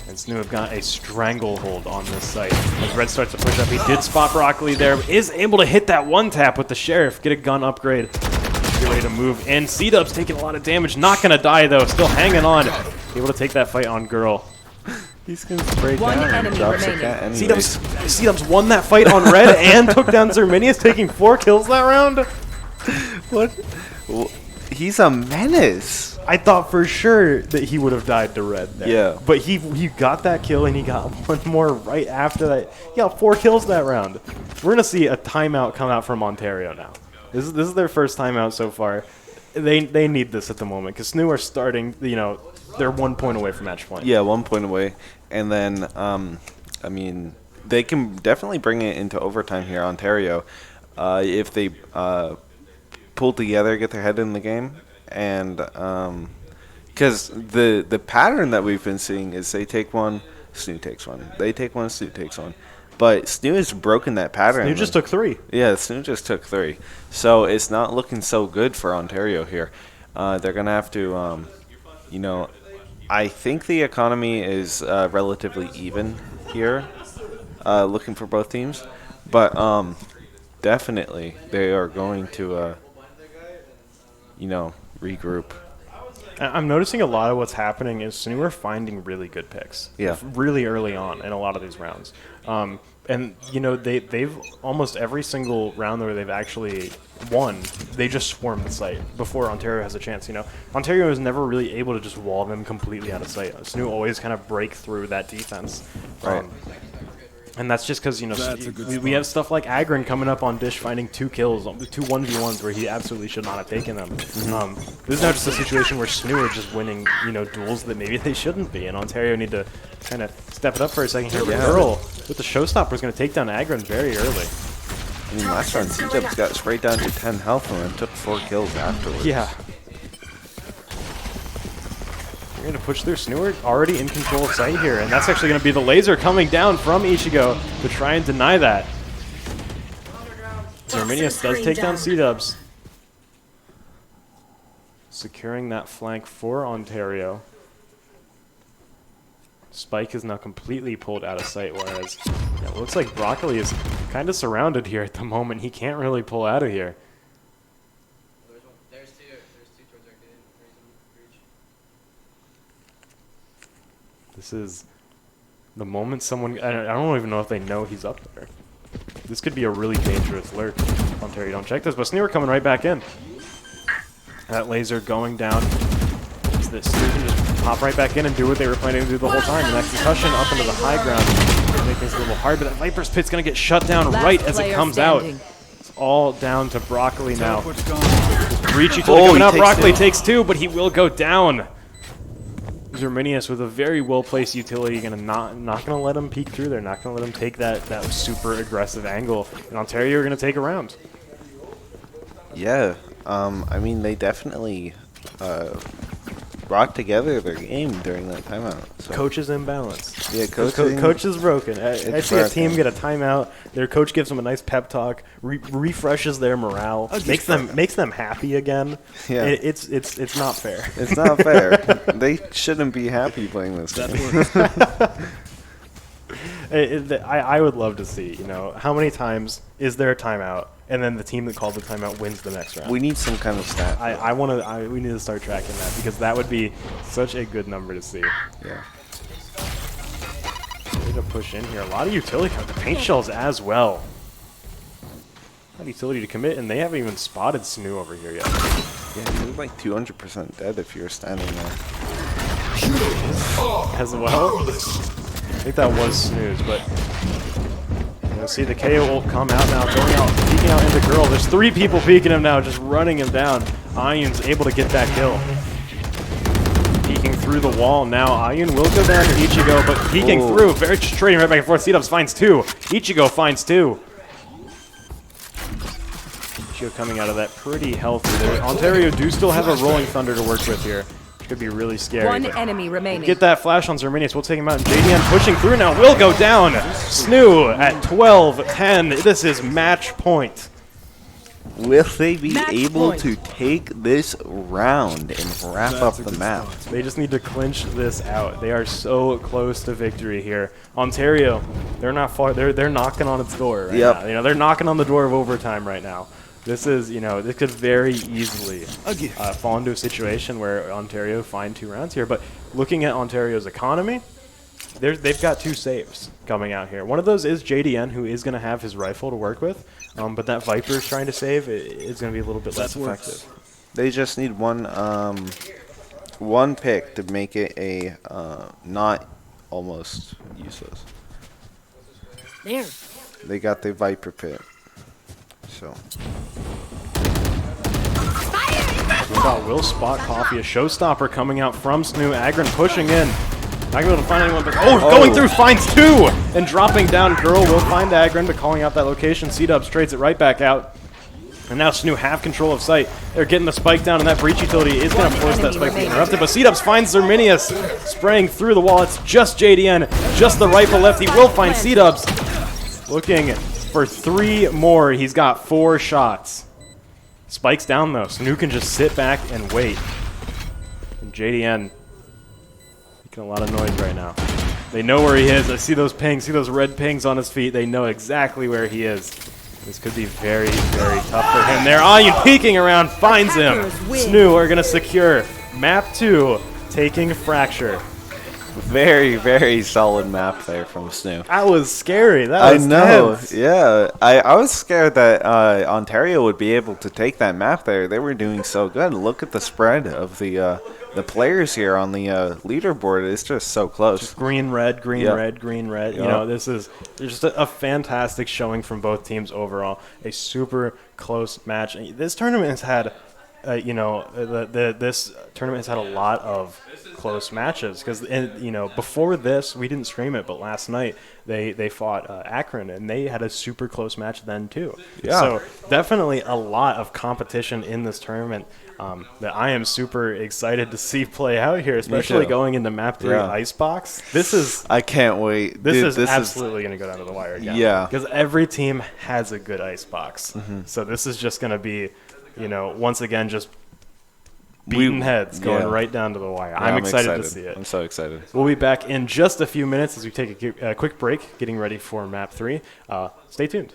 And SNHU have got a stranglehold on this site. As Red starts to push up, he did spot Broccoli there, is able to hit that one tap with the Sheriff, get a gun upgrade. Get ready to move in. C-Dub's taking a lot of damage, not going to die though, still hanging on. Able to take that fight on Girl. He's going to spray One down and enemy drops a remaining. cat anyways. C-Dub's won that fight on Red and took down Zerminius, taking 4 kills that round. What? Well, he's a menace. I thought for sure that he would have died to Red there. Yeah. But he got that kill and he got one more right after that. He got 4 kills that round. We're going to see a timeout come out from Ontario now. This is their first timeout so far. They need this at the moment because SNHU are starting, they're 1 point away from match point. Yeah, 1 point away. And then, I mean, they can definitely bring it into overtime here, Ontario, if they pull together, get their head in the game. And because the pattern that we've been seeing is they take one, SNHU takes one. They take one, SNHU takes one. But SNHU has broken that pattern. SNHU just took 3. Yeah, SNHU just took 3. So it's not looking so good for Ontario here. They're going to have to, I think the economy is relatively even here, looking for both teams. But definitely they are going to, regroup. I'm noticing a lot of what's happening is SNHU are finding really good picks. Yeah. Really early on in a lot of these rounds. And, they've almost every single round where they've actually won, they just swarm the site before Ontario has a chance, Ontario is never really able to just wall them completely out of sight. SNHU always kind of break through that defense. Right. And that's just because, That's a good we spot. have stuff like Agron coming up on Dish finding 2 kills, 2 1v1s where he absolutely should not have taken them. This is now just a situation where SNHU are just winning, duels that maybe they shouldn't be. And Ontario need to kind of step it up for a second here. Yeah. Earl with the showstopper is going to take down Agron very early. I mean, last round, C-Dubs got sprayed down to 10 health and then took 4 kills afterwards. Yeah. They're going to push through. SNHU are already in control of site here, and that's actually going to be the laser coming down from Ichigo to try and deny that. Zerminius does take down C-Dubs. Securing that flank for Ontario. Spike is now completely pulled out of sight, whereas it looks like Broccoli is kind of surrounded here at the moment. He can't really pull out of here. There's two towards arcade. Reach. This is the moment someone... I don't even know if they know he's up there. This could be a really dangerous lurk. Ontario don't check this, but SNHU are coming right back in. That laser going down. This SNHU can just pop right back in and do what they were planning to do the whole time. And that concussion up into the high ground will make things a little hard, but that Viper's Pit's going to get shut down right as it comes out. It's all down to Broccoli now. Teleport's gone. Reach utility coming he out. takes Broccoli 2. takes 2, but he will go down. Zerminius with a very well-placed utility, not going to let him peek through there, not going to let him take that super aggressive angle. And Ontario are going to take a round. Yeah, I mean, they definitely brought together their game during that timeout. So. Coach is imbalanced. Yeah, Coach is broken. I see a team broken. get a timeout. Their coach gives them a nice pep talk, refreshes their morale, makes them happy again. Yeah. It's not fair. It's not fair. They shouldn't be happy playing this game. I would love to see, how many times is there a timeout, and then the team that called the timeout wins the next round. We need some kind of stat. We need to start tracking that, because that would be such a good number to see. Yeah. Way to push in here. A lot of utility count. The paint shells as well. A lot of utility to commit, and they haven't even spotted SNHU over here yet. Yeah, you're like 200% dead if you're standing there. As well. I think that was SNHU's, but you'll see the KO ult come out now, going out, peeking out into Girl. There's 3 people peeking him now, just running him down. Ayun's able to get that kill. Peeking through the wall now. Ayun will go down to Ichigo, but peeking through, very trading right back and forth. C-Dubs finds 2. Ichigo finds 2. Ichigo coming out of that pretty healthy there. Ontario do still have a Rolling Thunder to work with here. Could be really scary. One enemy remaining. Get that flash on Zerminius. We'll take him out. And JDN pushing through now. Will go down. SNHU at 12-10. This is match point. Will they be Match able point. to take this round and wrap up the map? They just need to clinch this out. They are so close to victory here. Ontario, they're not far. They're knocking on its door right now. They're knocking on the door of overtime right now. This is, this could very easily fall into a situation where Ontario find 2 rounds here. But looking at Ontario's economy, they've got 2 saves coming out here. One of those is JDN, who is going to have his rifle to work with. But that Viper is trying to save is going to be a little bit less effective. They just need one pick to make it a not almost useless. There. They got the Viper pit. So. Will spot Coffee, a showstopper coming out from SNHU. Agron pushing in. Not able to find anyone, but going through, finds 2! And dropping down, Girl will find Agron, but calling out that location. C-Dubs trades it right back out. And now SNHU have control of site. They're getting the spike down, and that breach utility is going to force that spike to be interrupted. But C-Dubs finds Zerminius spraying through the wall. It's just JDN, just the rifle left. He will find C-Dubs. Looking for 3 more. He's got 4 shots. Spike's down though. SNHU can just sit back and wait. And JDN making a lot of noise right now. They know where he is. I see those pings, see those red pings on his feet. They know exactly where he is. This could be very, very tough for him. There, Ayun peeking around, finds him. SNHU are going to secure map 2, taking Fracture. Very, very solid map there from SNHU. That was scary. That was tense. Yeah. I was scared that Ontario would be able to take that map there. They were doing so good. Look at the spread of the players here on the leaderboard. It's just so close. Just green, red, green, red, green, red. You know, this is just a fantastic showing from both teams overall. A super close match. This tournament has had, this tournament has had a lot of close matches because before this we didn't stream it, but last night they fought Akron and they had a super close match then too. Yeah. So definitely a lot of competition in this tournament that I am super excited to see play out here, especially going into map 3 Icebox. I can't wait. This is absolutely going to go down to the wire again. Yeah. Because every team has a good Icebox. So this is just going to be, once again, just beating heads going right down to the wire. Yeah, I'm excited to see it. I'm so excited. We'll be back in just a few minutes as we take a quick break, getting ready for map 3. Stay tuned.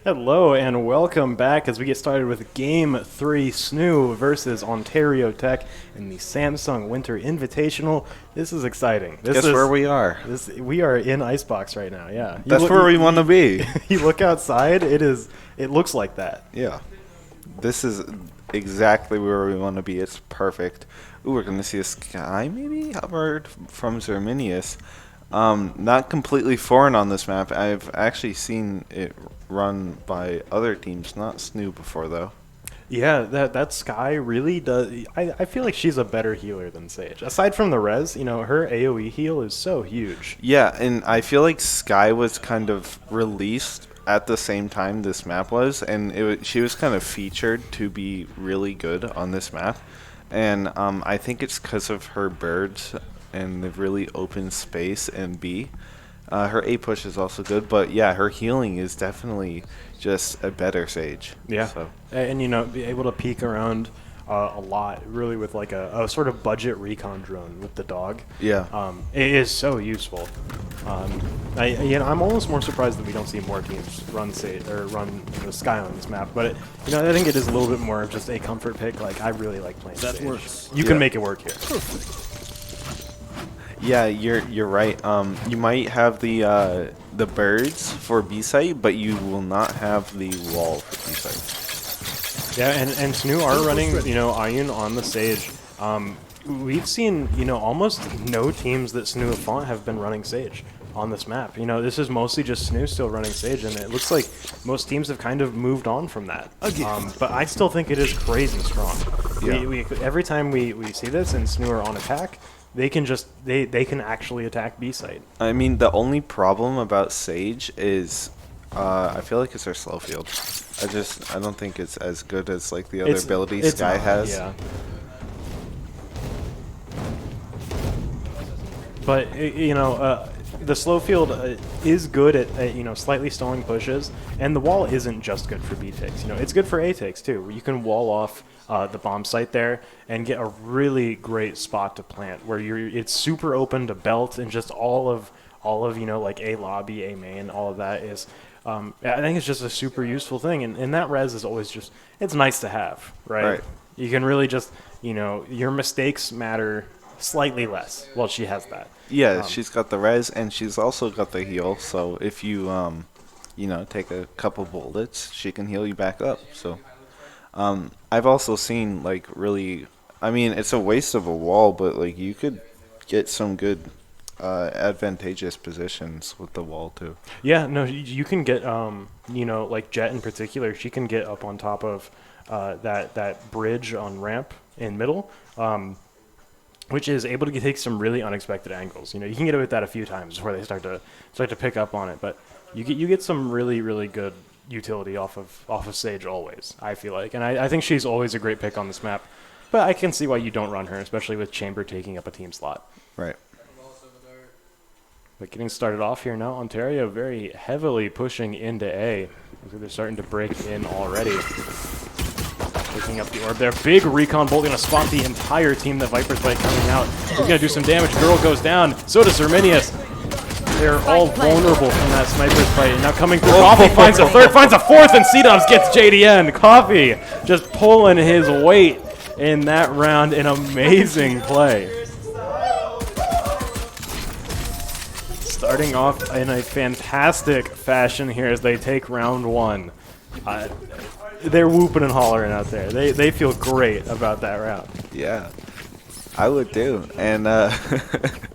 Hello and welcome back as we get started with Game 3 SNHU versus Ontario Tech in the Samsung Winter Invitational. This is exciting. Guess where we are. We are in Icebox right now, yeah. That's where we want to be. You look outside, it looks like that. Yeah. This is exactly where we want to be. It's perfect. Ooh, we're going to see a sky maybe hovered from Zerminius. Not completely foreign on this map. I've actually seen it run by other teams, not SNHU before though. Yeah, that Sky really does. I feel like she's a better healer than Sage. Aside from the res, her AoE heal is so huge. Yeah, and I feel like Sky was kind of released at the same time this map was, and she was kind of featured to be really good on this map. And I think it's because of her birds and the really open space and B. Her A push is also good, but yeah, her healing is definitely just a better Sage. Yeah, so. and be able to peek around a lot, really, with like a sort of budget recon drone with the dog. Yeah, it is so useful. I'm almost more surprised that we don't see more teams run Sage or run Sky on this map. But I think it is a little bit more of just a comfort pick. Like I really like playing Sage. That works. You can make it work here. yeah, you're right. You might have the birds for B site, but you will not have the wall for B site. Yeah, and SNHU are running, Ayun on the Sage. We've seen, almost no teams that SNHU have fought have been running Sage on this map. This is mostly just SNHU still running Sage, and it looks like most teams have kind of moved on from that. But I still think it is crazy strong. Yeah. Every time we see this and SNHU are on attack, they can actually attack B site. I mean, the only problem about Sage is I feel like it's her slow field. I don't think it's as good as like the other abilities Sky has. Yeah. But the slow field is good at slightly stalling pushes, and the wall isn't just good for B takes. It's good for A takes too, where you can wall off the bomb site there and get a really great spot to plant, where it's super open to belt, and just all of like A lobby, A main, all of that is. I think it's just a super useful thing, and that res is always it's nice to have, right? You can really just your mistakes matter slightly less. Well, she has that. Yeah, she's got the res, and she's also got the heal. So if you take a couple bullets, she can heal you back up. So I've also seen like really, I mean, it's a waste of a wall, but like you could get some good advantageous positions with the wall too. Yeah, no, you can get like Jet in particular, she can get up on top of that bridge on ramp in middle, which is able to take some really unexpected angles. You can get away with that a few times before they start to pick up on it, but you get some really, really good utility off of Sage always, I feel like, and I think she's always a great pick on this map. But I can see why you don't run her, especially with Chamber taking up a team slot. Right. But getting started off here now, Ontario very heavily pushing into A. They're starting to break in already. Picking up the orb there. Big recon bolt going to spot the entire team. The Viper's Bite coming out. He's going to do some damage. Girl goes down. So does Zerminius. They're all vulnerable from that Sniper's Bite. And now coming through. Coffee finds a third, finds a fourth, and C-Dubs gets JDN. Coffee just pulling his weight in that round. An amazing play. Starting off in a fantastic fashion here as they take round one. They're whooping and hollering out there. They feel great about that round. Yeah, I would too. And I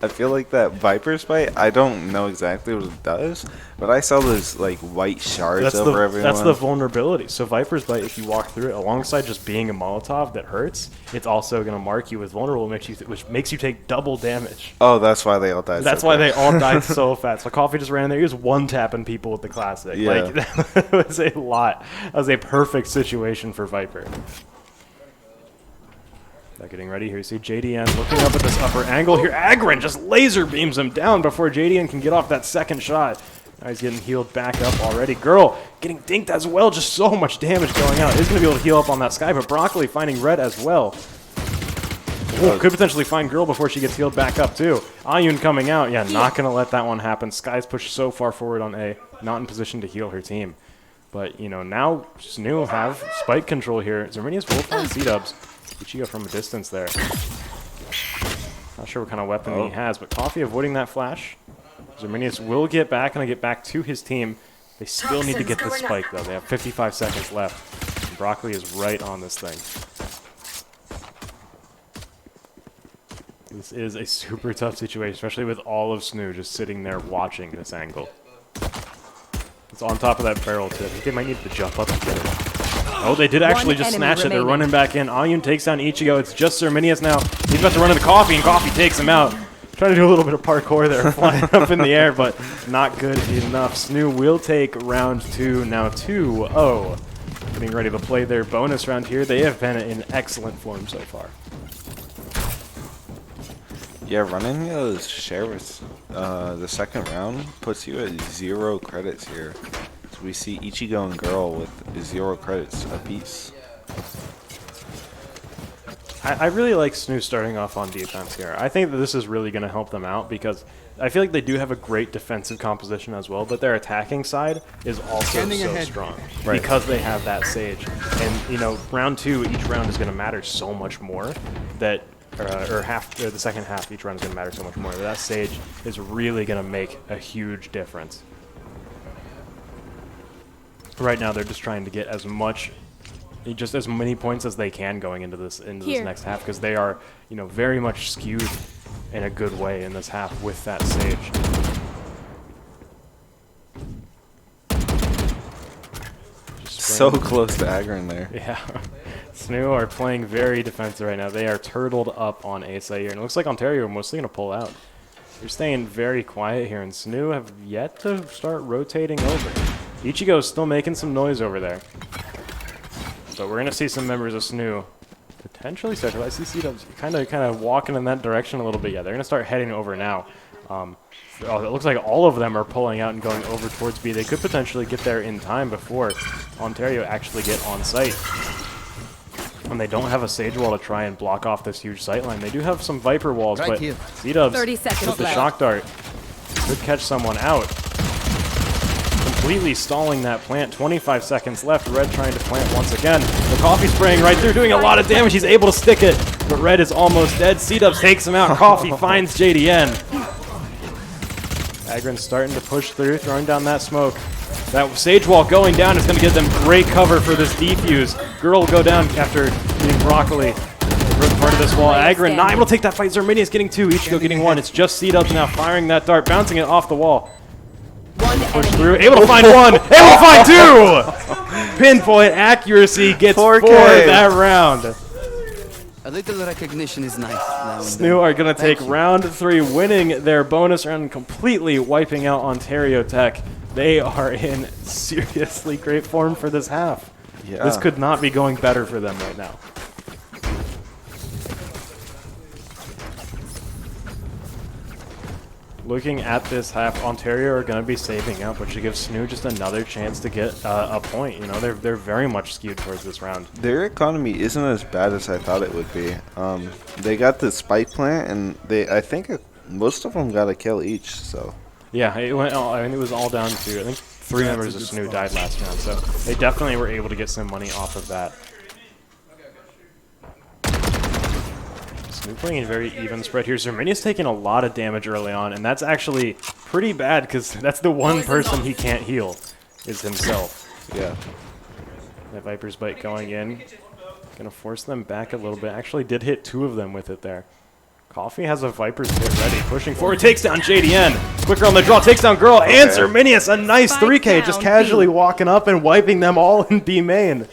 feel like that Viper's Bite, I don't know exactly what it does, but I saw those like white shards over everyone. That's the vulnerability. So Viper's Bite, if you walk through it, alongside just being a Molotov that hurts, it's also going to mark you as vulnerable, which makes you take double damage. Oh, that's why they all died. That's why they all died so fast. So Coffee just ran in there. He was one-tapping people with the classic. Yeah. Like, that was a lot. That was a perfect situation for Viper. Now getting ready here. You see JDN looking up at this upper angle here. Agron just laser beams him down before JDN can get off that second shot. Now he's getting healed back up already. Girl getting dinked as well. Just so much damage going out. Is going to be able to heal up on that Sky, but Broccoli finding red as well. Ooh, could potentially find Girl before she gets healed back up too. Ayun coming out. Yeah, not going to let that one happen. Sky's pushed so far forward on A. Not in position to heal her team. But, you know, now SNHU have spike control here. Zerminius will find C-dubs. Ichigo from a distance there. Not sure what kind of weapon he has, but Coffee avoiding that flash. Zerminius will get back, and get back to his team. They still need to get the spike, though. They have 55 seconds left. And Broccoli is right on this thing. This is a super tough situation, especially with all of SNHU just sitting there watching this angle. It's on top of that barrel, too. I think they might need to jump up and get it. Oh, they did actually just snatch it. They're running back in. Ayun takes down Ichigo. It's just Zerminius now. He's about to run into Coffee, and Coffee takes him out. Trying to do a little bit of parkour there, flying up in the air, but not good enough. SNHU will take round 2, now 2-0. Getting ready to play their bonus round here. They have been in excellent form so far. Yeah, running those shares the second round puts you at 0 credits here. So we see Ichigo and Girl with 0 credits apiece. I really like SNHU starting off on defense here. I think that this is really going to help them out because I feel like they do have a great defensive composition as well, but their attacking side is also so strong because they have that Sage. And, you know, round 2, each round is going to matter so much more that the second half, each round is going to matter so much more. That Sage is really going to make a huge difference. Right now, they're just trying to get as many points as they can going into this next half because they are, you know, very much skewed in a good way in this half with that Sage. So close to Agron there. Yeah. SNHU are playing very defensive right now. They are turtled up on Asa here. And it looks like Ontario are mostly going to pull out. They're staying very quiet here. And SNHU have yet to start rotating over. Ichigo is still making some noise over there. So we're going to see some members of SNHU potentially start to... I see C-dubs kind of walking in that direction a little bit. Yeah, they're going to start heading over now. It looks like all of them are pulling out and going over towards B. They could potentially get there in time before Ontario actually get on site. And they don't have a Sage Wall to try and block off this huge sight line. They do have some Viper Walls, but C-dubs 30 seconds with the left. Shock Dart could catch someone out. Completely stalling that plant. 25 seconds left. Red trying to plant once again. The Coffee spraying right through, doing a lot of damage. He's able to stick it, but Red is almost dead. C-dubs takes him out. Coffee finds JDN. Agron's starting to push through, throwing down that smoke. That Sage Wall going down is going to give them great cover for this defuse. Girl will go down after getting Broccoli. Part of this wall. Agron not able to take that fight. Zerminius getting 2. Ichigo getting 1. It's just C-dubs now firing that dart, bouncing it off the wall. Push through. Able to find 1. Able to find 2. Pinpoint accuracy gets 4 that round. A little recognition is nice. Now SNHU are going to take round 3, winning their bonus round and completely wiping out Ontario Tech. They are in seriously great form for this half. Yeah. This could not be going better for them right now. Looking at this half, Ontario are going to be saving up, which should give SNHU just another chance to get a point. You know, they're very much skewed towards this round. Their economy isn't as bad as I thought it would be. They got the spike plant, and I think most of them got a kill each. So yeah, it went. I mean, it was all down to I think 3 members of SNHU died last round, so they definitely were able to get some money off of that. SNHU playing a very even spread here. Zerminius taking a lot of damage early on, and that's actually pretty bad because that's the one person he can't heal is himself. yeah. That Viper's Bite going in. Gonna force them back a little bit. Actually did hit 2 of them with it there. Coffee has a Viper's Pit ready. Pushing forward. Takes down JDN. Quicker on the draw. Takes down Girl. And Zerminius. A nice 3K. Just casually walking up and wiping them all in B main.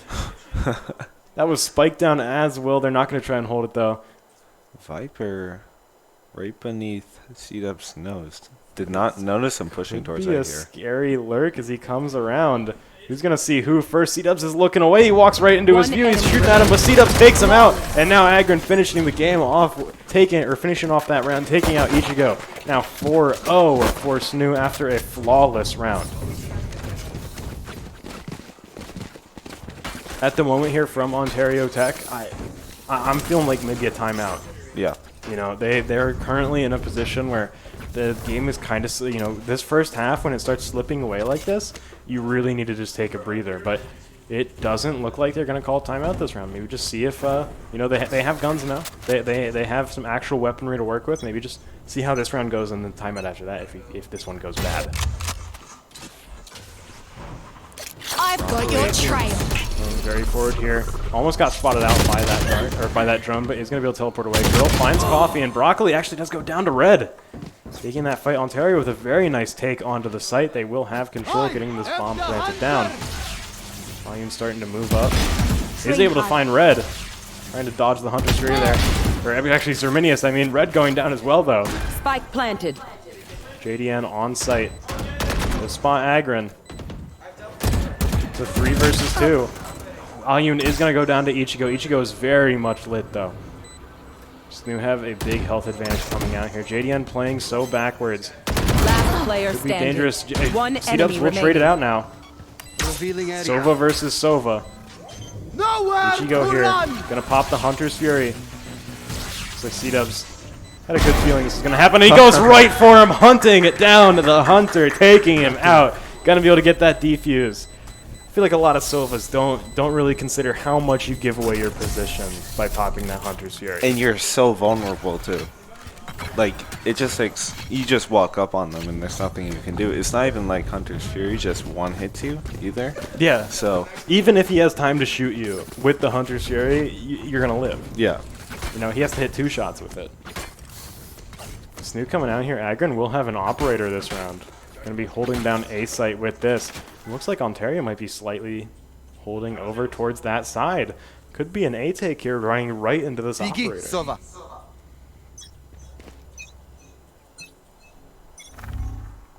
That was spiked down as well. They're not going to try and hold it though. Viper right beneath C-dub's nose. Did not notice him pushing towards right a here. Scary lurk as he comes around. Who's going to see who first? C-dubs is looking away. He walks right into his view. He's shooting at him, but C-dubs takes him out. And now Agron finishing the game off, finishing off that round, taking out Ichigo. Now 4-0 for SNHU after a flawless round. At the moment here from Ontario Tech, I'm feeling like maybe a timeout. Yeah. You know, they're currently in a position where the game is kind of, you know, this first half when it starts slipping away like this, you really need to just take a breather. But it doesn't look like they're going to call timeout this round. Maybe just see if, you know, they have guns now. They have some actual weaponry to work with. Maybe just see how this round goes and then timeout after that if this one goes bad. I've got your trail. Very forward here. Almost got spotted out by that dart, or by that drone, but he's going to be able to teleport away. Girl finds Coffee, and Broccoli actually does go down to red. Taking that fight, Ontario with a very nice take onto the site. They will have control getting this bomb planted down. Volume starting to move up. He's able to find red. Trying to dodge the Hunter's Fury there. Or actually, Zerminius, I mean, red going down as well, though. Spike planted. JDN on site. The spot Agron. It's a 3 versus 2. Ayun is going to go down to Ichigo. Ichigo is very much lit, though. SNHU have a big health advantage coming out here. JDN playing so backwards. Last player Could be standing. dangerous. One C-Dubs enemy will trade it remaining. out now. Revealing area. Sova versus Sova. Nowhere Ichigo to here. run! Going to pop the Hunter's Fury. Looks like C-Dubs had a good feeling this is going to happen. And he goes right for him, hunting it down to the Hunter, taking him out. Going to be able to get that defuse. I feel like a lot of Sovas don't really consider how much you give away your position by popping that Hunter's Fury. And you're so vulnerable too. Like, it just takes, you just walk up on them and there's nothing you can do. It's not even like Hunter's Fury just one hits you either. Yeah. So Even if he has time to shoot you with the Hunter's Fury, you're going to live. yeah. You know, he has to hit 2 shots with it. SNHU coming out here. Agron will have an operator this round. Going to be holding down A site with this. It looks like Ontario might be slightly holding over towards that side. Could be an A take here running right into this Tiki, operator. Sova.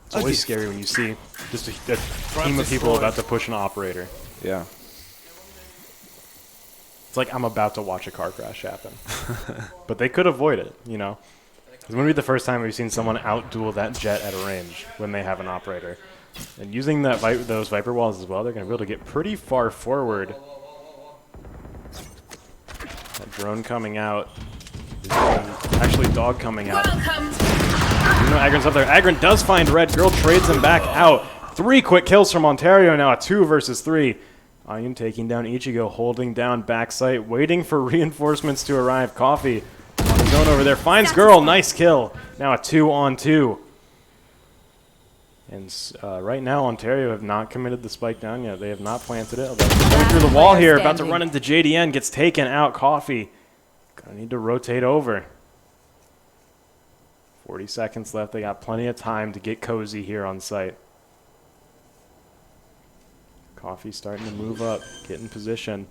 It's always scary when you see just a team of people about to push an operator. Yeah. It's like I'm about to watch a car crash happen. But they could avoid it, you know. It's going to be the first time we've seen someone outduel that jet at a range when they have an operator. And using that those Viper walls as well, they're going to be able to get pretty far forward. That drone coming out. Actually, dog coming out. Welcome. You know, Agron's up there. Agron does find red. Girl trades him back out. 3 quick kills from Ontario now. A 2 versus 3. Ayun taking down Ichigo, holding down backside, waiting for reinforcements to arrive. Coffee on his own over there. Finds Girl. Nice kill. Now a 2-on-2. And right now, Ontario have not committed the spike down yet. They have not planted it. Although going through the wall here, about to run into JDN, gets taken out. Coffee gonna need to rotate over. 40 seconds left. They got plenty of time to get cozy here on site. Coffee starting to move up, get in position.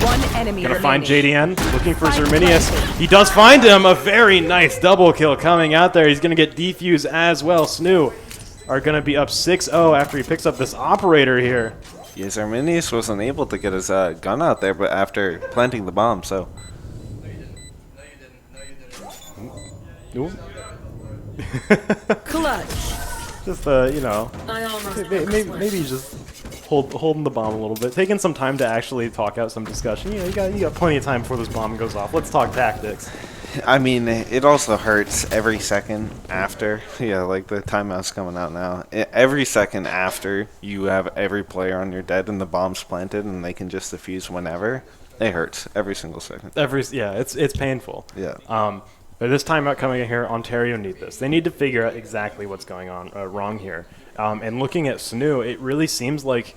One enemy Gonna remaining. find JDN, looking for Zerminius. He does find him. A very nice double kill coming out there. He's gonna get defuse as well. SNHU are going to be up 6-0 after he picks up this operator here. Yes, Arminius wasn't able to get his gun out there, but after planting the bomb, so. Ooh. Clutch. Just, you know, I almost maybe just holding the bomb a little bit. Taking some time to actually talk out some discussion. You know, you got plenty of time before this bomb goes off. Let's talk tactics. I mean, it also hurts every second after. Yeah, like the timeout's coming out now. Every second after you have every player on your dead and the bomb's planted and they can just defuse whenever, it hurts every single second. Yeah, it's painful. Yeah. But this timeout coming in here, Ontario need this. They need to figure out exactly what's going on wrong here. And looking at SNHU, it really seems like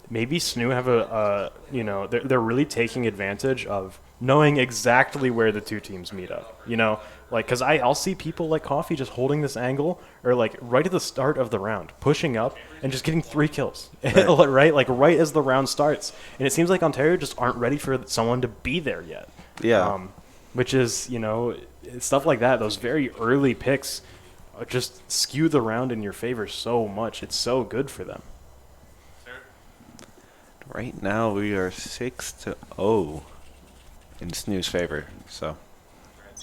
maybe SNHU have you know, they're really taking advantage of knowing exactly where the two teams meet up, you know, like, because I'll see people like Coffee just holding this angle or like right at the start of the round, pushing up and just getting 3 kills, right. Right? Like right as the round starts. And it seems like Ontario just aren't ready for someone to be there yet. Yeah. Which is, you know, stuff like that. Those very early picks just skew the round in your favor so much. It's so good for them. Right now we are 6-0 in SNHU's favor, so.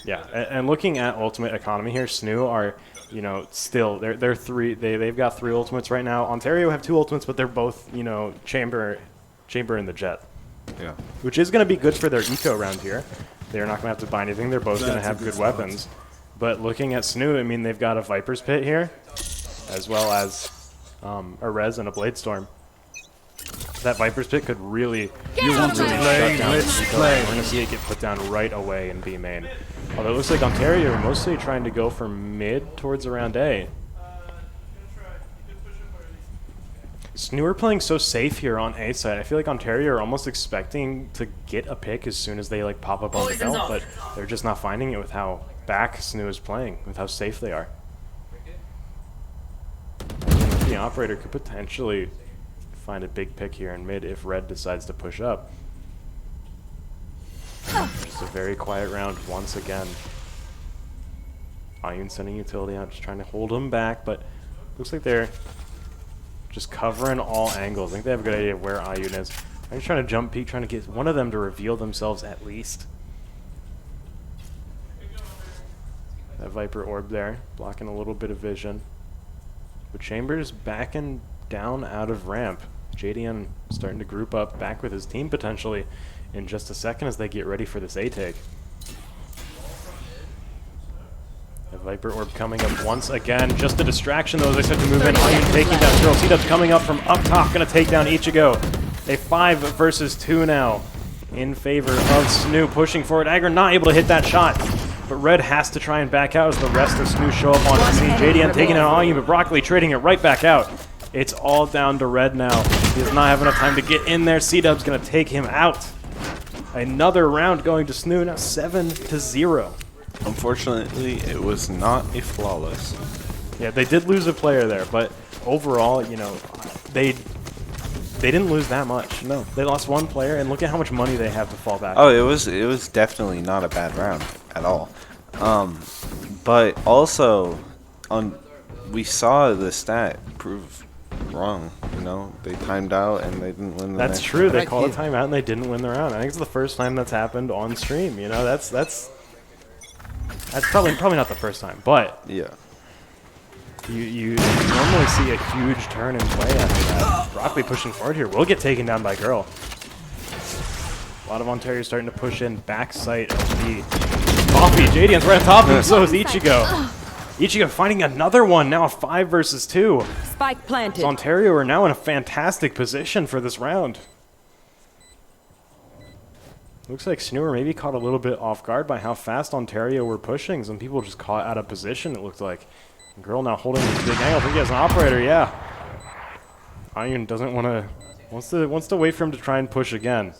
Yeah, and looking at ultimate economy here, SNHU are, you know, still they're 3. They've got 3 ultimates right now. Ontario have 2 ultimates, but they're both, you know, chamber in the jet. Yeah. Which is going to be good for their eco round here. They're not going to have to buy anything. They're both going to have good weapons. But looking at SNHU, I mean, they've got a Viper's Pit here, as well as a Res and a Blade Storm. That Viper's Pit could really, You want to shut down Nico. We're going to see it get put down right away in B main. Although it looks like Ontario are mostly trying to go for mid towards around A. SNHU are playing so safe here on A side. I feel like Ontario are almost expecting to get a pick as soon as they like pop up on the belt, but they're just not finding it with how back SNHU is playing, with how safe they are. The operator could potentially find a big pick here in mid if Red decides to push up. Just a very quiet round once again. Ayun sending utility out, just trying to hold him back, but looks like they're just covering all angles. I think they have a good idea of where Ayun is. I'm just trying to jump peek, trying to get one of them to reveal themselves at least. That Viper orb there, blocking a little bit of vision. But Chambers backing down out of ramp. JDN starting to group up back with his team potentially in just a second as they get ready for this A-take. The Viper orb coming up once again. Just a distraction though as they start to move in. Ayun taking down Girl. C-Dub's coming up from up top, going to take down Ichigo. A 5 versus 2 now in favor of SNHU pushing forward. Aggro not able to hit that shot, but Red has to try and back out as the rest of SNHU show up on the scene. JDN taking out Ayun, but Broccoli trading it right back out. It's all down to Red now. He does not have enough time to get in there. C-Dub's going to take him out. Another round going to SNHU, now 7-0. Unfortunately, it was not a flawless. Yeah, they did lose a player there, but overall, you know, they didn't lose that much. No. They lost one player, and look at how much money they have to fall back. Oh, it was definitely not a bad round at all. But also, we saw the stat prove wrong. You know, they timed out and they didn't win the That's next true. round. They called a timeout and they didn't win the round. I think it's the first time that's happened on stream. You know, that's probably not the first time, but Yeah. you normally see a huge turn in play after that. Broccoli pushing forward here will get taken down by Girl. A lot of Ontario starting to push in back sight of the Coffee. JDN's right on top of him, so is Ichigo. Ichigo finding another one, now a 5 versus 2. Spike planted. So Ontario are now in a fantastic position for this round. Looks like SNHU were maybe caught a little bit off guard by how fast Ontario were pushing. Some people just caught out of position, it looked like. Girl now holding this big angle. I think he has an operator, yeah. Ayun doesn't want to... Wants to wait for him to try and push again.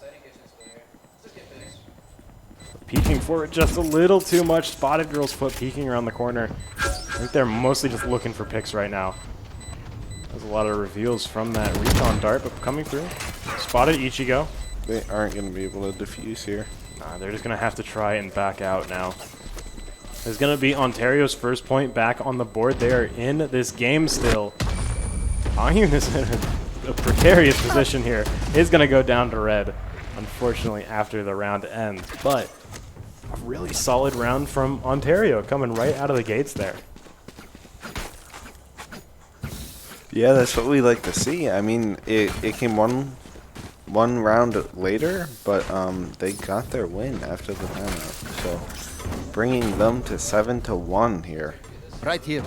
Peeking forward just a little too much. Spotted Girl's foot peeking around the corner. I think they're mostly just looking for picks right now. There's a lot of reveals from that recon dart, but coming through. Spotted Ichigo. They aren't going to be able to defuse here. Nah, they're just going to have to try and back out now. There's going to be Ontario's first point back on the board. They are in this game still. Ayun is in a precarious position here. Is going to go down to Red, unfortunately, after the round ends. But a really solid round from Ontario coming right out of the gates there. Yeah, that's what we like to see. I mean, it came one round later, but they got their win after the timeout. So bringing them to 7-1 here. Right here.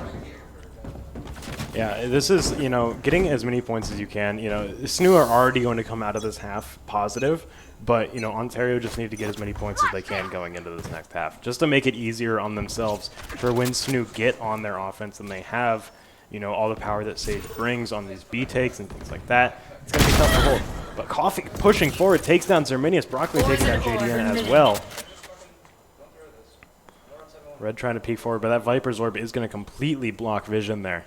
Yeah, this is, you know, getting as many points as you can. You know, SNHU are already going to come out of this half positive, but, you know, Ontario just need to get as many points as they can going into this next half, just to make it easier on themselves for when SNHU get on their offense and they have, you know, all the power that Sage brings on these B takes and things like that. It's going to be tough to hold. But Coffee pushing forward takes down Zerminius. Broccoli taking down JDN as well. Red trying to peek forward, but that Viper's Orb is going to completely block vision there.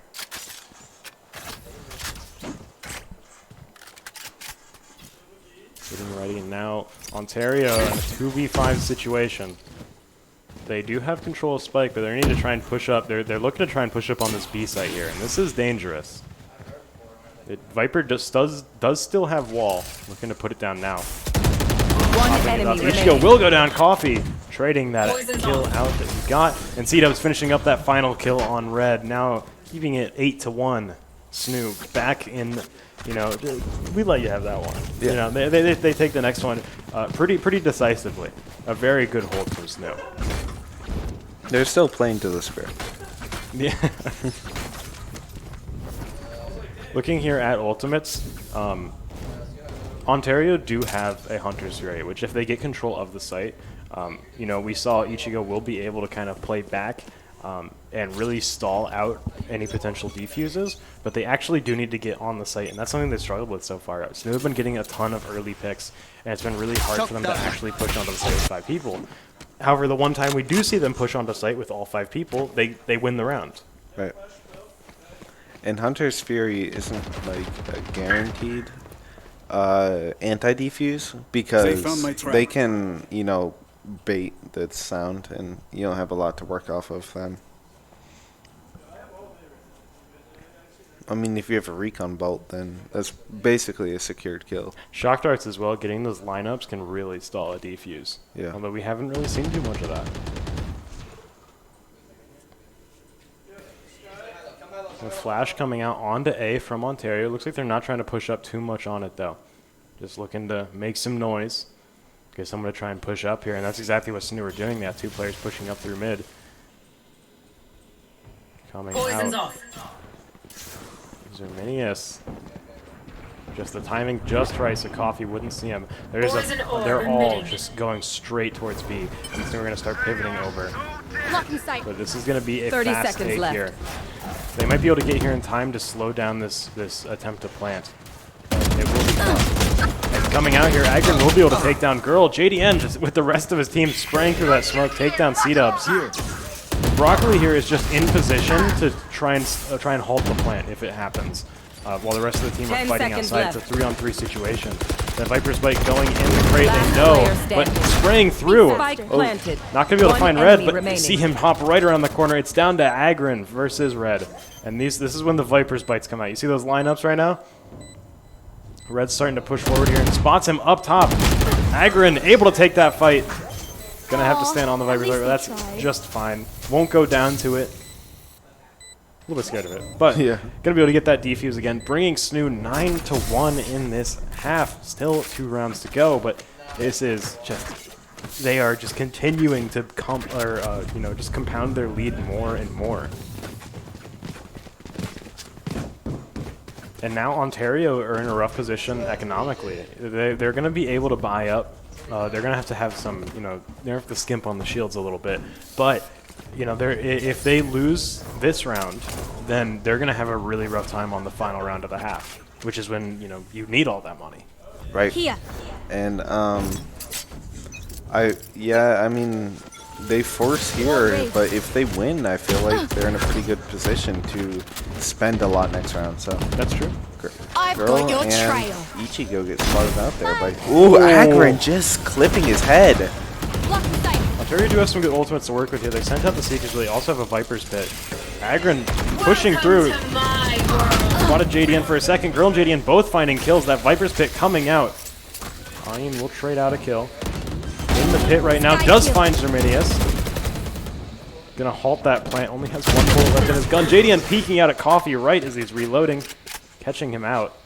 Getting ready now. Ontario in a 2v5 situation. They do have control of Spike, but they need to try and push up. They're looking to try and push up on this B site here, and this is dangerous. Viper just does still have wall. Looking to put it down now. One enemy Ichigo remaining. will go down. Coffee trading that kill out that he got, and C-Dub's finishing up that final kill on Red. Now keeping it 8-1. SNHU back in you know, we let you have that one. Yeah. You know, they take the next one pretty decisively. A very good hold from SNHU. They're still playing to the script. Yeah. Looking here at ultimates, Ontario do have a Hunter's Fury, which if they get control of the site, you know, we saw Ichigo will be able to kind of play back and really stall out any potential defuses, but they actually do need to get on the site, and that's something they struggled with so far. SNHU have been getting a ton of early picks, and it's been really hard for them to actually push onto the site with 5 people. However, the one time we do see them push onto site with all 5 people, they win the round. Right. And Hunter's Fury isn't like a guaranteed anti-defuse because found my trap. they can, you know, bait the sound and you don't have a lot to work off of them. I mean, if you have a recon bolt, then that's basically a secured kill. Shock darts as well, getting those lineups can really stall a defuse. Yeah. Although we haven't really seen too much of that. The flash coming out onto A from Ontario. Looks like they're not trying to push up too much on it, though. Just looking to make some noise. Get someone to try and push up here, and that's exactly what SNHU are doing. They have 2 players pushing up through mid. Coming Poison's out. off. Zerminius. Just the timing just right so Coffee wouldn't see him. Poison orb They're all emitting. just going straight towards B. And so we're going to start pivoting over. Blocking sight. But this is going to be a 30 fast seconds take left. here. They might be able to get here in time to slow down this attempt to plant. It will be tough. And coming out here, Agron will be able to take down Girl. JDN just with the rest of his team spraying through that smoke, take down C-Dubs. Broccoli here is just in position to try and halt the plant if it happens. While the rest of the team are 10 fighting seconds outside. left. It's a 3-on-3 situation. The Viper's Bite going in the crate, Last they know, player but standing. spraying through. Spike planted. Not going to be able to One find Red, enemy but remaining. see him hop right around the corner. It's down to Agron versus Red. And this is when the Viper's Bites come out. You see those lineups right now? Red's starting to push forward here and spots him up top. Agron able to take that fight. Gonna have to stand on the Viper's Bite, but that's just fine. Won't go down to it. A little bit scared of it, but Yeah. gonna be able to get that defuse again, bringing SNHU 9-1 in this half. Still 2 rounds to go, but this is just—they are just continuing to just compound their lead more and more. And now Ontario are in a rough position economically. They're going to be able to buy up. They're going to have some, you know, they have to skimp on the shields a little bit, but. You know, if they lose this round, then they're going to have a really rough time on the final round of the half, which is when, you know, you need all that money. Right. Here. And I mean, they force here, but if they win, I feel like they're in a pretty good position to spend a lot next round. So That's true. I've Girl got your and trail. Ichigo gets spotted out there by Agron just clipping his head. Blocking sight. Ontario do have some good ultimates to work with here. They sent out the Seekers, but they also have a Viper's Pit. Agron pushing through. Welcome to my world. Spotted JDN for a second. Girl and JDN both finding kills. That Viper's Pit coming out. Ian will trade out a kill. In the pit right now. Does find Zerminius. Gonna halt that plant. Only has 1 bullet left in his gun. JDN peeking out at Coffee right as he's reloading. Catching him out.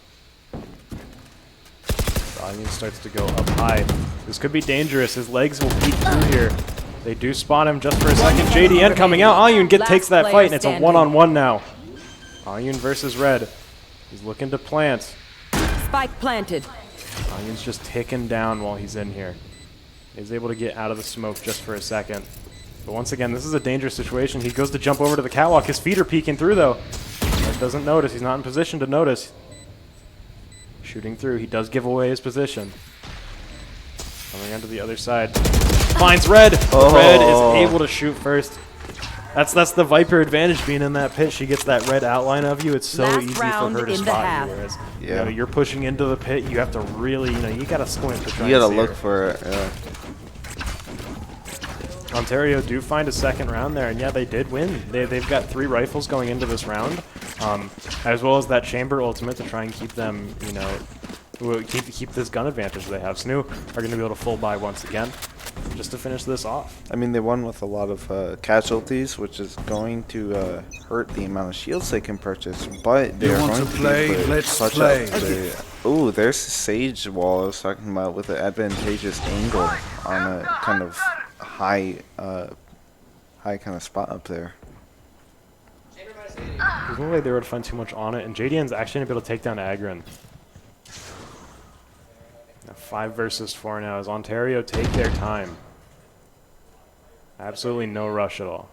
Ian starts to go up high. This could be dangerous. His legs will peek through here. They do spot him just for a second. JDN coming out. Ayun takes that fight, and it's a one-on-one now. Ayun versus Red. He's looking to plant. Spike planted. Ayun's just ticking down while he's in here. He's able to get out of the smoke just for a second. But once again, this is a dangerous situation. He goes to jump over to the catwalk. His feet are peeking through, though. Red doesn't notice. He's not in position to notice. Shooting through. He does give away his position. Coming onto the other side. Finds Red. Oh. Red is able to shoot first. That's the Viper advantage being in that pit. She gets that red outline of you. It's so Last easy for round her to in the spot half. you. Whereas, Yeah. you know, you're pushing into the pit. You have to really, you got to squint to try You and gotta see look her. for it. Yeah. Ontario do find a second round there, and yeah, they did win. They've got 3 rifles going into this round, as well as that chamber ultimate to try and keep them, keep this gun advantage they have. SNHU are going to be able to full buy once again. just to finish this off. I mean, they won with a lot of casualties, which is going to hurt the amount of shields they can purchase. But they're want going to to play? be able to Let's clutch play. out ooh, there's the Sage wall I was talking about with an advantageous angle on a kind of high kind of spot up there. There's no way they were to find too much on it, and JDN's actually going to be able to take down Agron. Now 5 versus 4 now as Ontario take their time. Absolutely no rush at all.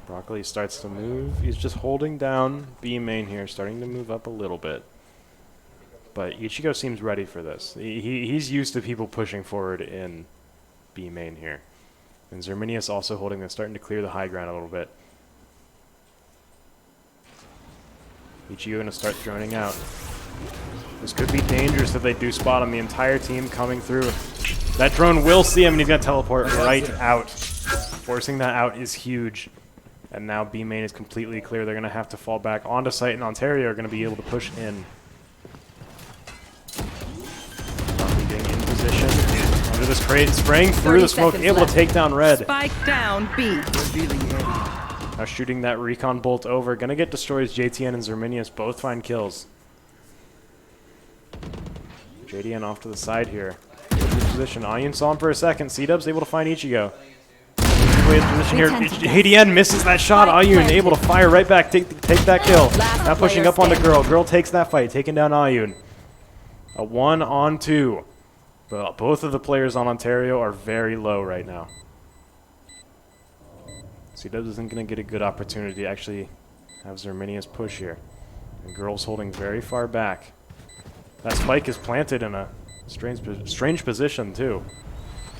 Broccoli starts to move. He's just holding down B main here, starting to move up a little bit. But Ichigo seems ready for this. He's used to people pushing forward in B main here. And Zerminius also holding this, starting to clear the high ground a little bit. Ichigo going to start droning out. This could be dangerous if they do spot him. The entire team coming through. That drone will see him, and he's going to teleport right out. Forcing that out is huge. And now B main is completely clear. They're going to have to fall back onto site, and Ontario are going to be able to push in. Getting in position. Under this crate, spraying through the smoke, able to take down Red. Spike down B. Revealing area. Now shooting that recon bolt over. Gonna get destroyed as JTN and Zerminius both find kills. JDN off to the side here. Good position. Ayun saw him for a second. C-Dub's able to find Ichigo. Way in position here. JDN misses that shot. Ayun able to fire right back. Take that kill. Now pushing up on the girl. Girl takes that fight. Taking down Ayun. A 1-on-2. But both of the players on Ontario are very low right now. C-Dubs isn't going to get a good opportunity to actually have Zerminius push here. And Girl's holding very far back. That spike is planted in a strange position, too.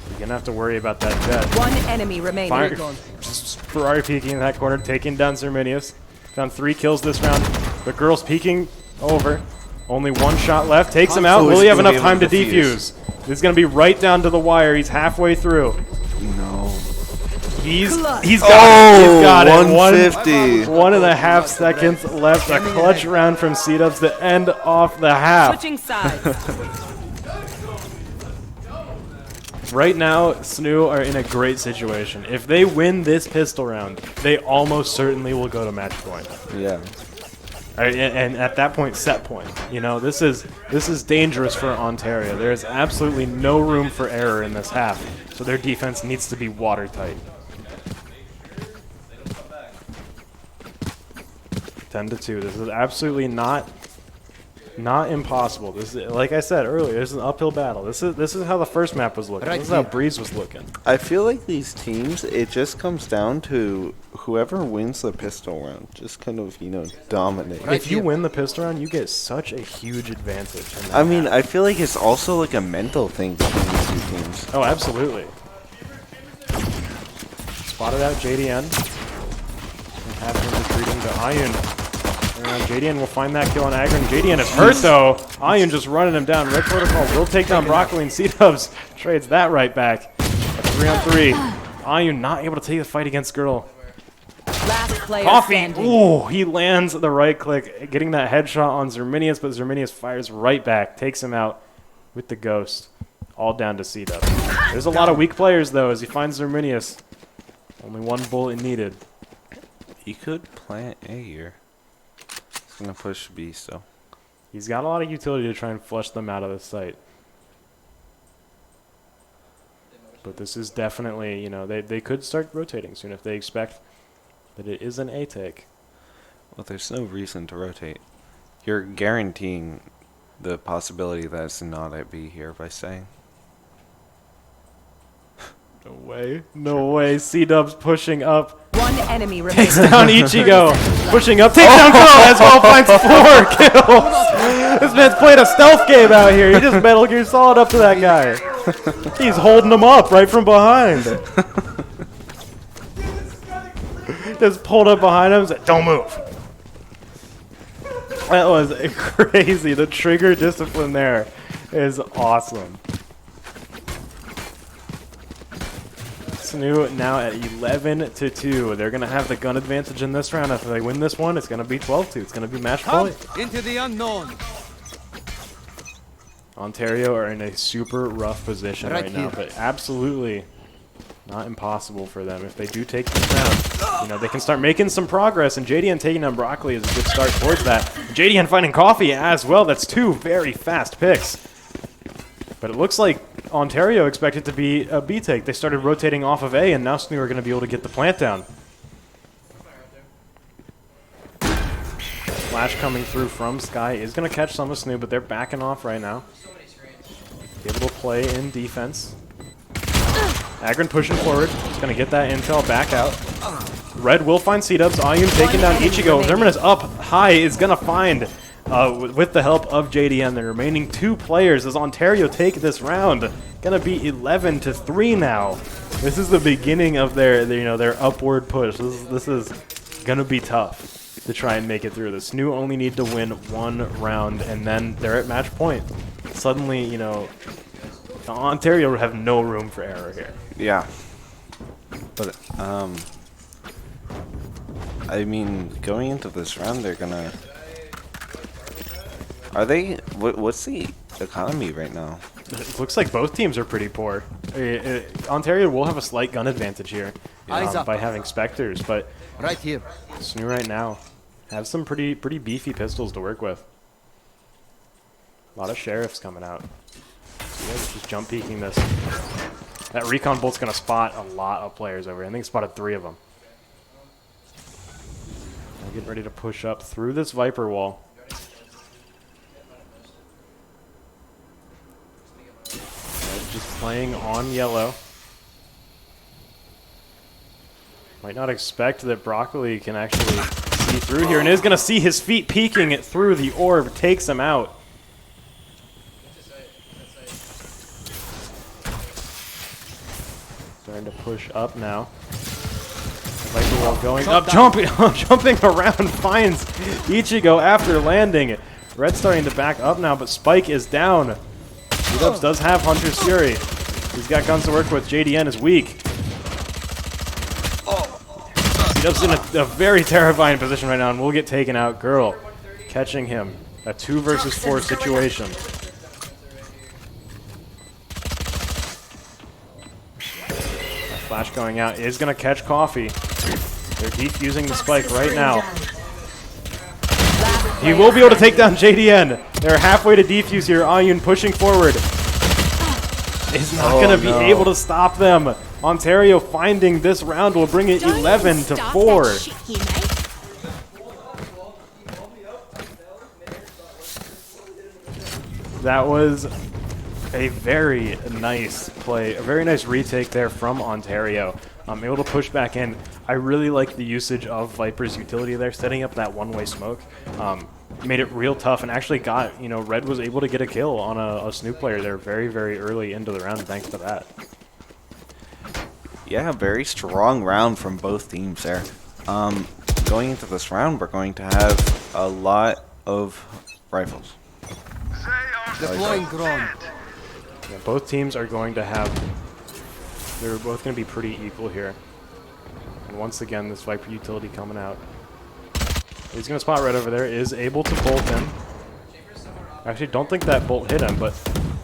You're going to have to worry about that jet. One enemy remaining. Fire, just Ferrari peeking in that corner, taking down Zerminius. Found 3 kills this round. But Girl's peeking over. Only 1 shot left. Takes him out. Will he have enough time to defuse? This is going to be right down to the wire. He's halfway through. No. He's got it. He's Oh, got it. 150. 1.5 seconds left. A clutch round from C-Dubs to end off the half. Switching sides. Right now, SNHU are in a great situation. If they win this pistol round, they almost certainly will go to match point. Yeah. And at that point, set point. You know, this is dangerous for Ontario. There is absolutely no room for error in this half, so their defense needs to be watertight. 10-2. This is absolutely not impossible. This is, like I said earlier, this is an uphill battle. This is how the first map was looking. This is how Breeze was looking. I feel like these teams, it just comes down to whoever wins the pistol round. Just kind of, dominate. If you win the pistol round, you get such a huge advantage. In that I mean, map. I feel like it's also like a mental thing between these two teams. Oh, absolutely. Spotted out JDN. And have him retreating to Ayun. And JDN will find that kill on Agron. JDN is hurt though. Ayun just running him down. Red Protocol will take down Broccoli, and C-Dubs trades that right back. A 3-on-3. Ayun not able to take the fight against Girl. Last player Coffee. standing. Ooh, he lands the right click, getting that headshot on Zerminius, but Zerminius fires right back, takes him out with the ghost. All down to C-Dubs. There's a lot of weak players though as he finds Zerminius. Only 1 bullet needed. He could plant A here. He's gonna push B still. He's got a lot of utility to try and flush them out of the site. But this is definitely, they could start rotating soon if they expect that it is an A take. Well, there's no reason to rotate. You're guaranteeing the possibility that it's not at B here by saying. No way. No way. C-Dubs pushing up. One enemy remaining. Takes down Ichigo. Pushing up. Takes down Girl as well. Finds 4 kills. This man's playing a stealth game out here. He just Metal Gear Solid up to that guy. He's holding him up right from behind. Just pulled up behind him and said, "Don't move." That was crazy. The trigger discipline there is awesome. SNHU now at 11-2. They're going to have the gun advantage in this round. If they win this one, it's going to be 12-2. It's going to be match point. Into the unknown. Ontario are in a super rough position Right right now, here. but absolutely not impossible for them. If they do take this round, you know, they can start making some progress, and JDN taking down Broccoli is a good start towards that. JDN finding Coffee as well. That's two very fast picks. But it looks like Ontario expected to be a B take. They started rotating off of A, and now SNHU are going to be able to get the plant down. Flash coming through from Sky is going to catch some of SNHU, but they're backing off right now. Able to play in defense. Agron pushing forward. He's going to get that intel back out. Red will find C-dubs. Ayun taking down Ichigo. Terminus up high is going to find, with the help of JDN, the remaining two players as Ontario take this round. Going to be 11-3 now. This is the beginning of their upward push. This is going to be tough to try and make it through this. SNHU only need to win one round, and then they're at match point. Suddenly, you know, Ontario have no room for error here. Yeah. But, I mean, going into this round, they're gonna... Are they... What's the economy right now? It looks like both teams are pretty poor. Ontario will have a slight gun advantage here Eyes up. by having Spectres, but Right here. SNHU right now have some pretty beefy pistols to work with. A lot of sheriffs coming out. So you guys are just jump peeking this. That recon bolt's gonna spot a lot of players over here. I think it spotted 3 of them. Now getting ready to push up through this Viper wall. Just playing on yellow. Might not expect that Broccoli can actually see through here, and is going to see his feet peeking it through the orb. Takes him out. Starting to push up now. Viper wall going up, jumping around, finds Ichigo after landing. Red starting to back up now, but Spike is down. D-Dubs does have Hunter's Fury. He's got guns to work with. JDN is weak. D-Dubs in a very terrifying position right now, and will get taken out. Girl catching him. A 2 versus 4 situation. That flash going out is going to catch Coffee. They're defusing the Spike right now. He will be able to take down JDN. They're halfway to defuse here. Ayun pushing forward. Is not going to be able to stop them. Ontario finding this round will bring it 11-4. That was a very nice play, a very nice retake there from Ontario. Able to push back in. I really like the usage of Viper's utility there, setting up that one-way smoke. Made it real tough, and actually got, you know, Red was able to get a kill on a SNHU player there very early into the round thanks to that. Yeah, very strong round from both teams there. Going into this round, we're going to have a lot of rifles. Deploying drone. Yeah, both teams are going to have, they're both going to be pretty equal here. And once again, this Viper utility coming out. He's going to spot Red over there, is able to bolt him. Actually, don't think that bolt hit him, but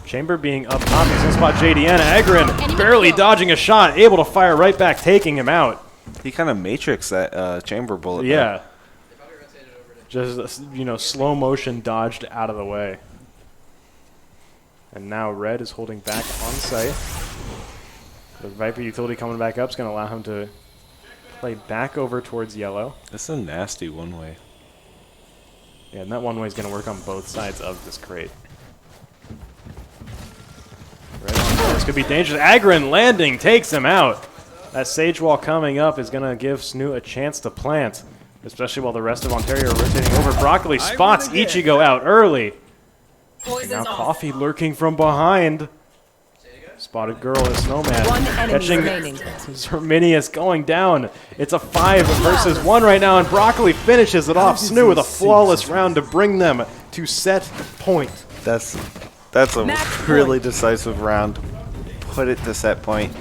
Chamber being up top, he's going to spot JDN. Agron barely dodging a shot, able to fire right back, taking him out. He kind of matrixed that Chamber bullet. Yeah. Just, you know, slow motion dodged out of the way. And now Red is holding back on site. The Viper utility coming back up is going to allow him to play back over towards yellow. That's a nasty one-way. Yeah, and that one-way is going to work on both sides of this crate. Red on board. This could be dangerous. Agron landing takes him out. That Sage Wall coming up is going to give SNHU a chance to plant, especially while the rest of Ontario are rotating over. Broccoli spots Ichigo out early. And now Coffee lurking from behind. Spotted Girl and Snowman. One enemy Catching remaining. Zerminius going down. It's a 5 versus 1 right now, and Broccoli finishes it off. SNHU with a flawless round to bring them to set point. That's a Match really point. decisive round. Put it to set point.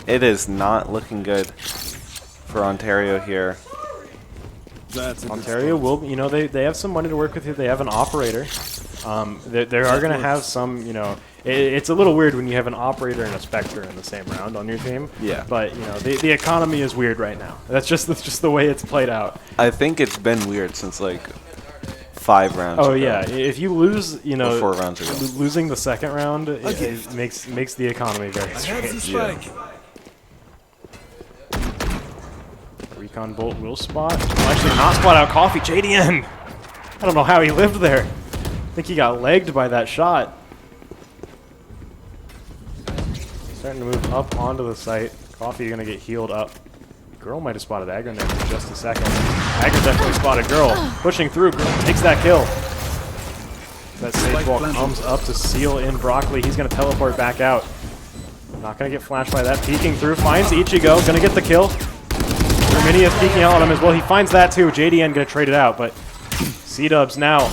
It is not looking good for Ontario here. That's a good Ontario will, you know, they have some money to work with here. They have an operator. They are going to have some, you know, it's a little weird when you have an operator and a specter in the same round on your team. Yeah. But, you know, the economy is weird right now. That's just the way it's played out. I think it's been weird since like 5 rounds Oh, ago. yeah. If you lose, you know, 4 rounds ago. losing the second round, it makes the economy very strange. Yeah. Recon Bolt will spot. Well, actually, not spot out Coffee. JDN. I don't know how he lived there. I think he got legged by that shot. Starting to move up onto the site. Coffee going to get healed up. Girl might have spotted Aggro there for just a second. Aggro definitely spotted Girl. Pushing through. Girl takes that kill. That sage ball comes up to seal in Broccoli. He's going to teleport back out. Not going to get flashed by that. Peeking through. Finds Ichigo. Going to get the kill. Herminius peeking out on him as well. He finds that too. JDN going to trade it out, but C-Dubs now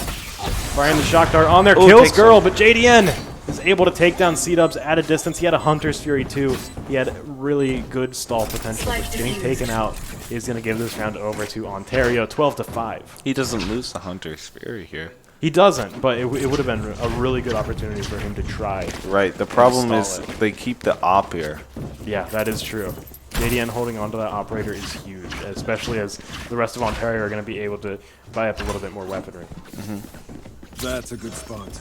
firing the shock dart on there. Kills Girl, but JDN is able to take down C-Dubs at a distance. He had a Hunter's Fury too. He had really good stall potential, but getting taken out is going to give this round over to Ontario, 12-5. He doesn't lose the Hunter's Fury here. He doesn't, but it would have been a really good opportunity for him to try. Right. The problem is Install it. they keep the op here. Yeah, that is true. JDN holding onto that operator is huge, especially as the rest of Ontario are going to be able to buy up a little bit more weaponry. That's a good spot.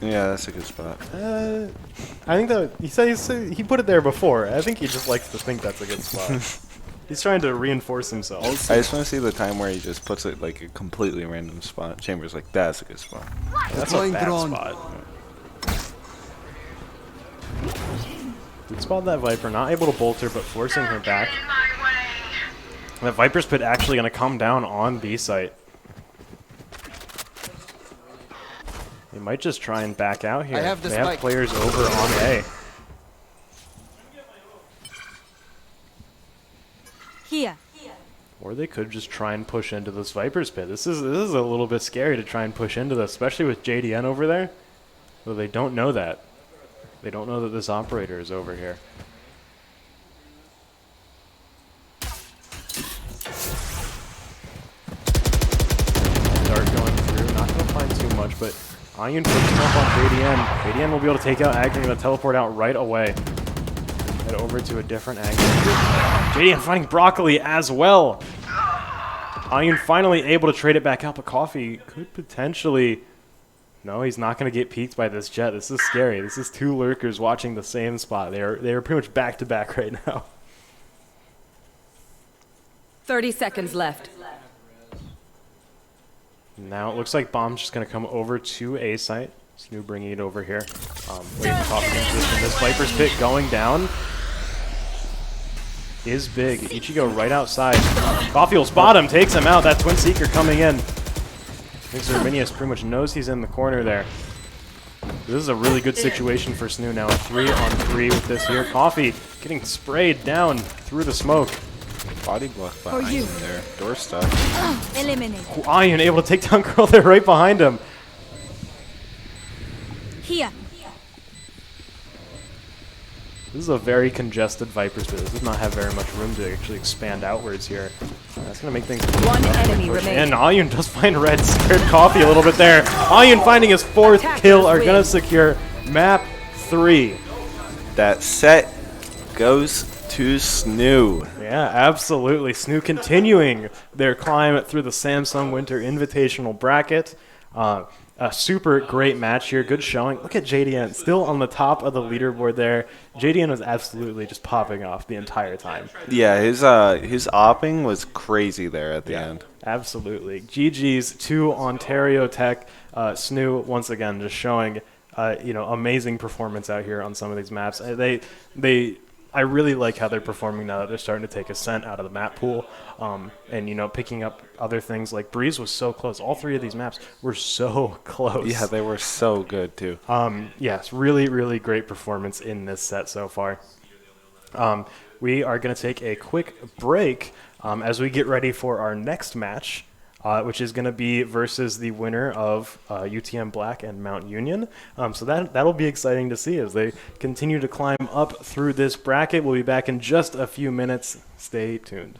Yeah, that's a good spot. I think that he put it there before. I think he just likes to think that's a good spot. He's trying to reinforce himself. I just want to see the time where he just puts it like a completely random spot. Chamber's like, that's a good spot. That's a Deploying bad drone. spot. Good spot that Viper, not able to bolt her, but forcing her back. That Viper's Pit actually going to come down on B site. They might just try and back out here. I have the they have spike. players over on A. Here. Or they could just try and push into this Viper's Pit. This is a little bit scary to try and push into this, especially with JDN over there. Though they don't know that. They don't know that this operator is over here. Dart going through, not going to find too much, but Ayun puts him up on JDN. JDN will be able to take out Agri, going to teleport out right away. Head over to a different angle. JDN finding Broccoli as well. Ayun finally able to trade it back out, but Coffee could potentially... No, he's not going to get peeked by this jet. This is scary. This is 2 lurkers watching the same spot. They are pretty much back to back right now. 30 seconds left. Now it looks like Bomb's just going to come over to A site. SNHU bringing it over here. Waiting for Coffee in position. This Viper's Pit going down is big. Ichigo right outside. Coffee will spot him, takes him out. That Twin Seeker coming in. I think Zerminius pretty much knows he's in the corner there. This is a really good situation for SNHU now. 3-on-3 with this here. Coffee getting sprayed down through the smoke. Body block behind you. him there. Door stuck. Eliminate. Ayun able to take down Girl there right behind him. Here. This is a very congested Viper's Pit. This does not have very much room to actually expand outwards here. That's going to make things... One enemy And remaining. Ayun does find red. Scared Coffee a little bit there. Ayun finding his 4th Attackers kill are going to win. secure map 3. That set goes to SNHU. Yeah, absolutely. SNHU continuing their climb through the Samsung Winter Invitational bracket. A super great match here. Good showing. Look at JDN still on the top of the leaderboard there. JDN was absolutely just popping off the entire time. Yeah, his opping was crazy there at the end. Absolutely. GG's to Ontario Tech. SNHU once again just showing amazing performance out here on some of these maps. I really like how they're performing now that they're starting to take Ascent out of the map pool, and picking up other things like Breeze was so close. All 3 of these maps were so close. Yeah, they were so good too. Yes, really, really great performance in this set so far. We are going to take a quick break as we get ready for our next match, which is going to be versus the winner of UTM Black and Mount Union. So that'll be exciting to see as they continue to climb up through this bracket. We'll be back in just a few minutes. Stay tuned.